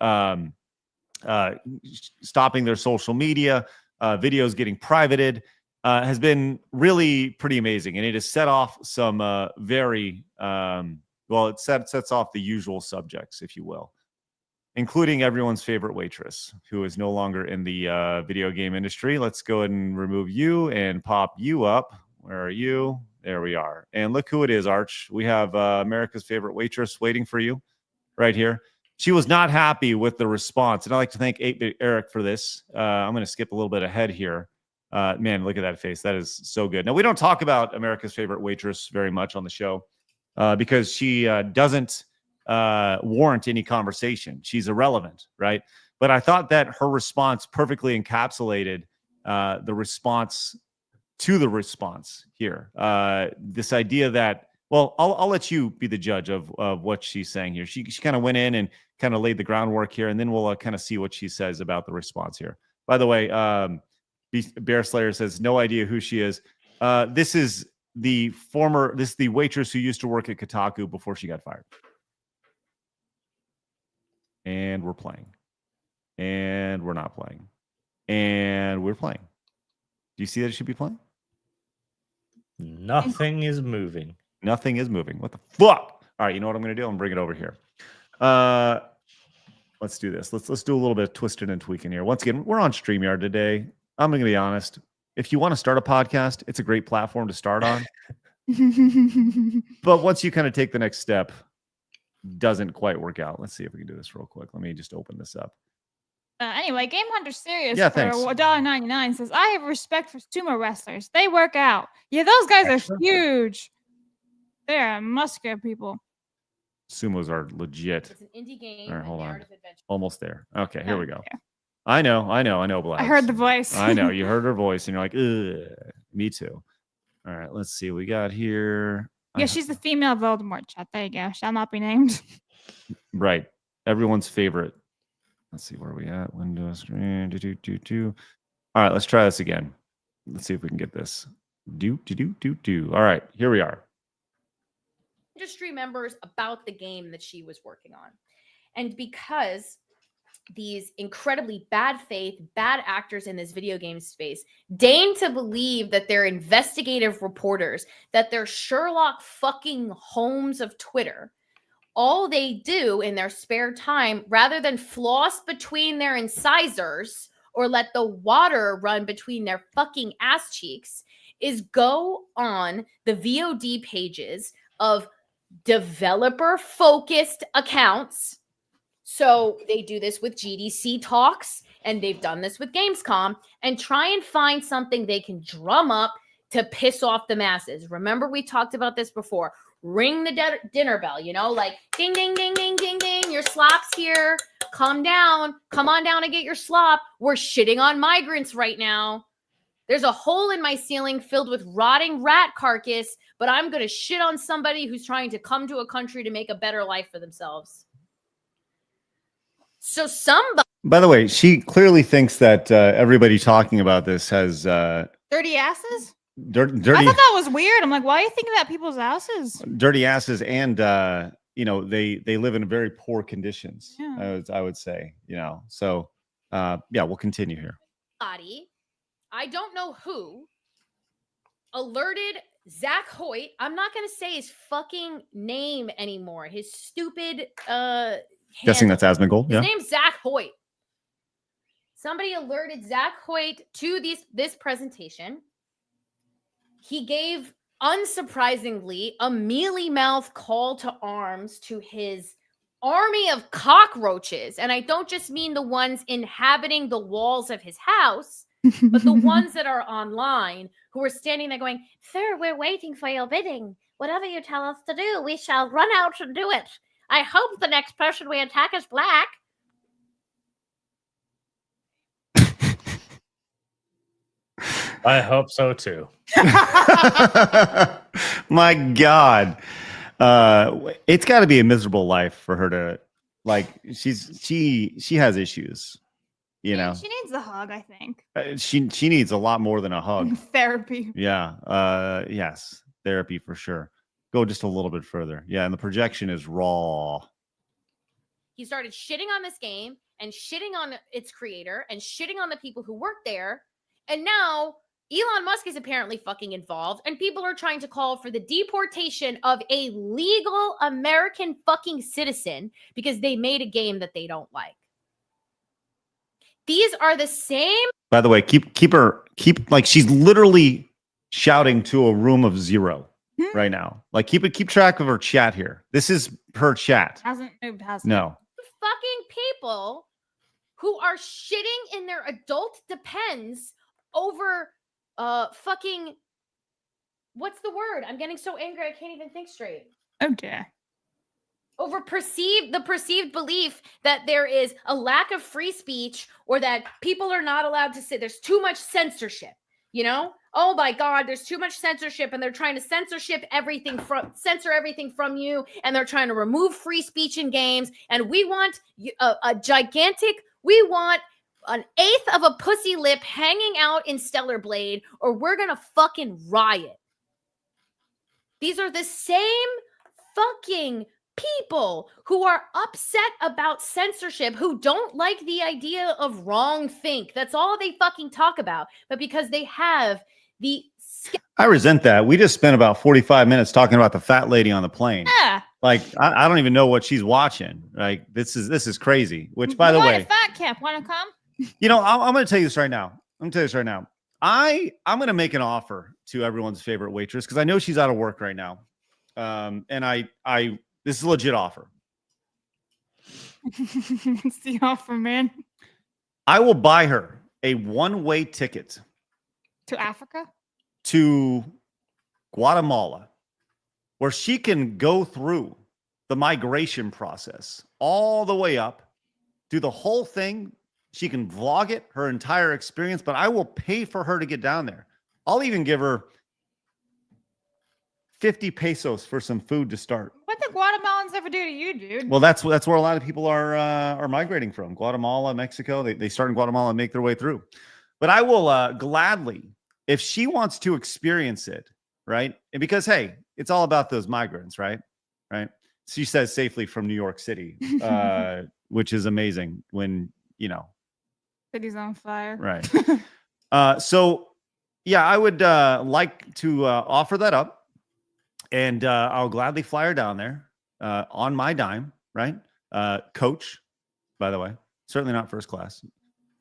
S3: stopping their social media, videos getting privated, has been really pretty amazing. And it has set off some very, it sets off the usual subjects, if you will, including everyone's favorite Waitress, who is no longer in the video game industry. Let's go ahead and remove you and pop you up. Where are you? There we are. And look who it is, Arch. We have America's favorite Waitress waiting for you right here. She was not happy with the response. And I'd like to thank 8-Bit Eric for this. I'm going to skip a little bit ahead here. Man, look at that face. That is so good. Now, we don't talk about America's favorite Waitress very much on the show because she doesn't warrant any conversation. She's irrelevant, right? But I thought that her response perfectly encapsulated the response to the response here. This idea that, well, I'll let you be the judge of what she's saying here. She kind of went in and kind of laid the groundwork here, and then we'll kind of see what she says about the response here. By the way, Bear Slayer says, no idea who she is. This is the Waitress who used to work at Kotaku before she got fired. And we're playing. And we're not playing. And we're playing. Do you see that it should be playing?
S8: Nothing is moving.
S3: Nothing is moving. What the fuck? All right, you know what I'm going to do? I'm going to bring it over here. Let's do this. Let's do a little bit of twisting and tweaking here. Once again, we're on StreamYard today. I'm going to be honest. If you want to start a podcast, it's a great platform to start on. But once you kind of take the next step, doesn't quite work out. Let's see if we can do this real quick. Let me just open this up.
S7: Anyway, Game Hunter Serious
S3: Yeah,
S7: for
S3: thanks.
S7: $1.99 says, I have respect for sumo wrestlers. They work out. Yeah, those guys are huge. They're muscular people.
S3: Sumos are legit.
S11: It's an indie game.
S3: All right, hold on.
S11: narrative adventure.
S3: Almost there. Okay, here we go.
S7: Yeah.
S3: I know, Blabs.
S7: I heard the voice.
S3: I know, you heard her voice, and you're like, ugh, me too. All right, let's see what we got here.
S7: Yeah, she's the female Voldemort, chat. There you go. Shall not be named.
S3: Right. Everyone's favorite. Let's see where we at. Windows screen. All right, let's try this again. Let's see if we can get this. All right, here we are.
S11: Industry members about the game that she was working on. And because these incredibly bad faith, bad actors in this video game space deign to believe that they're investigative reporters, that they're Sherlock fucking Holmes of Twitter, all they do in their spare time, rather than floss between their incisors or let the water run between their fucking ass cheeks, is go on the VOD pages of developer-focused accounts. So they do this with GDC talks, and they've done this with Gamescom, and try and find something they can drum up to piss off the masses. Remember, we talked about this before. Ring the dinner bell, like ding, ding, ding, ding, ding, ding. Your slop's here. Come down. Come on down and get your slop. We're shitting on migrants right now. There's a hole in my ceiling filled with rotting rat carcass, but I'm going to shit on somebody who's trying to come to a country to make a better life for themselves. So somebody...
S3: By the way, she clearly thinks that everybody talking about this has...
S7: Dirty asses?
S3: Dirty,
S7: I thought that was weird. I'm like, why are you thinking about people's asses?
S3: dirty asses, and they live in very poor conditions.
S7: Yeah.
S3: I would say, So yeah, we'll continue here.
S11: I don't know who alerted Zach Hoyt. I'm not going to say his fucking name anymore. His stupid
S3: Guessing that's Asmongold.
S11: His
S3: Yeah.
S11: name's Zach Hoyt. Somebody alerted Zach Hoyt to this presentation. He gave, unsurprisingly, a mealy-mouthed call to arms to his army of cockroaches. And I don't just mean the ones inhabiting the walls of his house, but the ones that are online who are standing there going, "Sir, we're waiting for your bidding. Whatever you tell us to do, we shall run out and do it. I hope the next person we attack is black."
S8: I hope so too.
S3: My God. It's got to be a miserable life for her to Like she has issues, you know.
S7: She needs a hug, I think.
S3: She needs a lot more than a hug.
S7: Therapy.
S3: Yeah. Yes. Therapy for sure. Go just a little bit further. Yeah, and the projection is raw.
S11: He started shitting on this game and shitting on its creator and shitting on the people who work there. And now Elon Musk is apparently fucking involved, and people are trying to call for the deportation of a legal American fucking citizen because they made a game that they don't like. These are the same.
S3: By the way, keep like she's literally shouting to a room of 0 right now. Like keep track of her chat here. This is her chat.
S7: Hasn't moved, has it?
S3: No.
S11: Fucking people who are shitting in their adult depends over fucking, what's the word? I'm getting so angry I can't even think straight.
S7: Oh dear.
S11: Over the perceived belief that there is a lack of free speech or that people are not allowed to say there's too much censorship, you know? Oh my God, there's too much censorship and they're trying to censor everything from you, and they're trying to remove free speech in games, and we want we want an eighth of a pussy lip hanging out in Stellar Blade, or we're gonna fucking riot. These are the same fucking people who are upset about censorship, who don't like the idea of wrong think. That's all they fucking talk about. But because they have
S3: I resent that. We just spent about 45 minutes talking about the fat lady on the plane.
S7: Yeah.
S3: Like I don't even know what she's watching. Like this is crazy. Which, by the way,
S7: fat camp, want to come?
S3: You know, I'm going to tell you this right now. I'm going to make an offer to everyone's favorite waitress because I know she's out of work right now. And this is a legit offer.
S7: It's the offer, man.
S3: I will buy her a one-way ticket
S7: to Africa,
S3: to Guatemala, where she can go through the migration process all the way up, do the whole thing. She can vlog it, her entire experience, but I will pay for her to get down there. I'll even give her 50 pesos for some food to start.
S7: What did Guatemalans ever do to you, dude?
S3: Well, that's where a lot of people are migrating from. Guatemala, Mexico. They start in Guatemala and make their way through. But I will gladly, if she wants to experience it, right? And because, hey, it's all about those migrants, right? Right. She says safely from New York City, which is amazing when, you know.
S7: City's on fire.
S3: Right. So, yeah, I would like to offer that up. And I'll gladly fly her down there on my dime, right? Coach, by the way. Certainly not first class.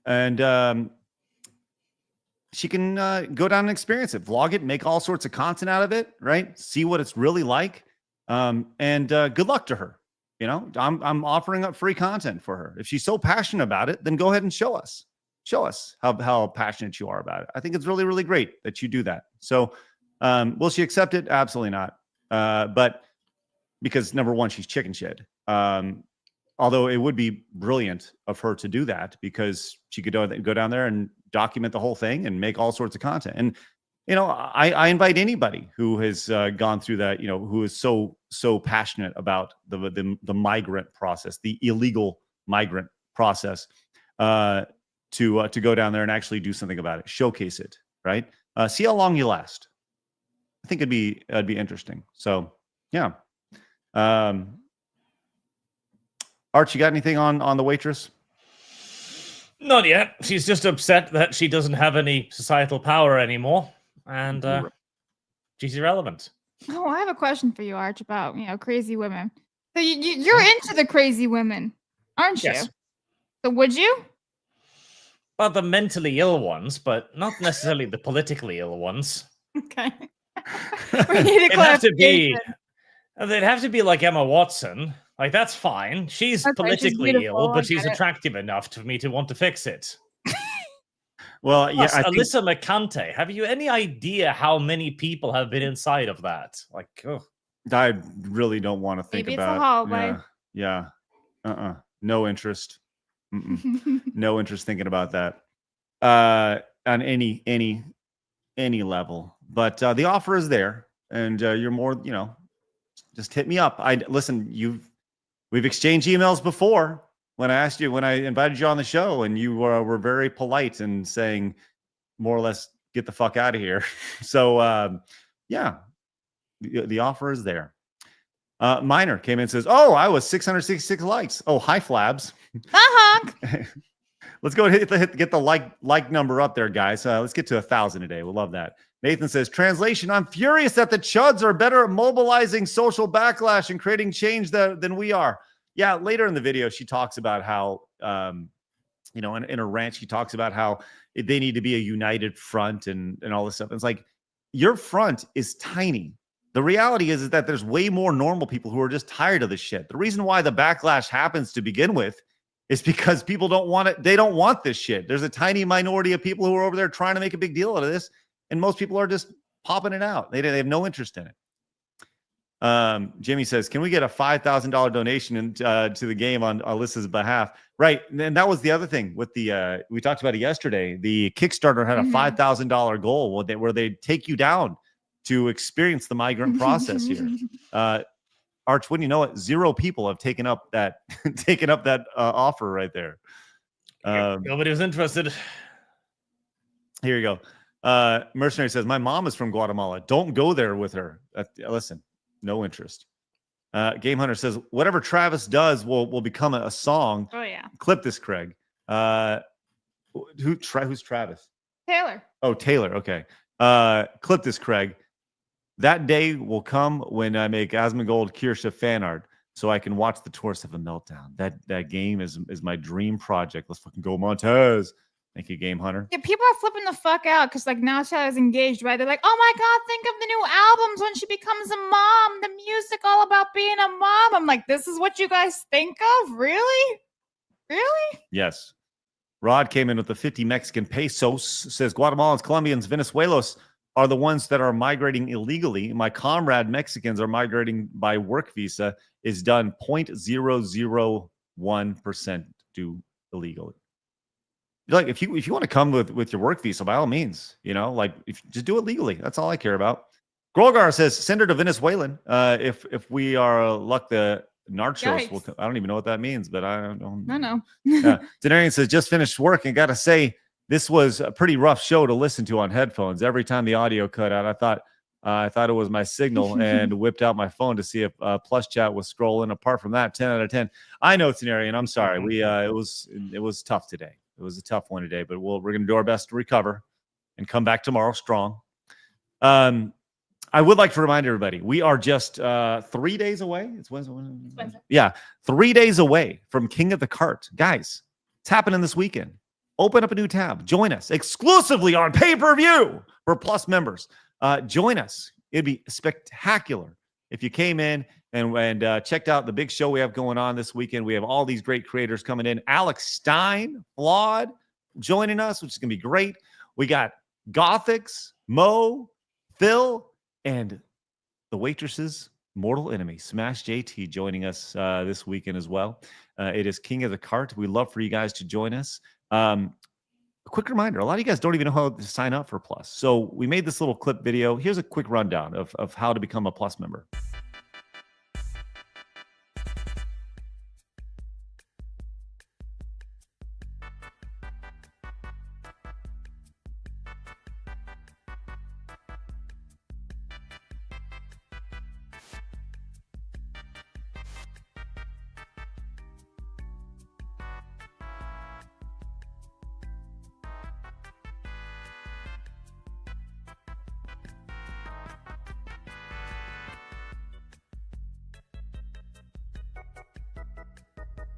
S3: And she can go down and experience it, vlog it, make all sorts of content out of it, right? See what it's really like. And good luck to her. You know, I'm offering up free content for her. If she's so passionate about it, then go ahead and show us. Show us how passionate you are about it. I think it's really, really great that you do that. So will she accept it? Absolutely not. But because number one, she's chicken shit. Although it would be brilliant of her to do that because she could go down there and document the whole thing and make all sorts of content. And, you know, I invite anybody who has gone through that, you know, who is so passionate about the migrant process, the illegal migrant process, to go down there and actually do something about it, showcase it, right? See how long you last. I think it'd be interesting. So, yeah. Arch, you got anything on the waitress?
S8: Not yet. She's just upset that she doesn't have any societal power anymore, and she's irrelevant.
S7: Oh, I have a question for you, Arch, about crazy women. So you're into the crazy women, aren't you?
S8: Yes.
S7: So would you?
S8: Well, the mentally ill ones, but not necessarily the politically ill ones.
S7: Okay. We need a clarification.
S8: They'd have to be like Emma Watson. Like, that's fine. She's politically ill, but she's attractive enough for me to want to fix it.
S3: Well,
S8: Plus,
S3: yeah.
S8: Alyssa McCante. Have you any idea how many people have been inside of that? Like, oh.
S3: I really don't want to think
S7: Maybe
S3: about.
S7: It's a hallway.
S3: Yeah. No interest. No interest thinking about that. On any level. But the offer is there, and you're more. Just hit me up. Listen. We've exchanged emails before when I invited you on the show, and you were very polite and saying more or less, get the fuck out of here. So, yeah, the offer is there. Minor came in and says, oh, I was 666 likes. Oh, hi, Flabs. Let's go get the like number up there, guys. Let's get to 1,000 a day. We'll love that. Nathan says, translation, I'm furious that the chuds are better at mobilizing social backlash and creating change than we are. Yeah, later in the video, she talks about how, in her rant, she talks about how they need to be a united front and all this stuff. And it's like, your front is tiny. The reality is that there's way more normal people who are just tired of this shit. The reason why the backlash happens to begin with is because people don't want it. They don't want this shit. There's a tiny minority of people who are over there trying to make a big deal out of this. And most people are just popping it out. They have no interest in it. Jimmy says, can we get a $5,000 donation to the game on Alyssa's behalf? Right. And that was the other thing with the, we talked about it yesterday. The Kickstarter had a $5,000 goal where they take you down to experience the migrant process here. Arch, wouldn't you know it? 0 people have taken up that offer right there.
S8: Nobody was interested.
S3: Here you go. Mercenary says, my mom is from Guatemala. Don't go there with her. Listen, no interest. Game Hunter says, whatever Travis does will become a song.
S7: Oh, yeah.
S3: Clip this, Craig. Who's Travis?
S7: Taylor.
S3: Oh, Taylor. Okay. Clip this, Craig. That day will come when I make Asmongold Kirsche fan art so I can watch the Tourist of a Meltdown. That game is my dream project. Let's fucking go, Montez. Thank you, Game Hunter.
S7: Yeah, people are flipping the fuck out because now Taylor's engaged, right? They're like, oh my God, think of the new albums when she becomes a mom. The music all about being a mom. I'm like, this is what you guys think of? Really? Really?
S3: Yes. Rod came in with the 50 Mexican pesos, says Guatemalans, Colombians, Venezuelos are the ones that are migrating illegally. My comrade Mexicans are migrating by work visa is done 0.001% do illegally. Like if you want to come with your work visa, by all means, just do it legally. That's all I care about. Grolgar says, send her to Venezuelan. If we are luck, the Narchos will. I don't even know what that means, but I don't.
S7: I know.
S3: Denarian says, just finished work and got to say, this was a pretty rough show to listen to on headphones. Every time the audio cut out, I thought it was my signal and whipped out my phone to see if Plus Chat was scrolling. Apart from that, 10 out of 10. I know, Denarian. I'm sorry. It was tough today. It was a tough one today, but we're going to do our best to recover and come back tomorrow strong. I would like to remind everybody, we are just 3 days away. It's Wednesday. Yeah, 3 days away from King of the Cart. Guys, it's happening this weekend. Open up a new tab. Join us exclusively on pay-per-view for Plus members. Join us. It'd be spectacular if you came in and checked out the big show we have going on this weekend. We have all these great creators coming in. Alex Stein, Flawed, joining us, which is going to be great. We got Gothics, Mo, Phil, and the Waitress's mortal enemy, Smash JT, joining us this weekend as well. It is King of the Cart. We'd love for you guys to join us. A quick reminder, a lot of you guys don't even know how to sign up for Plus. So we made this little clip video. Here's a quick rundown of how to become a Plus member.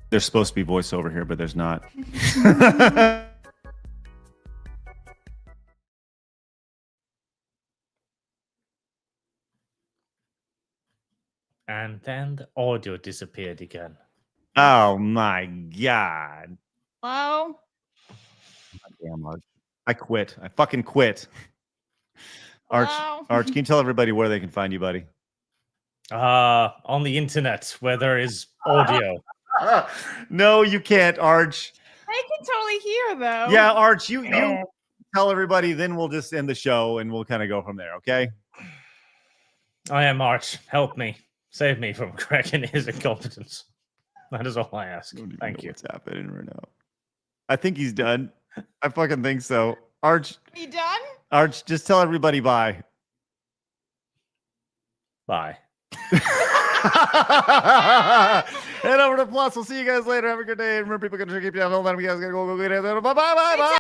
S3: There's supposed to be voiceover here, but there's not.
S8: And then the audio disappeared again.
S3: Oh my God.
S7: Hello?
S3: Damn, Arch. I quit. I fucking quit. Arch,
S7: Hello?
S3: Arch, can you tell everybody where they can find you, buddy?
S8: On the internet where there is audio.
S3: No, you can't, Arch.
S7: I can totally hear, though.
S3: Yeah, Arch, you tell everybody, then we'll just end the show and we'll kind of go from there, okay?
S8: I am Arch. Help me. Save me from Craig and his incompetence. That is all I ask. Thank you.
S3: What's happening right now? I think he's done. I fucking think so. Arch,
S7: You done?
S3: Arch, just tell everybody bye.
S8: Bye.
S3: Head over to Plus. We'll see you guys later. Have a good day. Remember, people can keep you on hold. You guys gotta go get it. Bye bye.